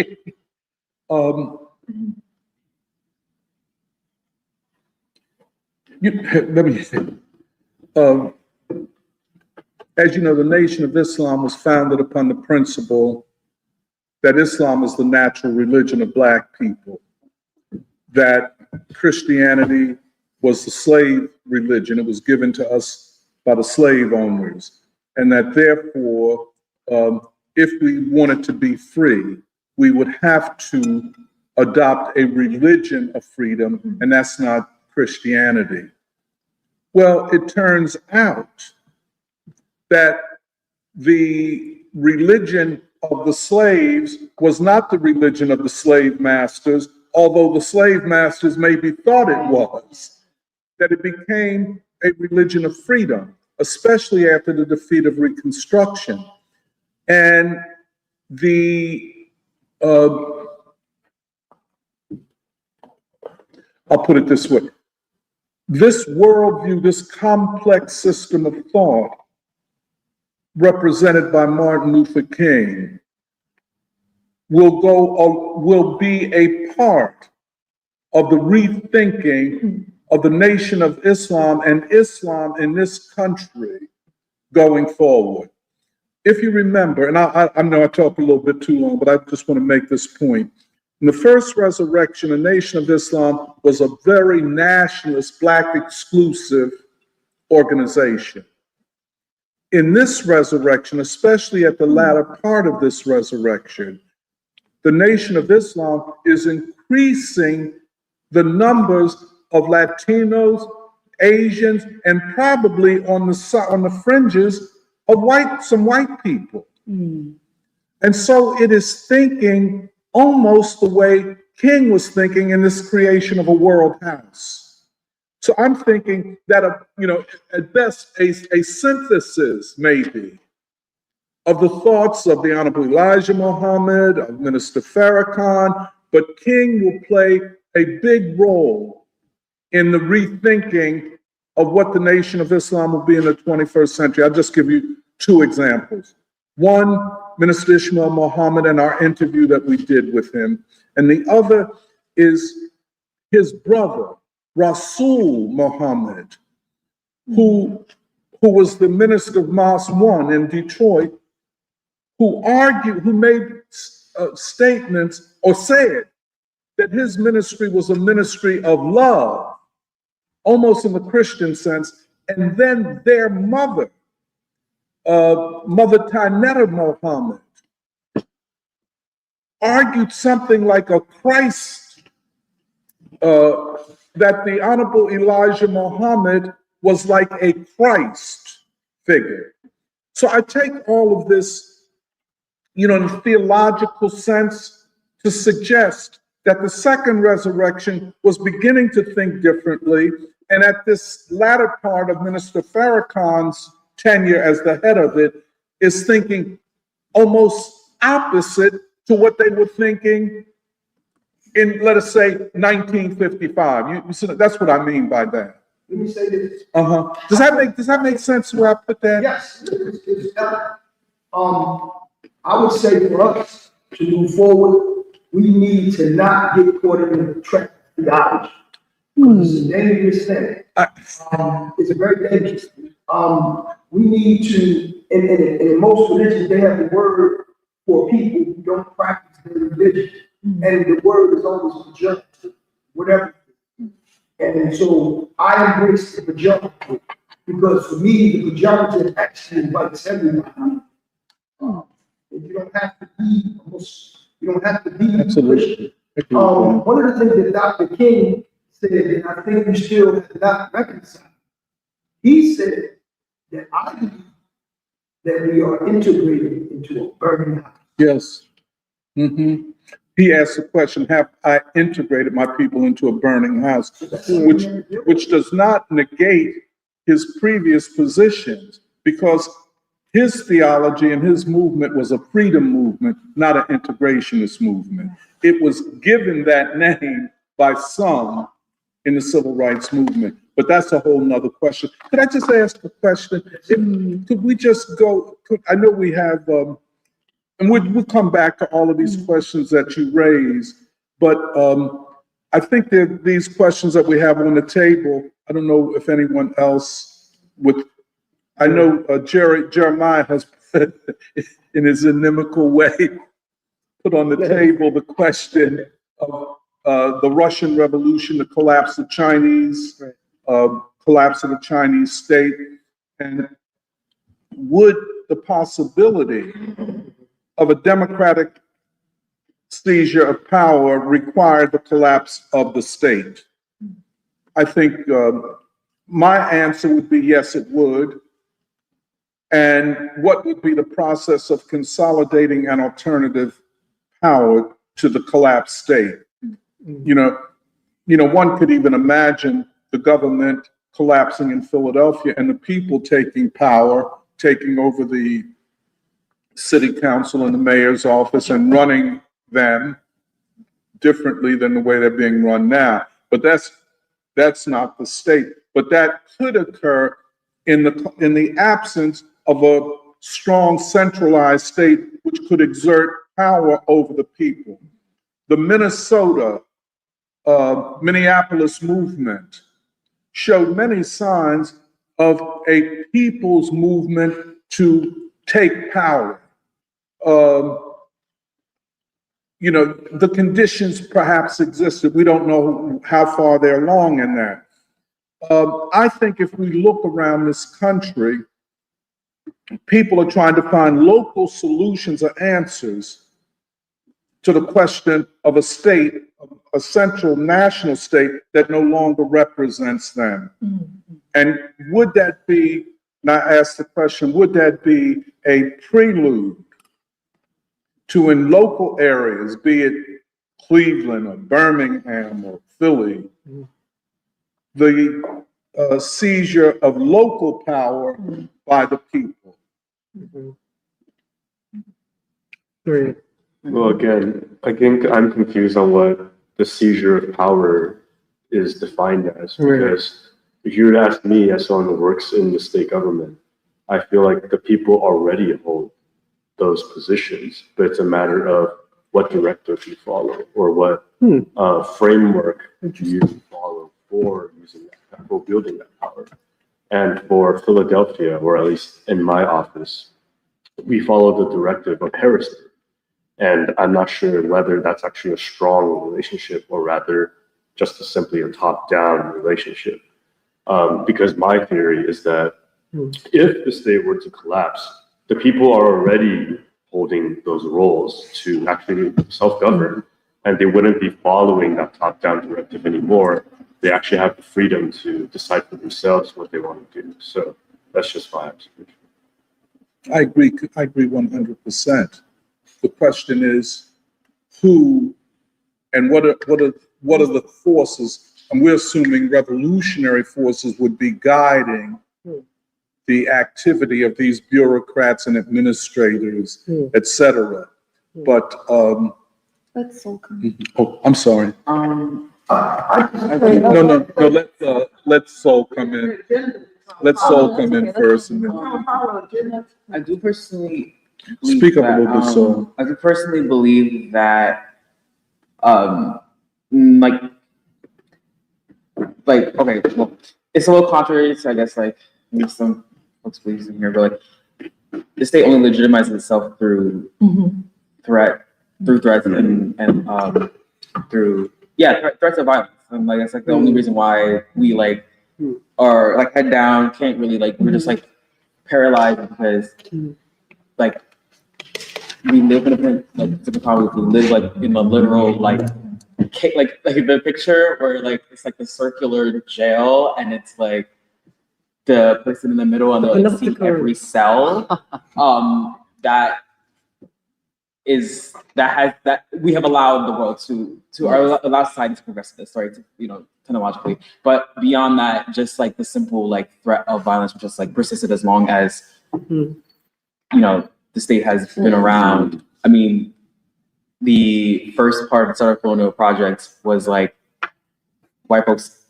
Let me see. As you know, the Nation of Islam was founded upon the principle that Islam is the natural religion of Black people, that Christianity was the slave religion. It was given to us by the slave owners, and that therefore, if we wanted to be free, we would have to adopt a religion of freedom, and that's not Christianity. Well, it turns out that the religion of the slaves was not the religion of the slave masters, although the slave masters maybe thought it was, that it became a religion of freedom, especially after the defeat of Reconstruction. And I'll put it this way. This worldview, this complex system of thought represented by Martin Luther King will be a part of the rethinking of the Nation of Islam and Islam in this country going forward. If you remember, and I know I talked a little bit too long, but I just want to make this point. In the first resurrection, the Nation of Islam was a very nationalist, Black exclusive organization. In this resurrection, especially at the latter part of this resurrection, the Nation of Islam is increasing the numbers of Latinos, Asians, and probably on the fringes of some white people. And so it is thinking almost the way King was thinking in this creation of a world house. So I'm thinking that, at best, a synthesis maybe of the thoughts of the Honorable Elijah Muhammad, of Minister Farrakhan, but King will play a big role in the rethinking of what the Nation of Islam will be in the 21st century. I'll just give you two examples. One, Minister Ishmael Muhammad and our interview that we did with him. And the other is his brother, Rasul Muhammad, who was the minister of Mosque 1 in Detroit, who made statements or said that his ministry was a ministry of love, almost in the Christian sense. And then their mother, Mother Tanetta Muhammad, argued something like a Christ, that the Honorable Elijah Muhammad was like a Christ figure. So I take all of this, in a theological sense to suggest that the second resurrection was beginning to think differently. And at this latter part of Minister Farrakhan's tenure as the head of it is thinking almost opposite to what they were thinking in, let us say, 1955. You see, that's what I mean by that. Let me say this. Does that make sense where I put that? Yes. I would say for us to move forward, we need to not get caught in the trap of theology. This is a dangerous thing. It's a very dangerous thing. We need to, in most religions, they have the word for people who don't practice their religion. And the word is always pejorative, whatever. And so I embrace the pejorative because for me, the pejorative actually invites everybody. and you don't have to be a Muslim. You don't have to be a Absolutely. Christian. One of the things that Dr. King said, and I think we still have not reconciled, he said that I believe that we are integrated into a burning house. Yes. He asked the question, have I integrated my people into a burning house? Which does not negate his previous positions, because his theology and his movement was a freedom movement, not an integrationist movement. It was given that name by some in the civil rights movement, but that's a whole nother question. Could I just ask a question? Could we just go, I know we have, and we'll come back to all of these questions that you raised, but I think that these questions that we have on the table, I don't know if anyone else would, I know Jeremiah has, in his inimical way, put on the table the question of the Russian Revolution, the collapse of Chinese, collapse of the Chinese state, and would the possibility of a democratic seizure of power require the collapse of the state? I think my answer would be yes, it would. And what would be the process of consolidating an alternative power to the collapsed state? You know, one could even imagine the government collapsing in Philadelphia and the people taking power, taking over the city council and the mayor's office and running them differently than the way they're being run now. But that's not the state. But that could occur in the absence of a strong centralized state which could exert power over the people. The Minneapolis movement showed many signs of a people's movement to take power. You know, the conditions perhaps existed. We don't know how far they're along in that. I think if we look around this country, people are trying to find local solutions or answers to the question of a state, a central national state that no longer represents them. And would that be, and I ask the question, would that be a prelude to, in local areas, be it Cleveland or Birmingham or Philly, the seizure of local power by the people? Great. Well, again, I think I'm confused on what the seizure of power is defined as, because if you were to ask me as someone who works in the state government, I feel like the people already hold those positions, but it's a matter of what directive you follow or what framework you follow for using that, for building that power. And for Philadelphia, or at least in my office, we follow the directive of Harrison. And I'm not sure whether that's actually a strong relationship or rather just simply a top-down relationship. Because my theory is that if the state were to collapse, the people are already holding those roles to actually self-govern, and they wouldn't be following that top-down directive anymore. They actually have the freedom to decide for themselves what they want to do. So that's just my observation. I agree 100%. The question is who and what are the forces, and we're assuming revolutionary forces would be guiding the activity of these bureaucrats and administrators, et cetera. But Let's so come. oh, I'm sorry. No, let Sol come in. Let Sol come in first, and then I do personally speak up a little bit, Sol. I do personally believe that, okay, well, it's a little contrary to, I guess, like maybe some folks believe in here, but like the state only legitimizes itself through threats and through threats of violence. And like that's like the only reason why we like are like head down, can't really like we're just like paralyzed because like we live in a we live like in a literal like the picture where like it's like the circular jail and it's like the person in the middle and they'll like, see every cell. That we have allowed the world to allow society to progress to this, sorry, technologically. But beyond that, just like the simple like threat of violence, which just like persisted as long as the state has been around. I mean, the first part of the Southern Colonial Project was like white folks,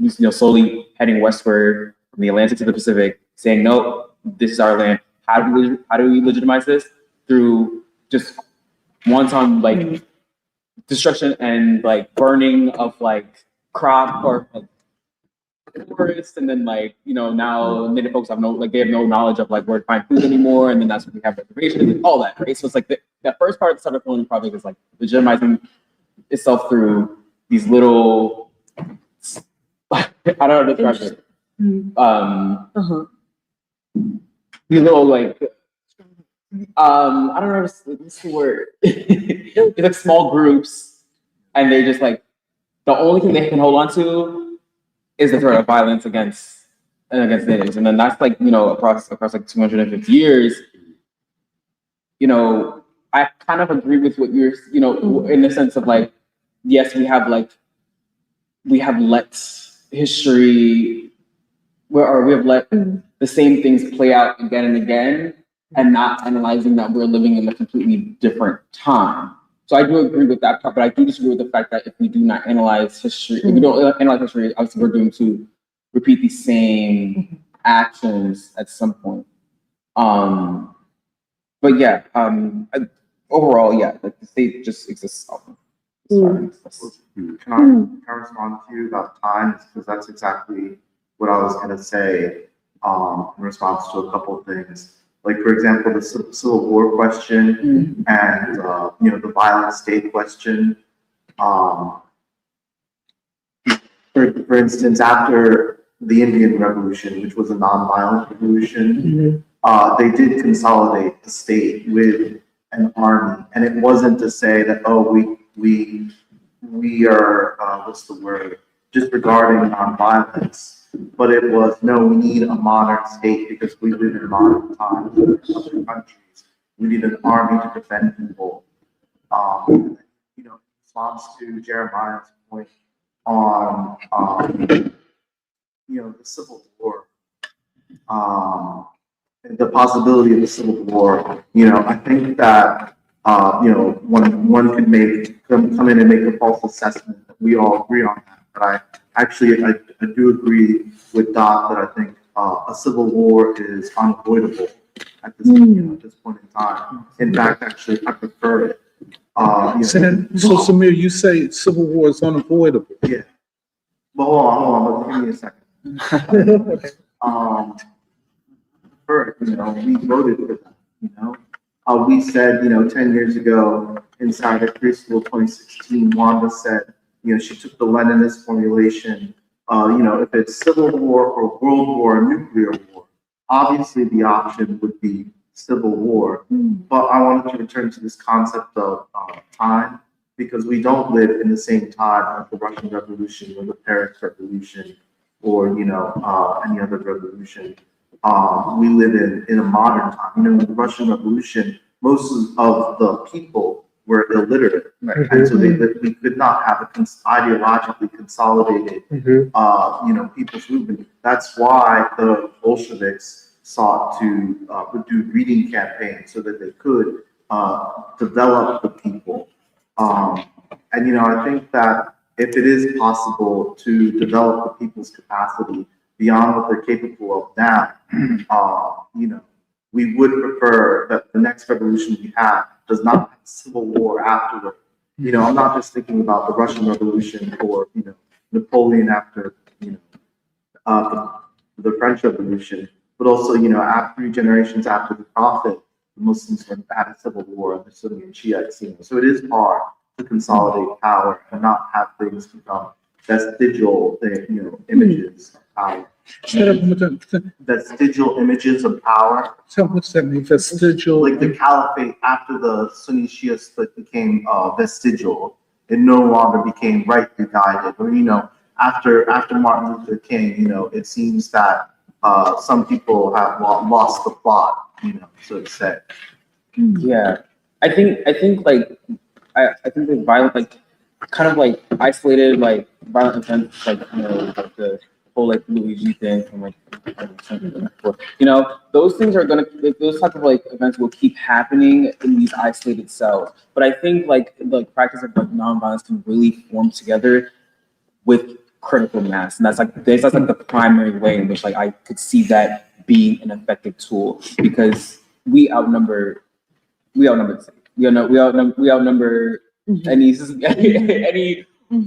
slowly heading westward from the Atlantic to the Pacific, saying, "No, this is our land." How do we legitimize this? Through just wanton like destruction and like burning of like crop or like, forest, and then like now Native folks have no knowledge of like where to find food anymore, and then that's when we have reservations and all that, right? So it's like that first part of the Southern Colonial Project is like legitimizing itself through these little I don't know how to describe it. These little like I don't know what's the word. It's like small groups, and they're just like the only thing they can hold on to is the threat of violence against natives, and then that's like across like 250 years. I kind of agree with what you're in the sense of like, yes, we have let history we have let the same things play out again and again, and not analyzing that we're living in a completely different time. So I do agree with that part, but I do disagree with the fact that if we do not analyze history, if we don't analyze history, obviously we're doomed to repeat the same actions at some point. But yeah, overall, yeah, like the state just exists. Can I respond to you about time? Because that's exactly what I was going to say in response to a couple of things. Like, for example, the Civil War question and, the violent state question. For instance, after the Indian Revolution, which was a nonviolent revolution, they did consolidate the state with an army. And it wasn't to say that, oh, we are, what's the word, disregarding nonviolence. But it was, no, we need a modern state because we live in modern times in other countries. We need an army to defend people. In response to Jeremiah's point on, the Civil War, and the possibility of the Civil War, I think that, one could come in and make a false assessment. We all agree on that. But I do agree with Doc that I think a civil war is unavoidable at this point in time. In fact, actually, I prefer it. So Samir, you say civil war is unavoidable. Yeah. But hold on, give me a second. First, we voted for that. We said, 10 years ago inside of preschool 2016, Wanda said, she took the Leninist formulation, if it's civil war or world war or nuclear war, obviously the option would be civil war. But I wanted to return to this concept of time, because we don't live in the same time as the Russian Revolution or the Paris Revolution or, any other revolution. We live in a modern time. In the Russian Revolution, most of the people were illiterate, right? And so we could not have a ideologically consolidated, people's movement. That's why the Bolsheviks sought to do reading campaigns so that they could develop the people. I think that if it is possible to develop the people's capacity beyond what they're capable of now, we would prefer that the next revolution we have does not have a civil war afterward. I'm not just thinking about the Russian Revolution or, Napoleon after, the French Revolution, but also, after 3 generations after the Prophet, the Muslims had a civil war and the Sunni and Shiite scene. So it is hard to consolidate power and not have things become vestigial, images of power. Say that one more time. Vestigial images of power, Tell what's that mean? Vestigial. like the caliphate after the Sunni Shia split became vestigial. It no longer became rightly guided, or after Martin Luther King, it seems that some people have lost the plot, so to say. Yeah, I think like I think the violent, like kind of like isolated like violent events, like like the whole like Luigi thing from like those things are gonna, those type of like events will keep happening in these isolated cells. But I think like the practice of like nonviolence can really form together with critical mass, and that's like the primary way in which like I could see that being an effective tool, because we outnumber the same. We outnumber any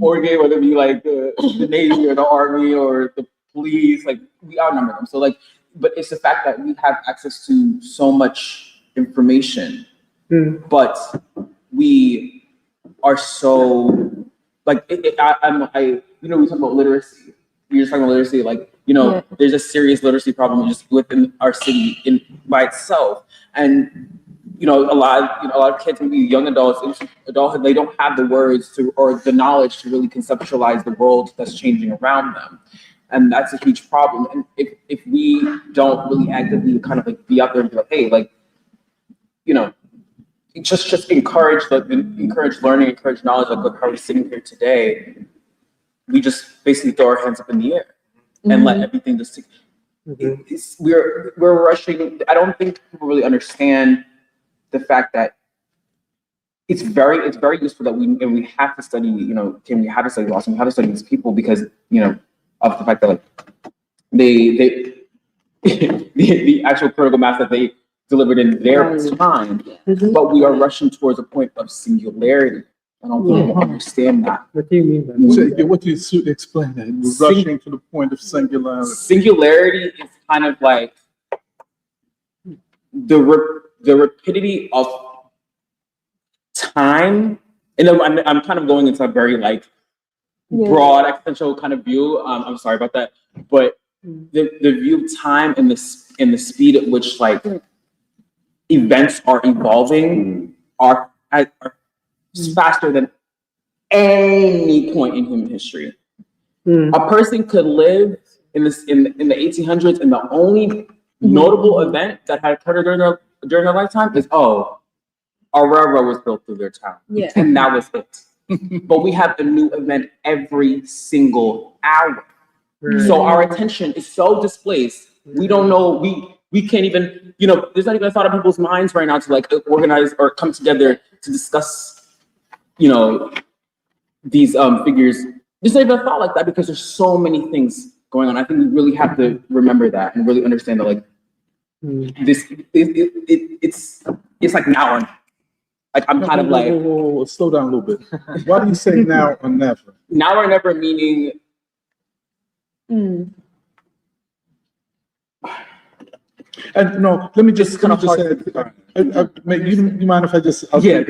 organ, whether it be like the Navy or the Army or the police, like we outnumber them. So like, but it's the fact that we have access to so much information, but we are so like we talk about literacy. You're just talking about literacy, like there's a serious literacy problem just within our city by itself, and a lot of kids, maybe young adults, adulthood, they don't have the words to or the knowledge to really conceptualize the world that's changing around them, and that's a huge problem. And if we don't really actively kind of like be out there and be like, hey, like just encourage learning, encourage knowledge, like how we're sitting here today, we just basically throw our hands up in the air and let everything just. We're rushing. I don't think people really understand the fact that it's very useful that we have to study, we have to study Lawson, we have to study these people because, of the fact that like the actual critical mass that they delivered in their time, but we are rushing towards a point of singularity. I don't think people understand that. What do you mean by that? What do you explain that? We're rushing to the point of singularity. Singularity is kind of like the rapidity of time, and I'm kind of going into a very like broad existential kind of view. I'm sorry about that, but the view of time and the speed at which like events are evolving are faster than any point in human history. A person could live in the 1800s, and the only notable event that had occurred during their lifetime is a railroad was built through their town, and that was it. But we have a new event every single hour, so our attention is so displaced. We don't know. We can't even. There's not even a thought of people's minds right now to like organize or come together to discuss. These figures. There's not even a thought like that because there's so many things going on. I think we really have to remember that and really understand that like it's like now and like I'm kind of like whoa, slow down a little bit. Why do you say now or never? Now or never meaning and no, let me just kind of add, you mind if I just go ahead.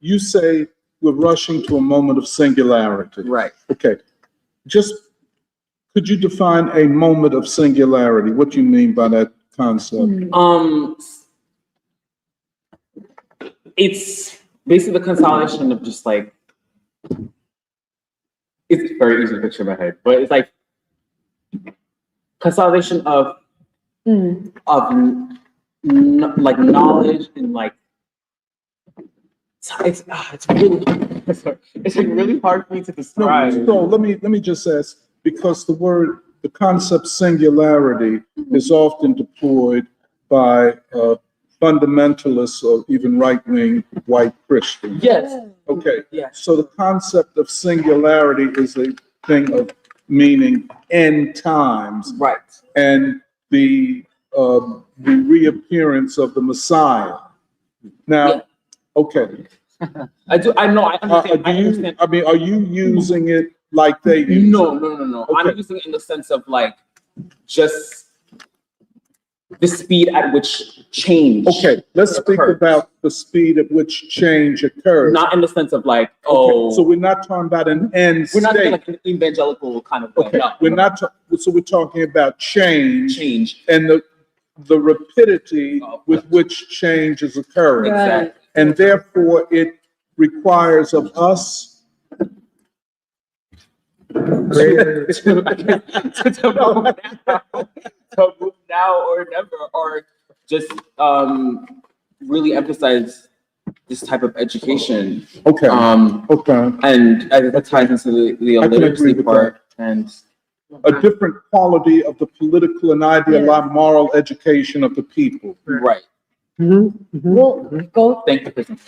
You say we're rushing to a moment of singularity. Right. Okay. Just could you define a moment of singularity? What do you mean by that concept? It's basically the consolidation of just like, it's very easy to picture in my head, but it's like consolidation of like knowledge and like it's really hard for me to describe. No, so let me just ask, because the concept singularity is often deployed by fundamentalists or even right-wing white Christians. Yes. Okay. Yes. So the concept of singularity is a thing of meaning end times. Right. And the reappearance of the Messiah. Now, okay. I know. I understand. I understand. I mean, are you using it like they use No. it? Okay. Okay. I'm using it in the sense of like just the speed at which change. Okay, let's speak occurs. about the speed at which change occurs. Not in the sense of like, Okay, so we're not talking about an end we're not state. like an evangelical kind of way. Okay, No. we're not, so we're talking about change Change. and the rapidity with which change is occurring. Right. And therefore, it requires of us Greater. To move now or never, or just really emphasize this type of education. Okay, okay. And as it ties into the I can agree literacy with part and A different quality of the political and ideological moral education of the people. right. We'll go, Thank you, Kristen.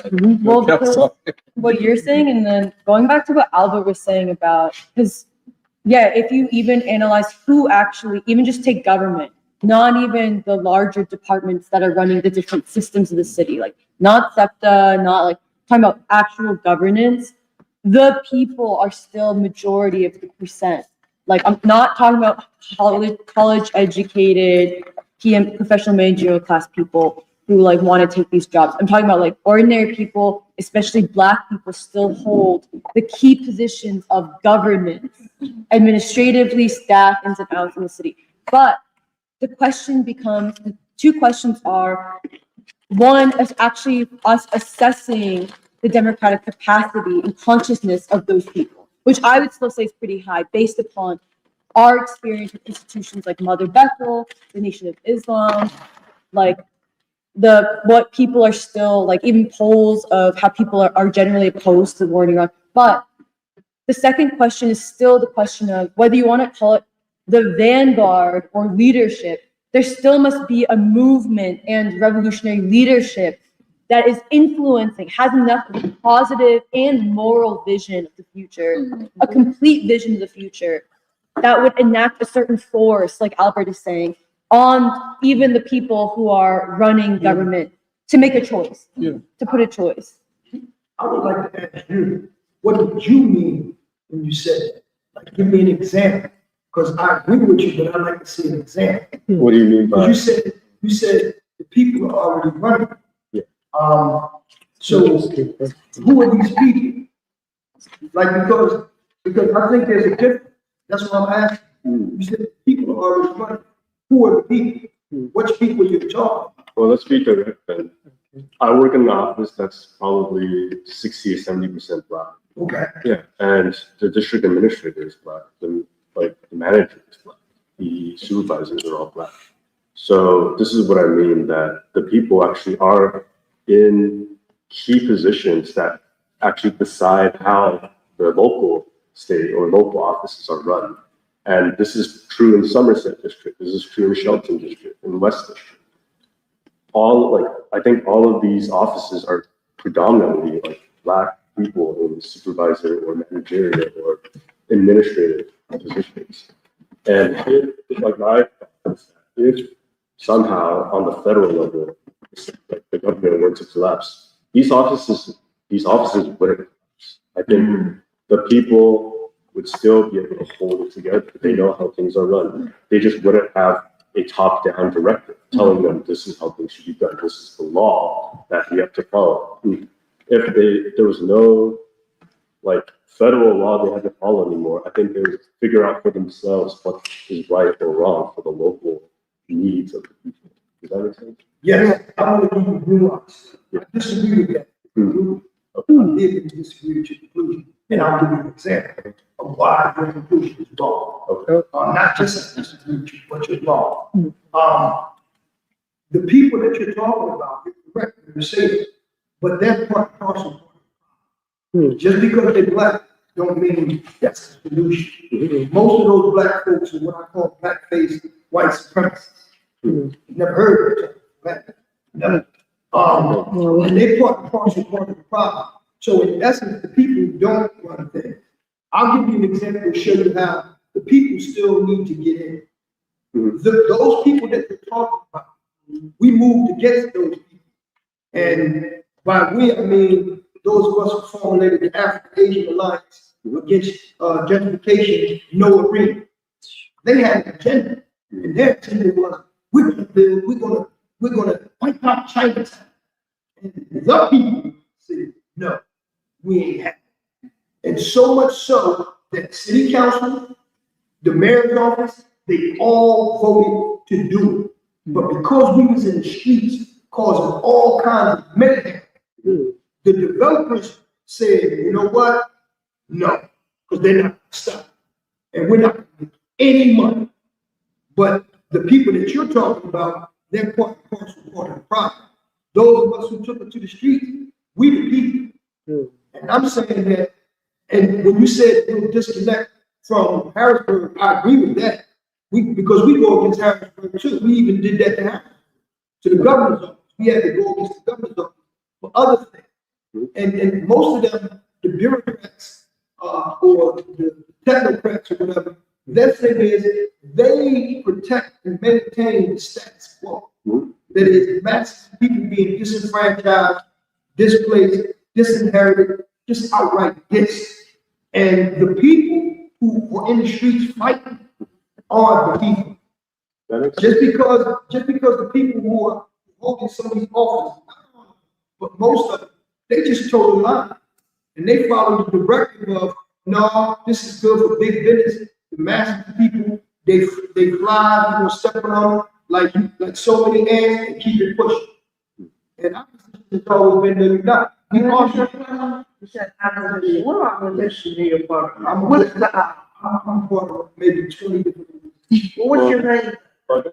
well, Yeah, so- what you're saying, and then going back to what Albert was saying about, because, yeah, if you even analyze who actually, even just take government, not even the larger departments that are running the different systems of the city, like not SEPTA, not like talking about actual governance, the people are still majority of the percent. Like, I'm not talking about college educated, PM, professional managerial class people who like want to take these jobs. I'm talking about like ordinary people, especially Black people, still hold the key positions of governance, administratively, staff, ins and outs in the city. But the question becomes, the two questions are, one is actually us assessing the democratic capacity and consciousness of those people, which I would still say is pretty high based upon our experience with institutions like Mother Bethel, the Nation of Islam, like what people are still, like even polls of how people are generally opposed to the war in Iran. But the second question is still the question of whether you want to call it the vanguard or leadership, there still must be a movement and revolutionary leadership that is influencing, has enough positive and moral vision of the future, a complete vision of the future that would enact a certain force, like Albert is saying, on even the people who are running government to make a choice, to put a choice. I would like to ask you, what did you mean when you said that? Like, give me an example, because I agree with you, but I'd like to see an example. What do you mean by? You said the people are already running. Yeah. So who are these people? Like, because I think there's a difference. That's what I'm asking. You said people are already running. Who are the people? Which people you're talking about? Well, let's be direct then. I work in an office that's probably 60 or 70% Black. Okay. Yeah, and the district administrator is Black, the manager is Black, the supervisors are all Black. So this is what I mean, that the people actually are in key positions that actually decide how the local state or local offices are run. And this is true in Somerset District, this is true in Shelton District, in West District. I think all of these offices are predominantly like Black people in supervisor or managerial or administrative positions. And if somehow on the federal level, like the government were to collapse, these offices wouldn't collapse. I think the people would still be able to hold it together. They know how things are run. They just wouldn't have a top-down directive telling them this is how things should be done. This is the law that we have to follow. If there was no like federal law they had to follow anymore, I think they would figure out for themselves what is right or wrong for the local needs of the people. Does that make sense? Yes, I want to give you nuance. I disagree with that. I did disagree with your conclusion, and I'll give you an example of why your conclusion is wrong. Not just disagree with you, but you're wrong. The people that you're talking about, you're correct when you say it, but that's part and parcel. Just because they're Black don't mean that's the solution. Most of those Black folks are what I call black-faced white supremacists. Never heard of it. Never. And they part and parcel of the problem. So in essence, the people don't run things. I'll give you an example to show you how the people still need to get in. Those people that you're talking about, we moved against those people. And by we, I mean those of us who formulated the African-Asian Alliance against gentrification, no agreement. They had an agenda, and their agenda was we're gonna build, we're gonna wipe out Chinatown. And the people said, no, we ain't happy. And so much so that city council, the mayor's office, they all voted to do it. But because we was in the streets causing all kinds of mayhem, the developers said, you know what? No, because they're not stuck. And we're not gonna get any money. But the people that you're talking about, they're part of the problem. Those of us who took it to the streets, we the people. And I'm saying that, and when you said no disconnect from Harrisburg, I agree with that. Because we go against Harrisburg too. We even did that to Harrisburg, to the governor's office. We had to go against the governor's office for other things. And most of them, the bureaucrats or the technocrats or whatever, their thing is they protect and maintain the status quo. That is, masses of people being disenfranchised, displaced, disinherited, just outright dis. And the people who were in the streets fighting are the people. Just because the people who are holding some of these offices, but most of them, they just told a lie. And they followed the directive of, no, this is good for big business. The masses of people, they fly, people stepping on them like so many ants and keep it pushing. And I just always been there. I'm part of maybe 20 different. What's your name? What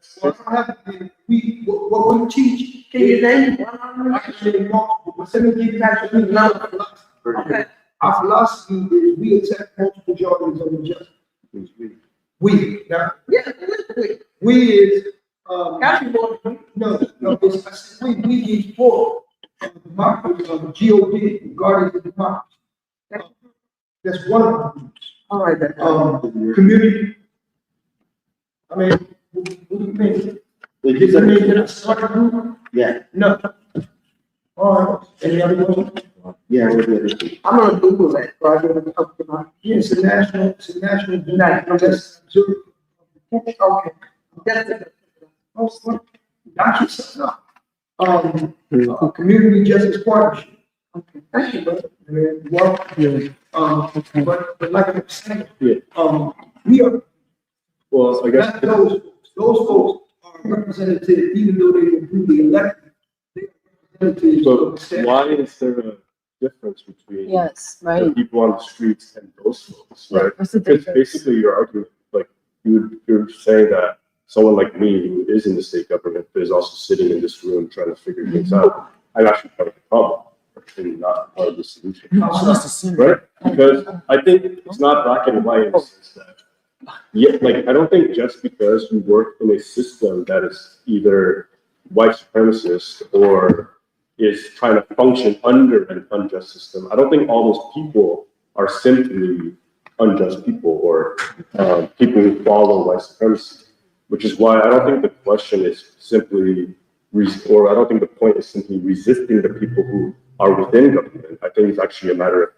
we teach. Can you name one? I can name multiple, but let me give you another philosophy. Okay. Our philosophy is we attack multiple genres of injustice. We, now, Yeah, we is, everyone. no, it's, I said we is for democracy, GOD, Guardians of Democracy. That's one of them. All right, then. Community. I mean, what do you mean? Does it mean that I start a group? Yeah, No. All right, any other one? yeah, we're good. I'm gonna Google that, so I can talk to my. Yeah, it's a national. That's Okay. That's it. Knock yourself up. Community justice partnership. Okay, thank you, brother. But like I was saying, Yeah. we are, Well, I guess, those folks are representative, even though they were duly elected. They are representatives so of the state. why is there a difference between Yes, the right. people on the streets and those folks, right? What's the Because difference? basically your argument, like you're saying that someone like me who is in the state government but is also sitting in this room trying to figure things out, I'm actually part of the problem and not part of the solution. Right? Because I think it's not black and white in the sense that, yeah, like I don't think just because you work in a system that is either white supremacist or is trying to function under an unjust system, I don't think all those people are simply unjust people or people who follow white supremacy, which is why I don't think the question is simply, or I don't think the point is simply resisting the people who are within government. I think it's actually a matter of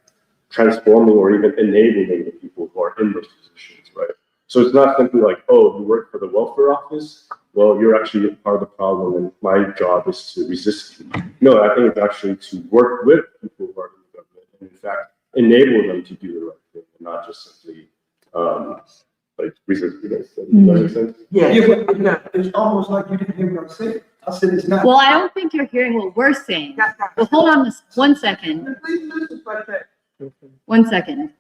transforming or even enabling the people who are in those positions, right? So it's not simply like, oh, you work for the welfare office, well, you're actually part of the problem and my job is to resist you. No, I think it's actually to work with people who are in the government and in fact, enable them to do the right thing and not just simply like resist you guys. Does that make sense? Yeah, but it's almost like you didn't hear what I said. I said it's not. Well, I don't think you're hearing what we're saying. Well, hold on this 1 second. Please listen for that. 1 second.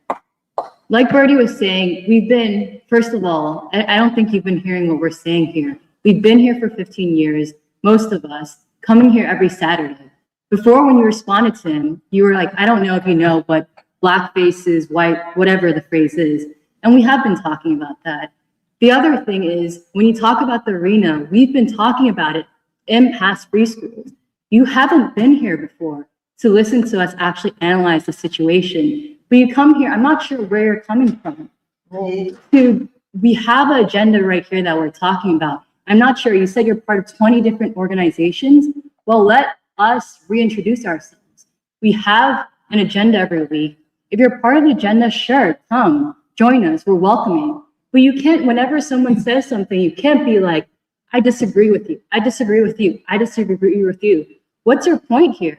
Like Bertie was saying, we've been, first of all, I don't think you've been hearing what we're saying here. We've been here for 15 years, most of us, coming here every Saturday. Before, when you responded to him, you were like, I don't know if you know, but black faces, white, whatever the phrase is. And we have been talking about that. The other thing is, when you talk about the arena, we've been talking about it in past free schools. You haven't been here before to listen to us actually analyze the situation. But you come here, I'm not sure where you're coming from. We have an agenda right here that we're talking about. I'm not sure, you said you're part of 20 different organizations. Well, let us reintroduce ourselves. We have an agenda every week. If you're part of the agenda, sure, come, join us, we're welcoming. But you can't, whenever someone says something, you can't be like, I disagree with you. I disagree with you. I disagree with you. What's your point here?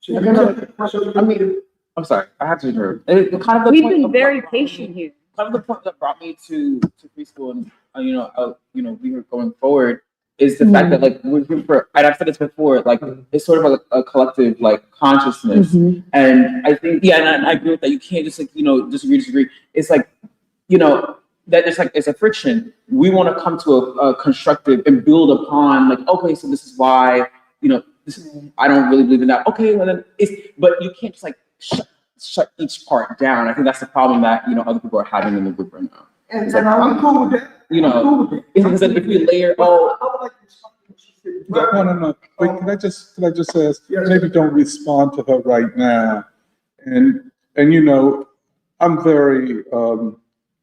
I mean, I'm sorry, I have to interrupt. Kind of the We've point been of very what- patient here. Kind of the point that brought me to preschool and, we were going forward is the fact that like, and I've said this before, like, it's sort of a collective, like, consciousness. And I think, and I agree with that. You can't just, like, disagree. It's like, that it's like, it's a friction. We want to come to a constructive and build upon, like, okay, so this is why, I don't really believe in that. Okay, well then but you can't just like shut each part down. I think that's the problem that, other people are having in the group right now. And like, I'm cool with that. I'm cool with that. Because then if we layer, I would like to respond to what she said. No. Wait, can I just ask, maybe don't respond to her right now. And I'm very,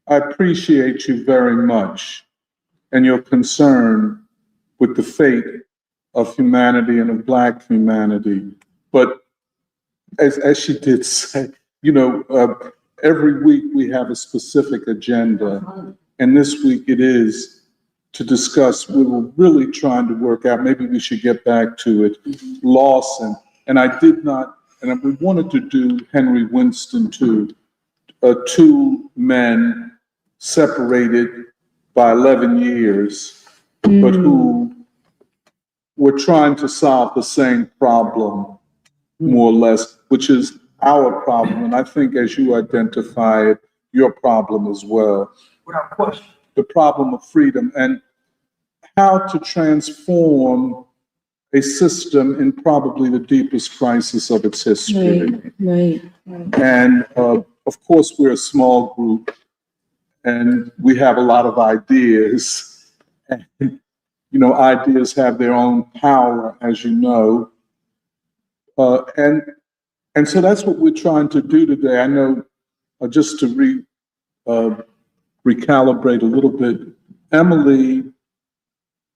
I appreciate you very much and your concern with the fate of humanity and of Black humanity. But as she did say, every week we have a specific agenda. And this week it is to discuss, we were really trying to work out, maybe we should get back to it, Lawson. And I did not, and we wanted to do Henry Winston too, two men separated by 11 years, but who were trying to solve the same problem, more or less, which is our problem. And I think as you identify it, your problem as well. Without question. The problem of freedom and how to transform a system in probably the deepest crisis of its history. Right. And of course, we're a small group and we have a lot of ideas. And, ideas have their own power, as you know. And so that's what we're trying to do today. I know, just to recalibrate a little bit, Emily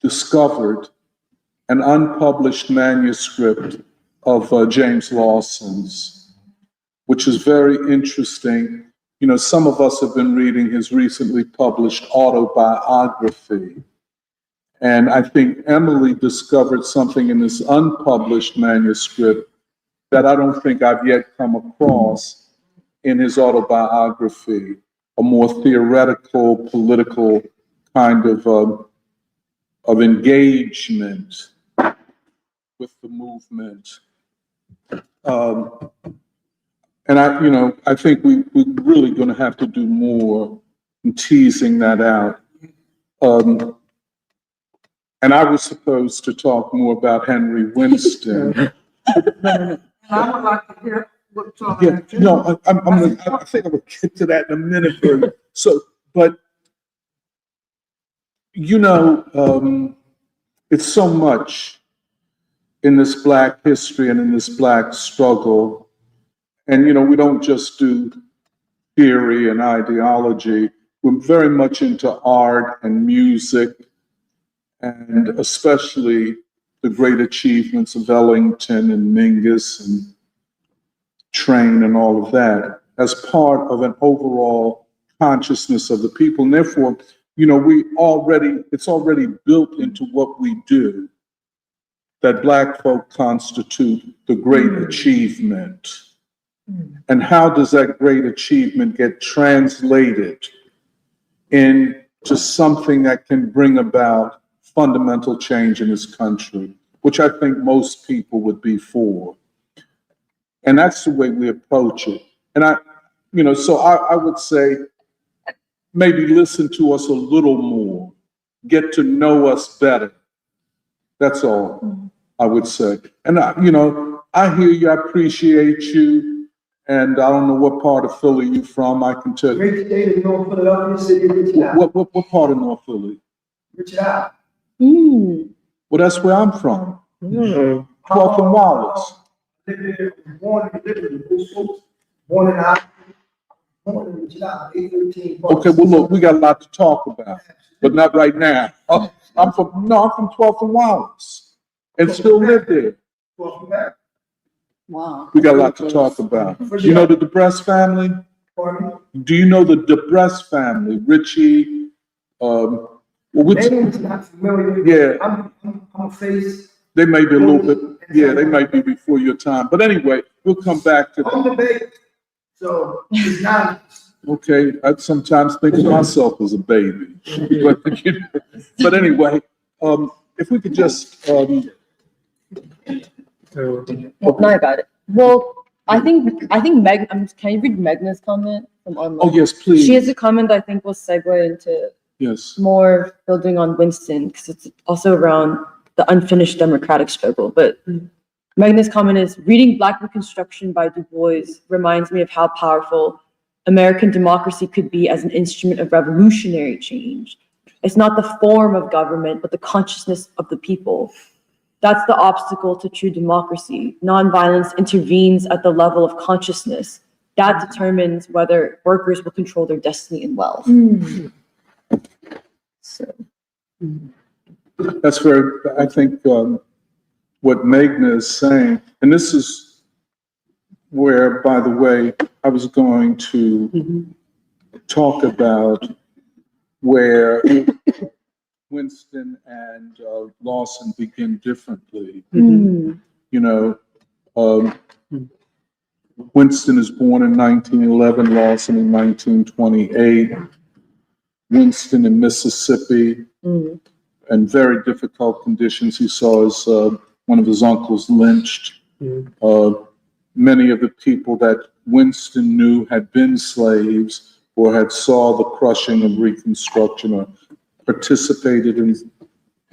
discovered an unpublished manuscript of James Lawson's, which is very interesting. Some of us have been reading his recently published autobiography. And I think Emily discovered something in this unpublished manuscript that I don't think I've yet come across in his autobiography, a more theoretical, political kind of engagement with the movement. And I think we're really going to have to do more in teasing that out. And I was supposed to talk more about Henry Winston. And I would like to hear what you're Yeah, no, I think I'm gonna get to that in a minute. But it's so much in this Black history and in this Black struggle. And, we don't just do theory and ideology. We're very much into art and music, and especially the great achievements of Ellington and Mingus and Train and all of that as part of an overall consciousness of the people. And therefore, it's already built into what we do, that Black folk constitute the great achievement. And how does that great achievement get translated into something that can bring about fundamental change in this country, which I think most people would be for. And that's the way we approach it. And I would say, maybe listen to us a little more, get to know us better. That's all I would say. And I hear you, I appreciate you. And I don't know what part of Philly you're from. I can tell you. Great state of North Philadelphia, city of Richard Island. What part of North Philly? Richard Island. Well, that's where I'm from. 12th and Wallace. Born in Island. Born in Richard Island, 813. Okay, well, look, we got a lot to talk about, but not right now. I'm from 12th and Wallace and still live there. Wow. We got a lot to talk about. Do you know the DeBrest family? Pardon me? Do you know the DeBrest family? Richie, Well, which, Name is not familiar. Yeah. I'm a face. they may be a little bit, yeah, they might be before your time. But anyway, we'll come back to On that. the baby. So it's not. Okay, I sometimes think of myself as a baby. But anyway, if we could just, So, No, I got it. Well, I think Meg, can you read Megna's comment from online? oh, yes, She has please, a comment that I think will segue into yes. more building on Winston, because it's also around the unfinished democratic struggle. But Megna's comment is, reading Black Reconstruction by Du Bois reminds me of how powerful American democracy could be as an instrument of revolutionary change. It's not the form of government, but the consciousness of the people. That's the obstacle to true democracy. Nonviolence intervenes at the level of consciousness. That determines whether workers will control their destiny and wealth. So. That's where I think what Meghna is saying, and this is where, by the way, I was going to talk about where Winston and Lawson begin differently. You know, Winston is born in 1911, Lawson in 1928. Winston in Mississippi, and very difficult conditions. He saw his one of his uncles lynched. Many of the people that Winston knew had been slaves or had saw the crushing of Reconstruction or participated in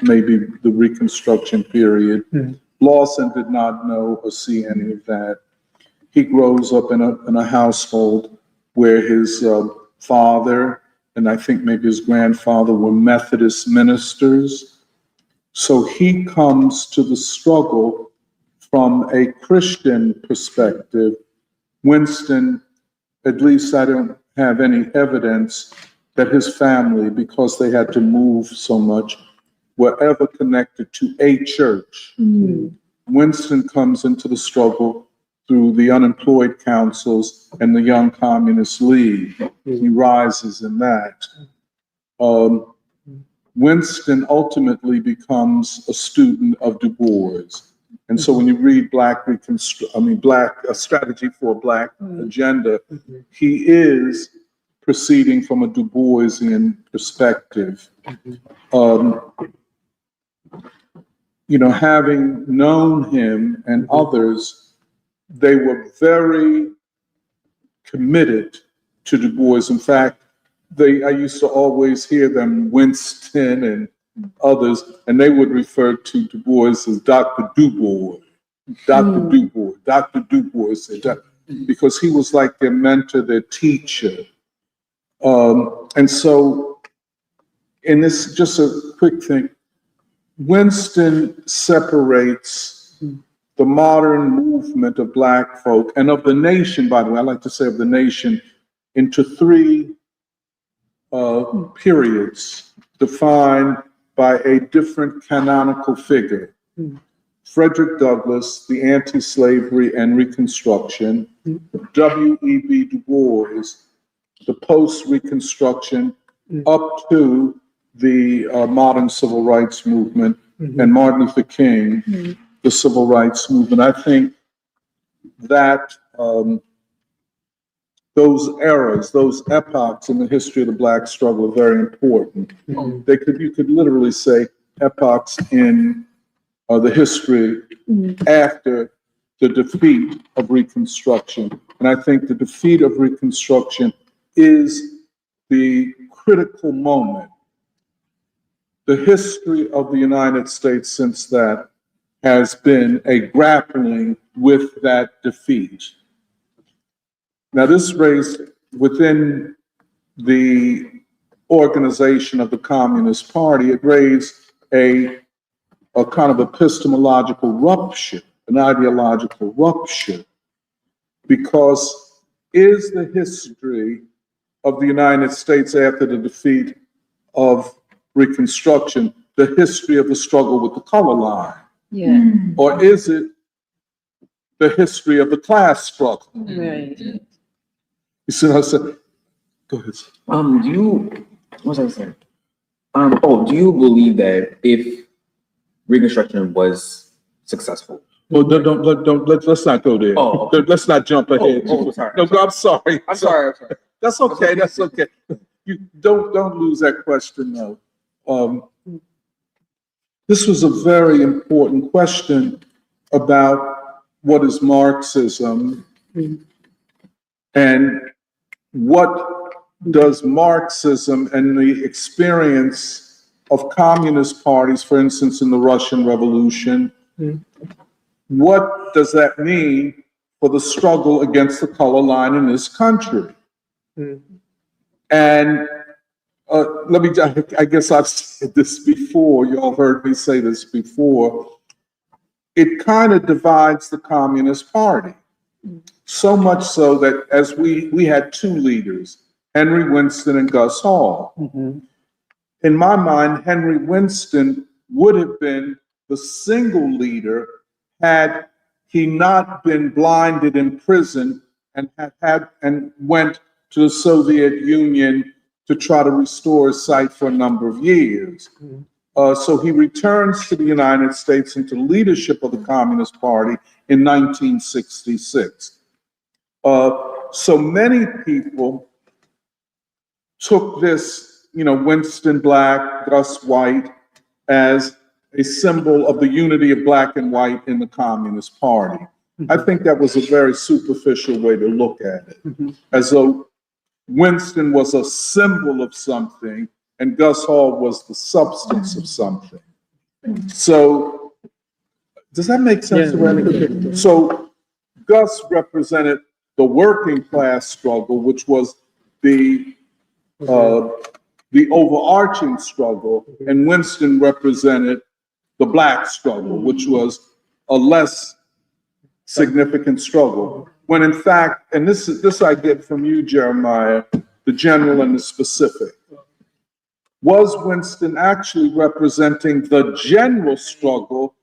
maybe the Reconstruction period. Lawson did not know or see any of that. He grows up in a household where his father and I think maybe his grandfather were Methodist ministers. So he comes to the struggle from a Christian perspective. Winston, at least I don't have any evidence that his family, because they had to move so much, were ever connected to a church. Winston comes into the struggle through the unemployed councils and the Young Communist League. He rises in that. Winston ultimately becomes a student of Du Bois. And so when you read A Strategy for a Black Agenda, he is proceeding from a Du Boisian perspective. You know, having known him and others, they were very committed to Du Bois. In fact, I used to always hear them, Winston and others, and they would refer to Du Bois as Dr. Du Bois, Dr. Du Bois, Dr. Du Bois, because he was like their mentor, their teacher. And so, in this, just a quick thing, Winston separates the modern movement of Black folk and of the nation, by the way, I like to say of the nation, into three periods defined by a different canonical figure. Frederick Douglass, the anti-slavery and Reconstruction, W.E.B. Du Bois, the post-Reconstruction up to the modern civil rights movement, and Martin Luther King, the civil rights movement. I think that those eras, those epochs in the history of the Black struggle are very important. You could literally say epochs in the history after the defeat of Reconstruction. And I think the defeat of Reconstruction is the critical moment. The history of the United States since that has been a grappling with that defeat. Now, this raised within the organization of the Communist Party, it raised a kind of epistemological rupture, an ideological rupture, because is the history of the United States after the defeat of Reconstruction the history of the struggle with the color line? Yeah. Or is it the history of the class struggle? Right. You see what I said? Go ahead. What was I saying? Do you believe that if Reconstruction was successful? Well, let's not go there. Oh, okay. Let's not jump ahead. Sorry. No, I'm sorry. I'm sorry. That's okay, that's okay. You don't lose that question though. This was a very important question about what is Marxism and what does Marxism and the experience of communist parties, for instance, in the Russian Revolution, what does that mean for the struggle against the color line in this country? And I guess I've said this before, you all heard me say this before. It kind of divides the Communist Party. So much so that as we had two leaders, Henry Winston and Gus Hall. In my mind, Henry Winston would have been the single leader had he not been blinded in prison and went to the Soviet Union to try to restore his sight for a number of years. So he returns to the United States into leadership of the Communist Party in 1966. So many people took this, Winston Black, Gus White, as a symbol of the unity of Black and white in the Communist Party. I think that was a very superficial way to look at it, as though Winston was a symbol of something and Gus Hall was the substance of something. So, does that make sense? Yeah. So, Gus represented the working class struggle, which was the overarching struggle, and Winston represented the Black struggle, which was a less significant struggle. When in fact, and this I get from you, Jeremiah, the general and the specific. Was Winston actually representing the general struggle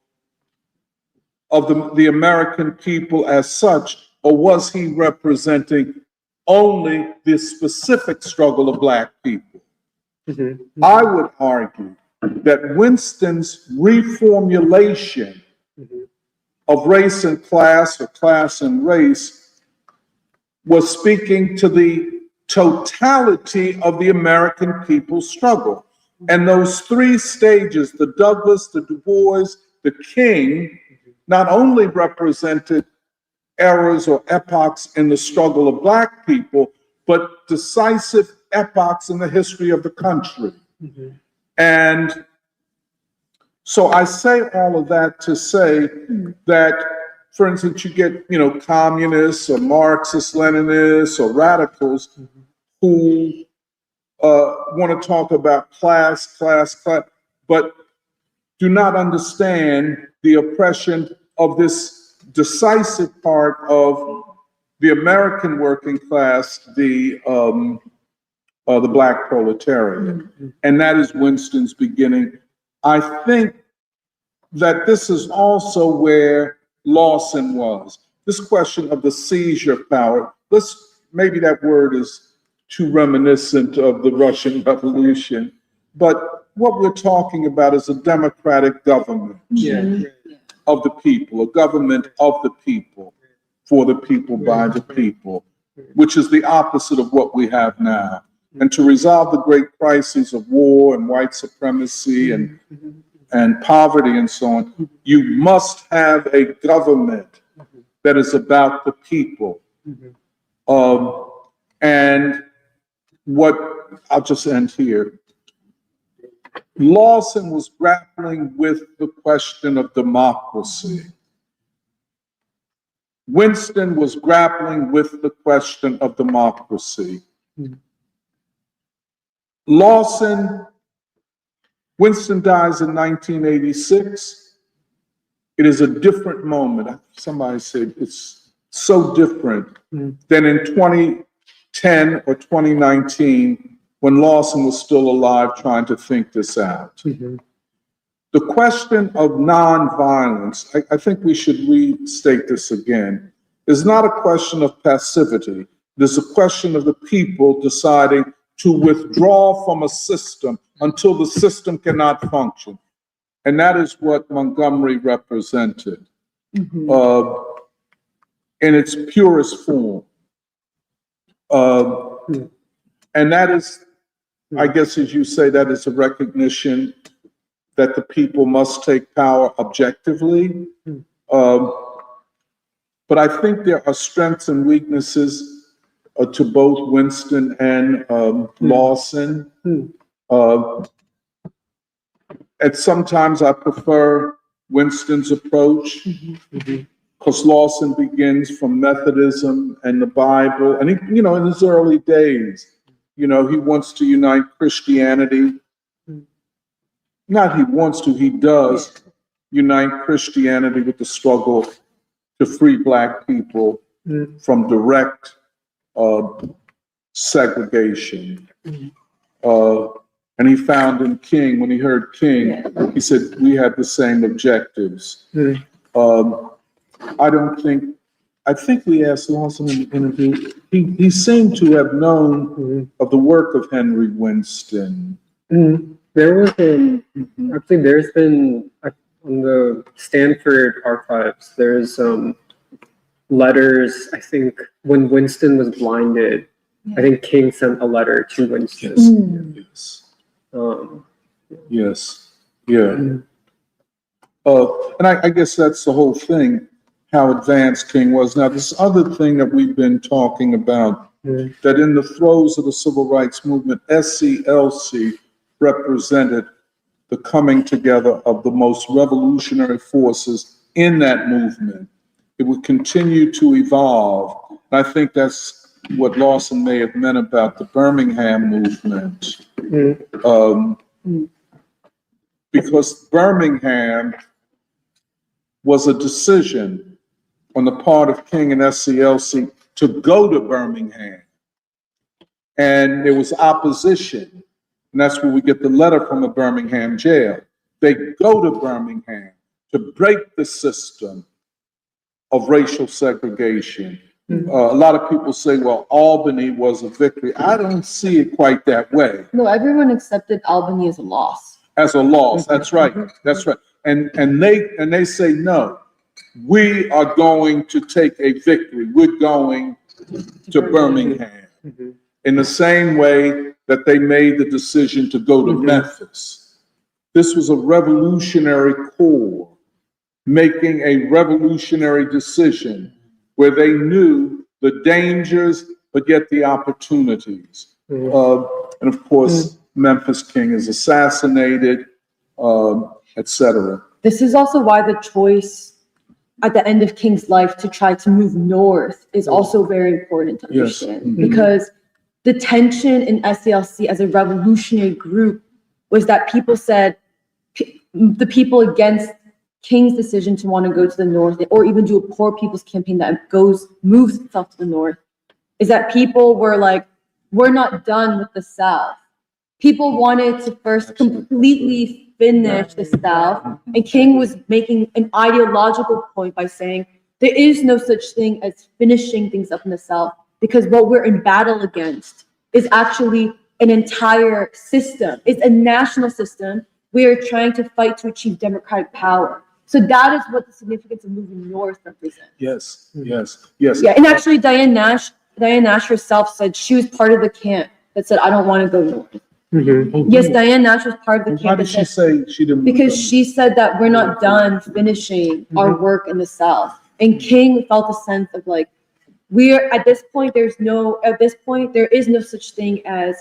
of the American people as such, or was he representing only the specific struggle of Black people? I would argue that Winston's reformulation of race and class, or class and race, was speaking to the totality of the American people's struggle. And those three stages, the Douglass, the Du Bois, the King, not only represented eras or epochs in the struggle of Black people, but decisive epochs in the history of the country. And so I say all of that to say that, for instance, you get, communists or Marxists, Leninists or radicals who want to talk about class, but do not understand the oppression of this decisive part of the American working class, the Black proletariat. And that is Winston's beginning. I think that this is also where Lawson was. This question of the seizure power, maybe that word is too reminiscent of the Russian Revolution, but what we're talking about is a democratic government of the people, a government of the people, for the people, by the people, which is the opposite of what we have now. And to resolve the great crises of war and white supremacy and poverty and so on, you must have a government that is about the people. And I'll just end here. Lawson was grappling with the question of democracy. Winston was grappling with the question of democracy. Winston dies in 1986. It is a different moment. Somebody said it's so different than in 2010 or 2019 when Lawson was still alive trying to think this out. The question of nonviolence, I think we should restate this again, is not a question of passivity. It is a question of the people deciding to withdraw from a system until the system cannot function. And that is what Montgomery represented in its purest form. And that is, I guess, as you say, that is a recognition that the people must take power objectively. But I think there are strengths and weaknesses to both Winston and Lawson. And sometimes I prefer Winston's approach because Lawson begins from Methodism and the Bible. And he, you know, in his early days, you know, he wants to unite Christianity. Not he wants to, he does unite Christianity with the struggle to free Black people from direct segregation. And he found in King, when he heard King, he said, we have the same objectives. I think we asked Lawson in the interview, he seemed to have known of the work of Henry Winston. There was actually there's been on the Stanford archives, there's letters, I think when Winston was blinded, I think King sent a letter to Winston. Yes. Yeah. And I guess that's the whole thing, how advanced King was. Now, this other thing that we've been talking about, that in the throes of the civil rights movement, SCLC represented the coming together of the most revolutionary forces in that movement. It would continue to evolve. And I think that's what Lawson may have meant about the Birmingham movement. Because Birmingham was a decision on the part of King and SCLC to go to Birmingham. And there was opposition. And that's where we get the letter from the Birmingham jail. They go to Birmingham to break the system of racial segregation. A lot of people say, well, Albany was a victory. I don't see it quite that way. No, everyone accepted Albany as a loss. As a loss, that's right, that's right. And they say, no, we are going to take a victory. We're going to Birmingham. In the same way that they made the decision to go to Memphis. This was a revolutionary corps making a revolutionary decision where they knew the dangers, but yet the opportunities. And of course, Memphis King is assassinated, etc. This is also why the choice at the end of King's life to try to move north is also very important to understand. Because the tension in SCLC as a revolutionary group was that people said, the people against King's decision to want to go to the north, or even do a poor people's campaign that moves itself to the north, is that people were like, we're not done with the South. People wanted to first completely finish the South, and King was making an ideological point by saying, there is no such thing as finishing things up in the South, because what we're in battle against is actually an entire system. It's a national system. We are trying to fight to achieve democratic power. So that is what the significance of moving north represents. Yes. Yeah, and actually Diane Nash herself said she was part of the camp that said, I don't want to go north. Yes, Diane Nash was part of the camp. Why did she say she didn't? Because she said that we're not done finishing our work in the South. And King felt a sense of like, at this point, there is no such thing as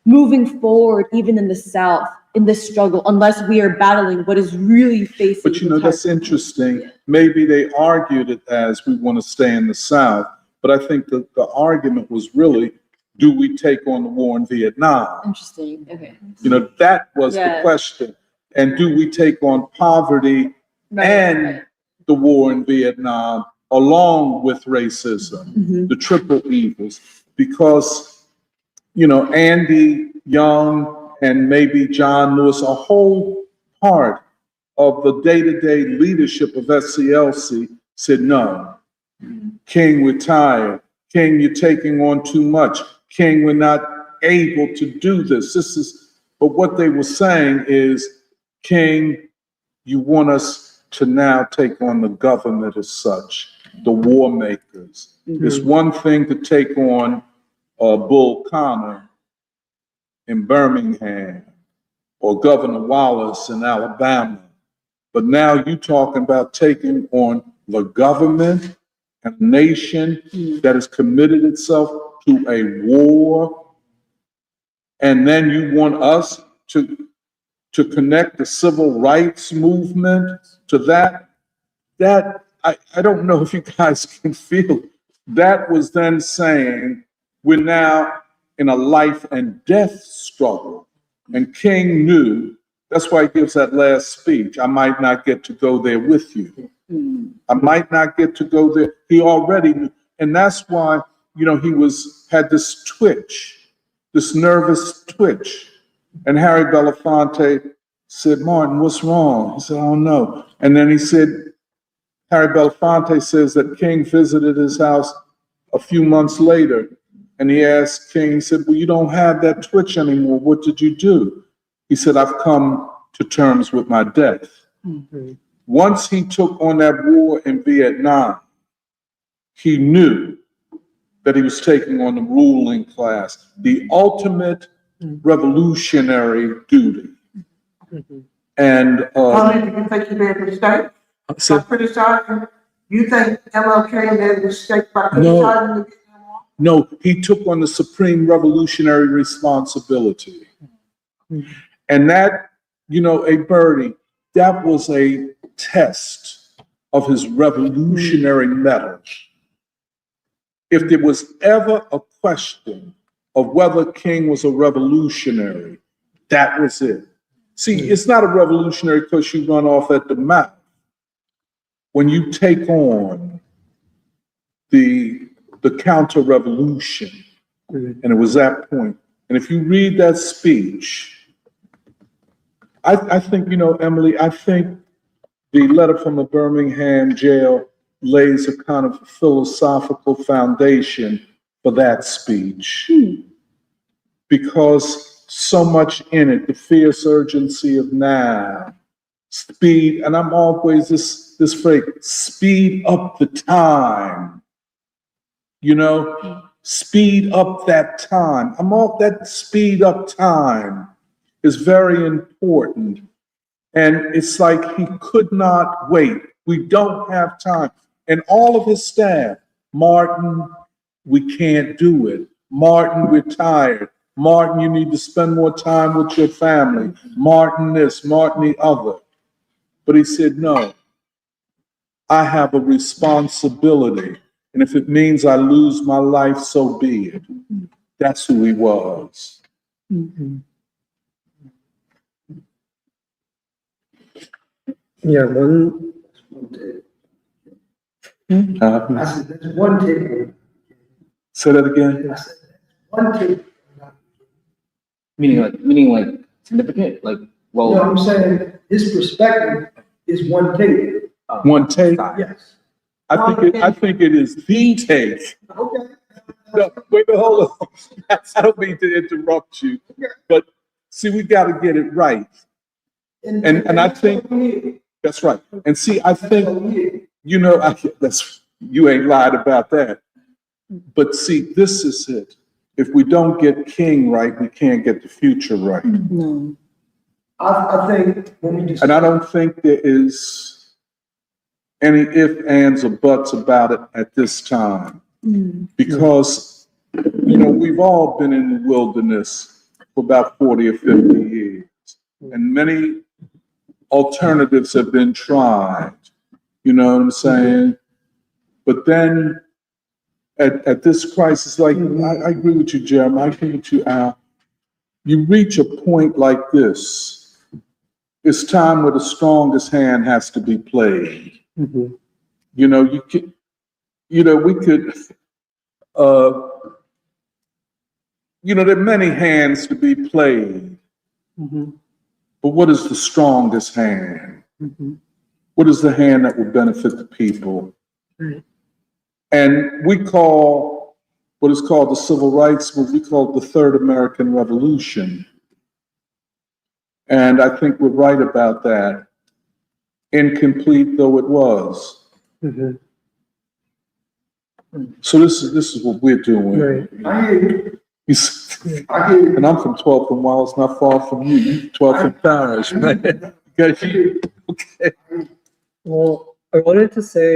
moving forward, even in the South, in this struggle, unless we are battling what is really facing. But you know, that's interesting. Maybe they argued it as we want to stay in the South, but I think that the argument was really, do we take on the war in Vietnam? Interesting, okay. You know, that was the question. And do we take on poverty and the war in Vietnam, along with racism, the triple evils? Because, you know, Andy Young and maybe John Lewis, a whole part of the day-to-day leadership of SCLC said, no, King, we're tired. King, you're taking on too much. King, we're not able to do this. But what they were saying is, King, you want us to now take on the government as such, the war makers. It's one thing to take on Bull Connor in Birmingham or Governor Wallace in Alabama, but now you're talking about taking on the government, a nation that has committed itself to a war, and then you want us to connect the civil rights movement to that. I don't know if you guys can feel, that was then saying we're now in a life and death struggle. And King knew, that's why he gives that last speech, I might not get to go there with you. I might not get to go there. He already knew. And that's why, he had this twitch, this nervous twitch. And Harry Belafonte said, Martin, what's wrong? He said, I don't know. And then he said, Harry Belafonte says that King visited his house a few months later, and he asked King, he said, well, you don't have that twitch anymore. What did you do? He said, I've come to terms with my death. Once he took on that war in Vietnam, he knew that he was taking on the ruling class, the ultimate revolutionary duty. And How many do you think you made a mistake? By criticizing? You think MLK made a mistake by criticizing the Vietnam War? no, he took on the supreme revolutionary responsibility. And that, Birdie, that was a test of his revolutionary mettle. If there was ever a question of whether King was a revolutionary, that was it. See, it's not a revolutionary because you run off at the mouth. When you take on the counter-revolution, and it was that point. And if you read that speech, I think, Emily, I think the letter from the Birmingham jail lays a kind of philosophical foundation for that speech. Because so much in it, the fierce urgency of now, speed, and I'm always this phrase, speed up the time, speed up that time. That speed up time is very important. And it's like he could not wait. We don't have time. And all of his staff, Martin, we can't do it. Martin, we're tired. Martin, you need to spend more time with your family. Martin this, Martin the other. But he said, no, I have a responsibility. And if it means I lose my life, so be it. That's who he was. Yeah, I said, there's one table. Say that again. I said, one table. Meaning like significant, like, well. No, I'm saying his perspective is one table. One take. Yes. I think it is the take. Okay. No, wait, hold on. I don't mean to interrupt you, but see, we got to get it right. And I think that's right. And see, I think, you ain't lied about that. But see, this is it. If we don't get King right, we can't get the future right. No. I think when we just. And I don't think there is any ifs, ands, or buts about it at this time. Because, we've all been in the wilderness for about 40 or 50 years. And many alternatives have been tried. You know what I'm saying? But then at this crisis, like, I agree with you, Jeremy, I agree with you, Al. You reach a point like this, it's time where the strongest hand has to be played. We could, there are many hands to be played. But what is the strongest hand? What is the hand that will benefit the people? And we call what is called the Civil Rights Movement. We call it the Third American Revolution. And I think we're right about that, incomplete though it was. Mhm. So this is what we're doing. Right. I hear you. I hear you. And I'm from 12th and Wallace, not far from you, 12th and Parish, man. Okay. Well, I wanted to say,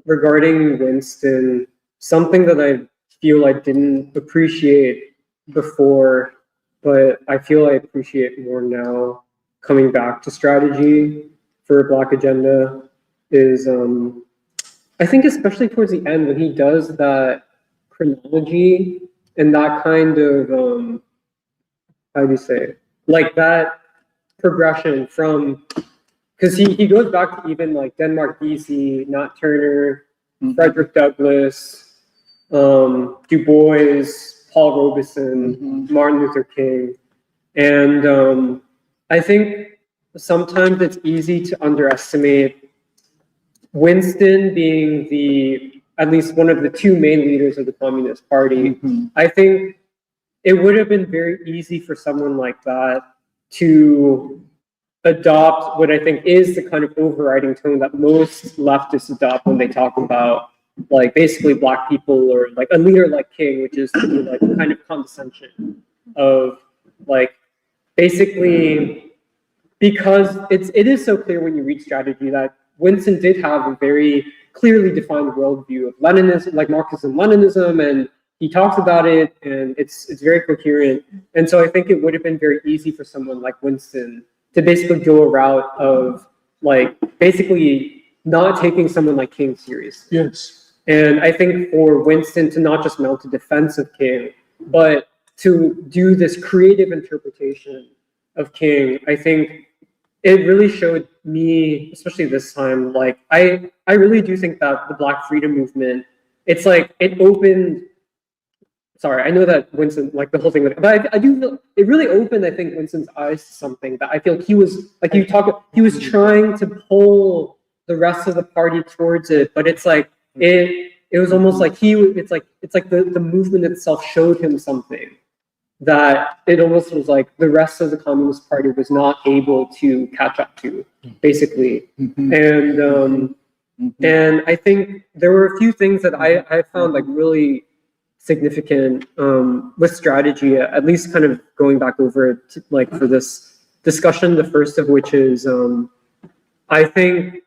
regarding Winston, something that I feel I didn't appreciate before, but I feel I appreciate more now, coming back to strategy for Black Agenda, is I think especially towards the end when he does that chronology and that kind of how do you say, like that progression from, because he goes back to even like Denmark Vesey, Nat Turner, Frederick Douglass, Du Bois, Paul Robeson, Martin Luther King. And I think sometimes it's easy to underestimate Winston being at least one of the two main leaders of the Communist Party. I think it would have been very easy for someone like that to adopt what I think is the kind of overriding tone that most leftists adopt when they talk about like basically Black people or like a leader like King, which is to be like a kind of condescension of like basically, because it is so clear when you read strategy that Winston did have a very clearly defined worldview of Leninism, like Marxism, Leninism, and he talks about it, and it's very coherent. And so I think it would have been very easy for someone like Winston to basically go a route of like basically not taking someone like King seriously. Yes. And I think for Winston to not just mount a defense of King, but to do this creative interpretation of King, I think it really showed me, especially this time, like I really do think that the Black freedom movement, it's like it opened, sorry, I know that Winston, like the whole thing, but I do feel it really opened, I think, Winston's eyes to something that I feel he was, like he was trying to pull the rest of the party towards it, but it's like, it was almost like it's like the movement itself showed him something that it almost was like the rest of the Communist Party was not able to catch up to, basically. And I think there were a few things that I found like really significant with strategy, at least kind of going back over it to, like for this discussion, the first of which is I think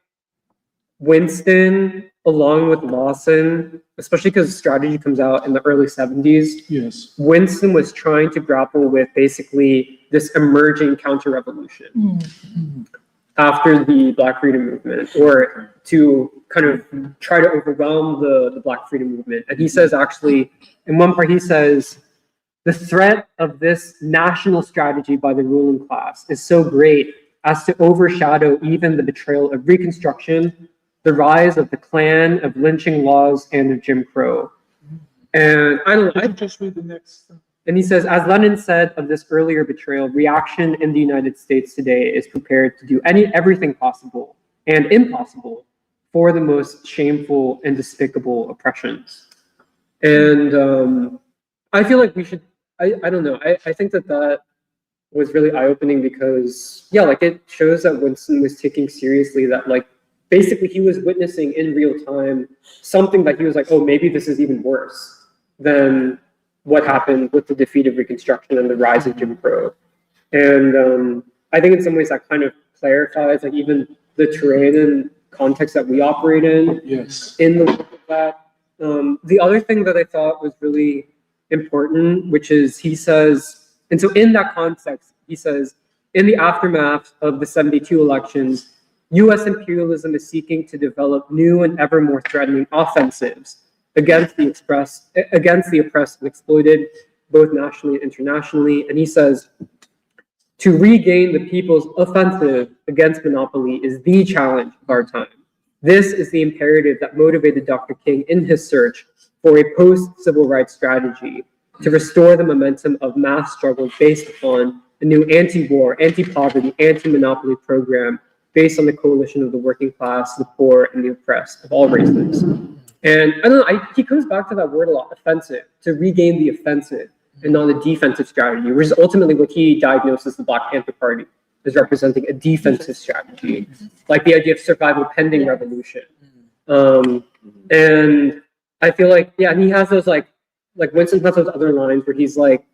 Winston, along with Lawson, especially because strategy comes out in the early 70s, Yes. Winston was trying to grapple with basically this emerging counter-revolution after the Black freedom movement, or to kind of try to overwhelm the Black freedom movement. And he says, actually, in one part, he says, the threat of this national strategy by the ruling class is so great as to overshadow even the betrayal of Reconstruction, the rise of the Klan, of lynching laws, and of Jim Crow. And I don't know, I just read the next. and he says, as Lenin said of this earlier betrayal, reaction in the United States today is prepared to do everything possible and impossible for the most shameful and despicable oppressions. And I feel like we should, I don't know, I think that was really eye-opening because, yeah, like it shows that Winston was taking seriously that like, basically he was witnessing in real time something that he was like, oh, maybe this is even worse than what happened with the defeat of Reconstruction and the rise of Jim Crow. And I think in some ways that kind of clarifies like even the terrain and context that we operate in. Yes. In the work of that. The other thing that I thought was really important, which is he says, and so in that context, he says, in the aftermath of the 72 elections, U.S. imperialism is seeking to develop new and ever more threatening offensives against the oppressed and exploited, both nationally and internationally. And he says, to regain the people's offensive against monopoly is the challenge of our time. This is the imperative that motivated Dr. King in his search for a post-civil rights strategy to restore the momentum of mass struggle based upon a new anti-war, anti-poverty, anti-monopoly program based on the coalition of the working class, the poor, and the oppressed of all races. And I don't know, he comes back to that word a lot, offensive, to regain the offensive and not a defensive strategy, which is ultimately what he diagnoses the Black Panther Party as representing, a defensive strategy, like the idea of survival pending revolution. And I feel like, yeah, and he has those like Winston has those other lines where he's like,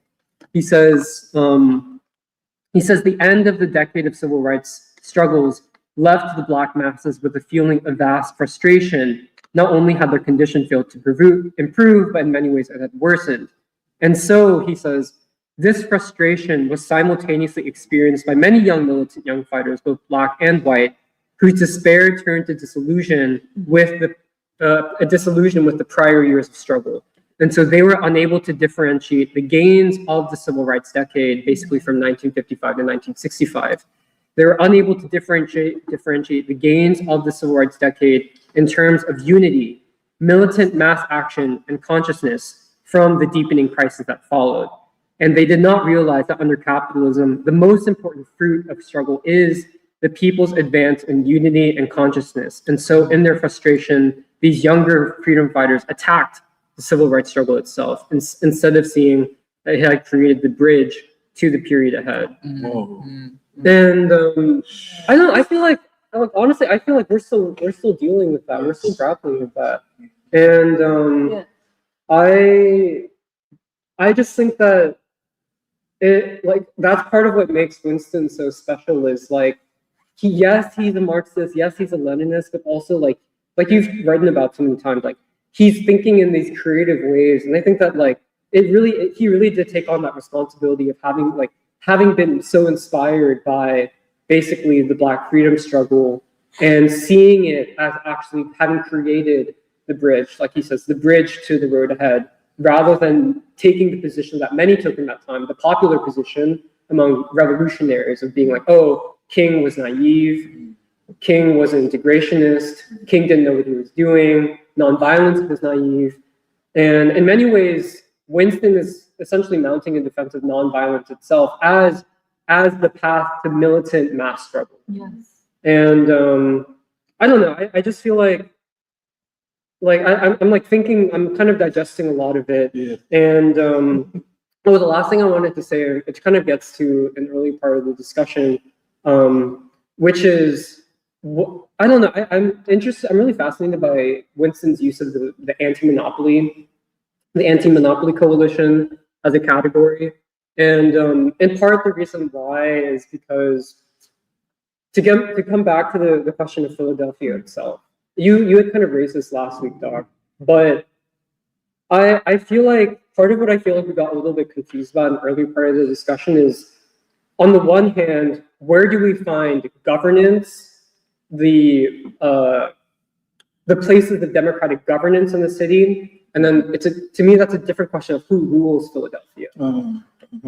he says, the end of the decade of civil rights struggles left the Black masses with a feeling of vast frustration. Not only had their condition failed to improve, but in many ways it had worsened. And so, he says, this frustration was simultaneously experienced by many young militant young fighters, both Black and white, whose despair turned to disillusion with the prior years of struggle. And so they were unable to differentiate the gains of the civil rights decade, basically from 1955 to 1965. They were unable to differentiate the gains of the civil rights decade in terms of unity, militant mass action, and consciousness from the deepening crisis that followed. And they did not realize that under capitalism, the most important fruit of struggle is the people's advance in unity and consciousness. And so in their frustration, these younger freedom fighters attacked the civil rights struggle itself, instead of seeing that it had created the bridge to the period ahead. Whoa. And I don't know, I feel like honestly, I feel like we're still dealing with that. We're still grappling with that. And I just think that that's part of what makes Winston so special is like, yes, he's a Marxist, yes, he's a Leninist, but also like you've written about so many times, like he's thinking in these creative ways. And I think that like, he really did take on that responsibility of having been so inspired by basically the Black freedom struggle and seeing it as actually having created the bridge, like he says, the bridge to the road ahead, rather than taking the position that many took in that time, the popular position among revolutionaries of being like, oh, King was naive, King was an integrationist, King didn't know what he was doing, nonviolence was naive. And in many ways, Winston is essentially mounting a defense of nonviolence itself as the path to militant mass struggle. Yes. And I don't know, I just feel like I'm like thinking, I'm kind of digesting a lot of it. Yeah. And the last thing I wanted to say, it kind of gets to an early part of the discussion, which is, I don't know, I'm really fascinated by Winston's use of the anti-monopoly coalition as a category. And in part, the reason why is because to come back to the question of Philadelphia itself, you had kind of raised this last week, Doc, but I feel like part of what I feel like we got a little bit confused about in the early part of the discussion is, on the one hand, where do we find governance, the places of democratic governance in the city? And then to me, that's a different question of who rules Philadelphia.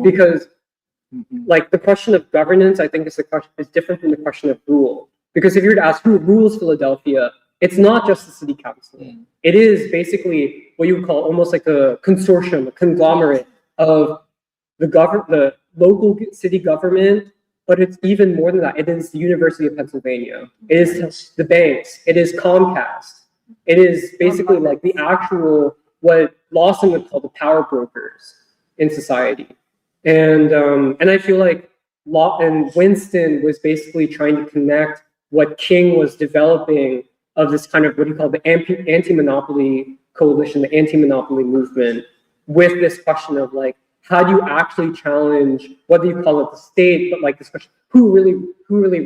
Because like the question of governance, I think is different from the question of rule. Because if you were to ask who rules Philadelphia, it's not just the city council. It is basically what you would call almost like a consortium, a conglomerate of the local city government, but it's even more than that. It is the University of Pennsylvania. It is the banks. It is Comcast. It is basically like the actual, what Lawson would call the power brokers in society. And I feel like Winston was basically trying to connect what King was developing of this kind of what he called the anti-monopoly coalition, the anti-monopoly movement, with this question of like, how do you actually challenge, whether you call it the state, but like this question, who really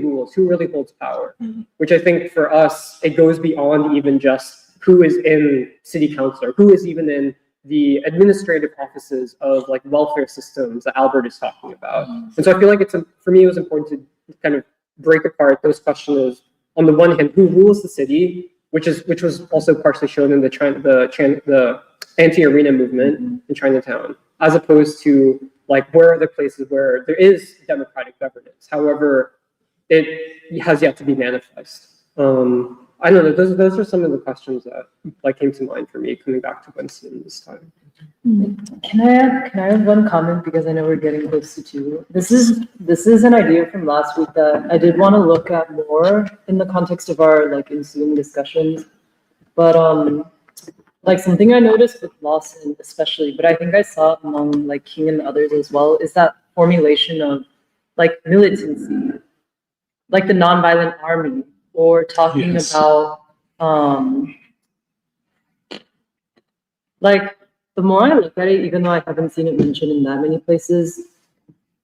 rules, who really holds power? Which I think for us, it goes beyond even just who is in city council, or who is even in the administrative offices of like welfare systems that Albert is talking about. And so I feel like for me, it was important to kind of break apart those questions. On the one hand, who rules the city, which was also partially shown in the anti-arena movement in Chinatown, as opposed to like where are the places where there is democratic governance. However, it has yet to be manifest. I don't know. Those are some of the questions that like came to mind for me coming back to Winston this time. Can I add one comment, because I know we're getting close to 2. This is an idea from last week that I did want to look at more in the context of our like ensuing discussions. But like something I noticed with Lawson especially, but I think I saw it among like King and others as well, is that formulation of like militancy, like the nonviolent army, or talking Yes. about, like the more I look at it, even though I haven't seen it mentioned in that many places,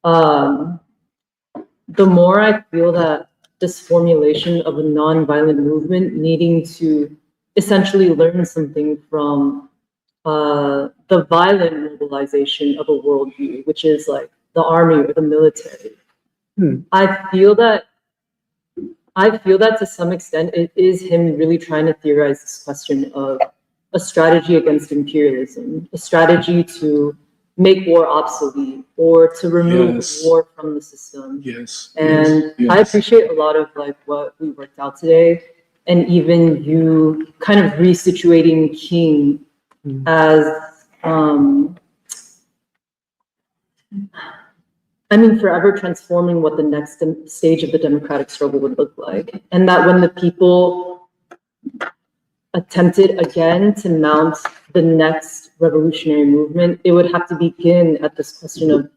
the more I feel that this formulation of a nonviolent movement needing to essentially learn something from the violent mobilization of a worldview, which is like the army or the military. I feel that to some extent it is him really trying to theorize this question of a strategy against imperialism, a strategy to make war obsolete or to remove Yes. war from the system. Yes. And yes, I yes. appreciate a lot of like what we worked out today, and even you kind of resituating King as, I mean, forever transforming what the next stage of the democratic struggle would look like. And that when the people attempted again to mount the next revolutionary movement, it would have to begin at this question of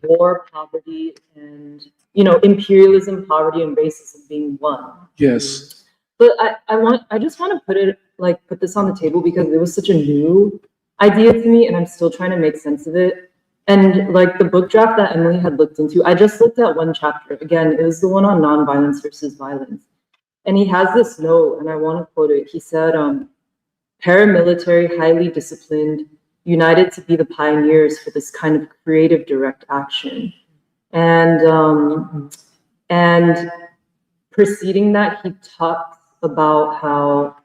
war, poverty, and, you know, imperialism, poverty, and racism being one. Yes. But I just want to put this on the table because it was such a new idea to me, and I'm still trying to make sense of it. And like the book draft that Emily had looked into, I just looked at one chapter. Again, it was the one on nonviolence versus violence. And he has this note, and I want to quote it. He said, paramilitary, highly disciplined, united to be the pioneers for this kind of creative direct action. And preceding that, he talks about how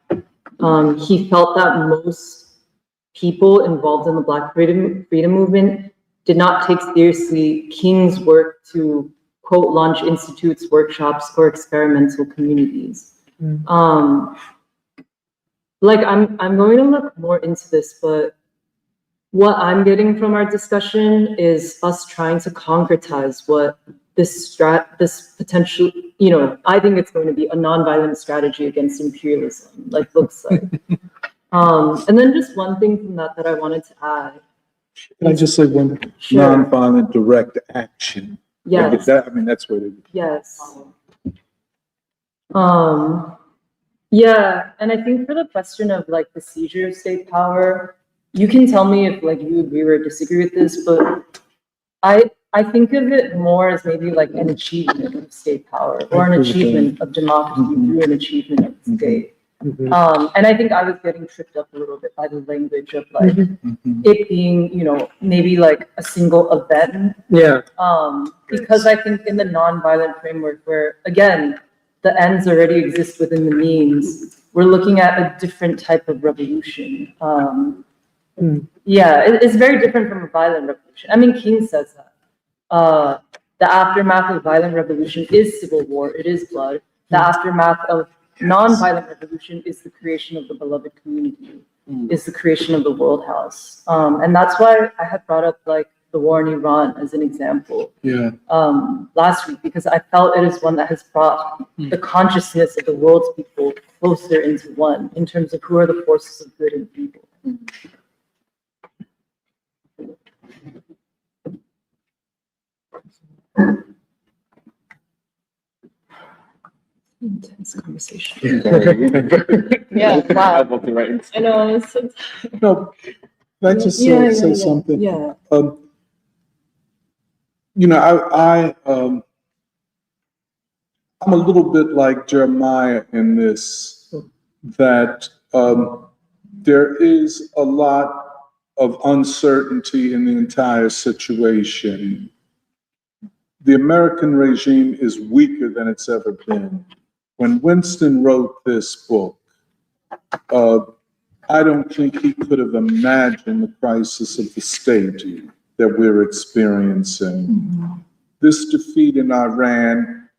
he felt that most people involved in the Black freedom movement did not take seriously King's work to, quote, launch institutes, workshops, or experimental communities. Like I'm going to look more into this, but what I'm getting from our discussion is us trying to concretize what this potential, you know, I think it's going to be a nonviolent strategy against imperialism, like looks like. And then just one thing from that I wanted to add. Can I just say one? Sure. Nonviolent direct action. Yes. That's what it is. Yes. Yeah, and I think for the question of like the seizure of state power, you can tell me if like you agree or disagree with this, but I think of it more as maybe like an achievement of state power or an achievement of democracy through an achievement of the state. And I think I was getting tripped up a little bit by the language of like it being, you know, maybe like a single event. Yeah. Because I think in the nonviolent framework where, again, the ends already exist within the means, we're looking at a different type of revolution. Yeah, it's very different from a violent revolution. I mean, King says that. The aftermath of violent revolution is civil war, it is blood. The aftermath of nonviolent revolution is the creation of the beloved community, is the creation of the world house. And that's why I had brought up like the war in Iran as an example last week, because I felt it is one that has brought the consciousness of the world's people closer into one in terms of who are the forces of good and evil. Intense conversation. Yeah, wow. I know. No, can I just say something? Yeah. You know, I'm a little bit like Jeremiah in this, that there is a lot of uncertainty in the entire situation. The American regime is weaker than it's ever been. When Winston wrote this book, I don't think he could have imagined the crisis of the state that we're experiencing. This defeat in Iran,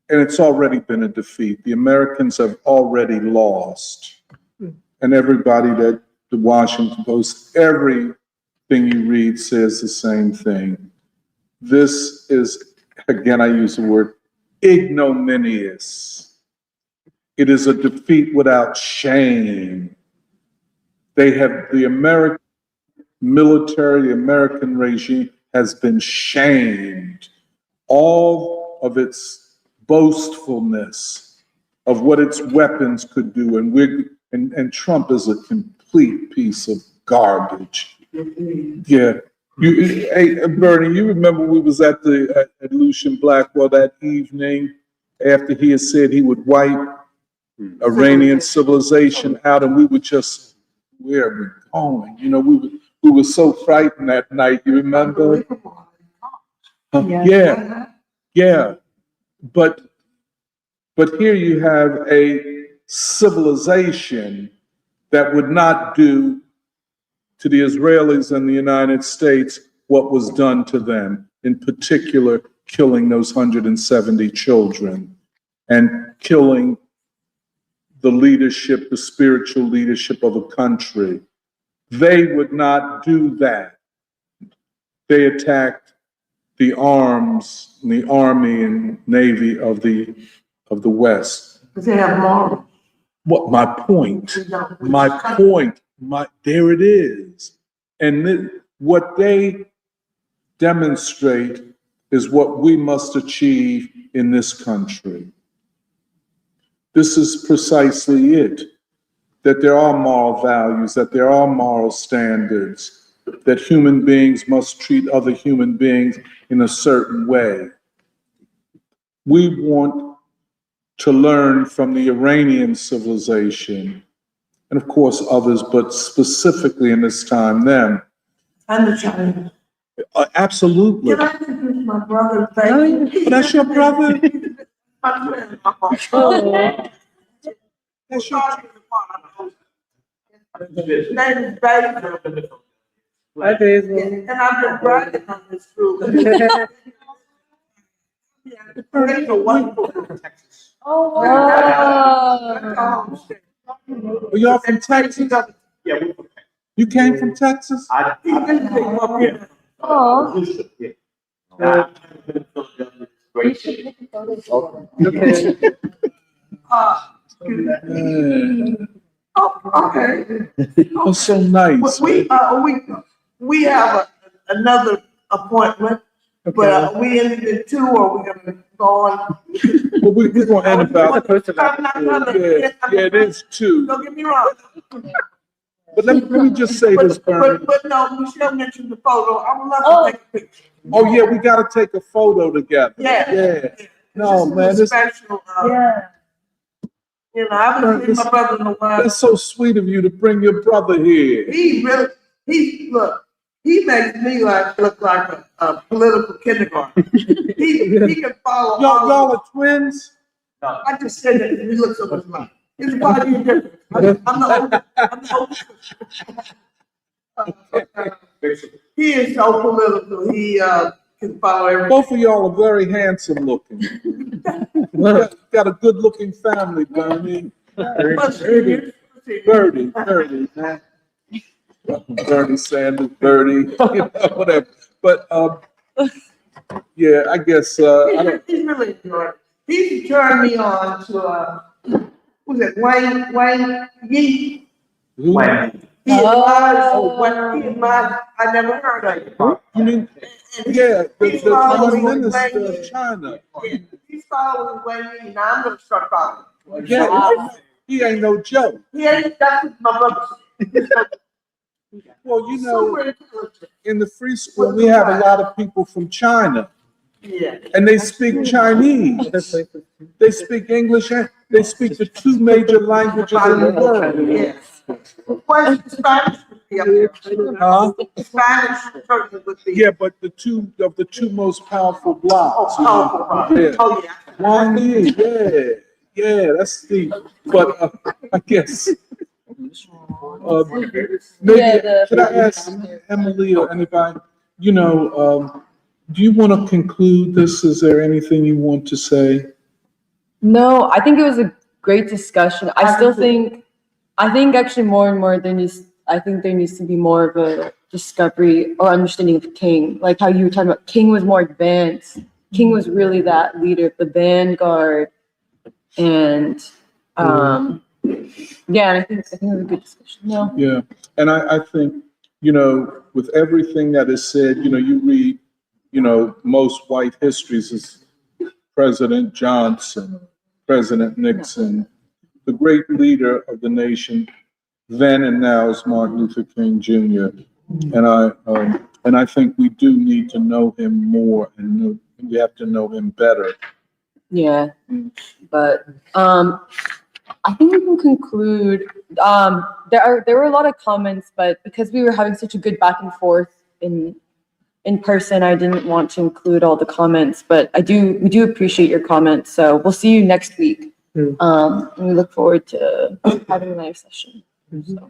and it's already been a defeat. The Americans have already lost. And everybody that the Washington Post, everything you read says the same thing. This is, again, I use the word ignominious. It is a defeat without shame. the American military, the American regime has been shamed. All of its boastfulness of what its weapons could do, and Trump is a complete piece of garbage. Yeah. Hey, Bernie, you remember we was at Lucian Blackwell that evening after he had said he would wipe Iranian civilization out, and we were just, where are we going? You know, we were so frightened that night, you remember? Yeah. But here you have a civilization that would not do to the Israelis and the United States what was done to them, in particular, killing those 170 children and killing the leadership, the spiritual leadership of a country. They would not do that. They attacked the arms, the army and navy of the West. Because they have morals. What my point? There it is. And what they demonstrate is what we must achieve in this country. This is precisely it, that there are moral values, that there are moral standards, that human beings must treat other human beings in a certain way. We want to learn from the Iranian civilization, and of course others, but specifically in this time, them. And the Chinese. Absolutely. Can I introduce my brother? Thank you. That's your brother? My friend. That's your... His name is Basil. Hi, Basil. And I've been bragging on this group. Yeah, it's a wonderful group. Oh. Are y'all from Texas? Yeah, we're from Texas. You came from Texas? He didn't take him up here. Oh. Great. Okay. Okay. That's so nice. We have another appointment, but we ended at 2, or we're gonna go on. Well, we're gonna end about, I'm not gonna- yeah, it is 2. Don't get me wrong. But let me just say this, Bernie. But no, Michelle mentioned the photo. I would love to take a picture. Oh, yeah, we gotta take a photo together. Yeah. No, man, this, Special, Yeah. you know, I haven't seen my brother in a while. that's so sweet of you to bring your brother here. He makes me look like a political kindergarten. He can follow. Y'all are twins? I just said that he looks so much like. It's a 5 year difference. I'm the oldest. He is so political. He can follow everything. Both of y'all are very handsome looking. Got a good looking family, Bernie. Birdie, man. Bernie Sanders, Bernie, whatever. But, yeah, I guess, I don't. He's really enjoying it. He's turned me on to, who's it, Wayne Yee? When? He is my, I never heard of him. You mean, yeah, the Prime Minister of China. He's following Wayne Yee. Now I'm gonna start following. Yeah, he ain't no joke. He ain't, that's what my brother said. Well, you know, Super intelligent. in the free school, we have a lot of people from China, Yeah. and they speak Chinese. They speak English, and they speak the 2 major languages in the world. Yes. Well, Spanish would be up there. Huh? Spanish certainly would be. Yeah, but the two most powerful blocks. Oh, powerful. Yeah. Oh, yeah. Wang Yi, yeah, that's the, but I guess. Maybe, could I ask Emily or anybody, you know, do you want to conclude this? Is there anything you want to say? No, I think it was a great discussion. I think actually more and more I think there needs to be more of a discovery or understanding of King, like how you were talking about. King was more advanced. King was really that leader of the vanguard, and Yeah, and I think it was a good discussion. No. Yeah, and I think, you know, with everything that is said, you know, you read, you know, most white histories is President Johnson, President Nixon, the great leader of the nation then and now is Martin Luther King Jr. And I think we do need to know him more and we have to know him better. Yeah, but I think we can conclude. There were a lot of comments, but because we were having such a good back and forth in person, I didn't want to include all the comments. But we do appreciate your comments. So we'll see you next week. And we look forward to having another session. So.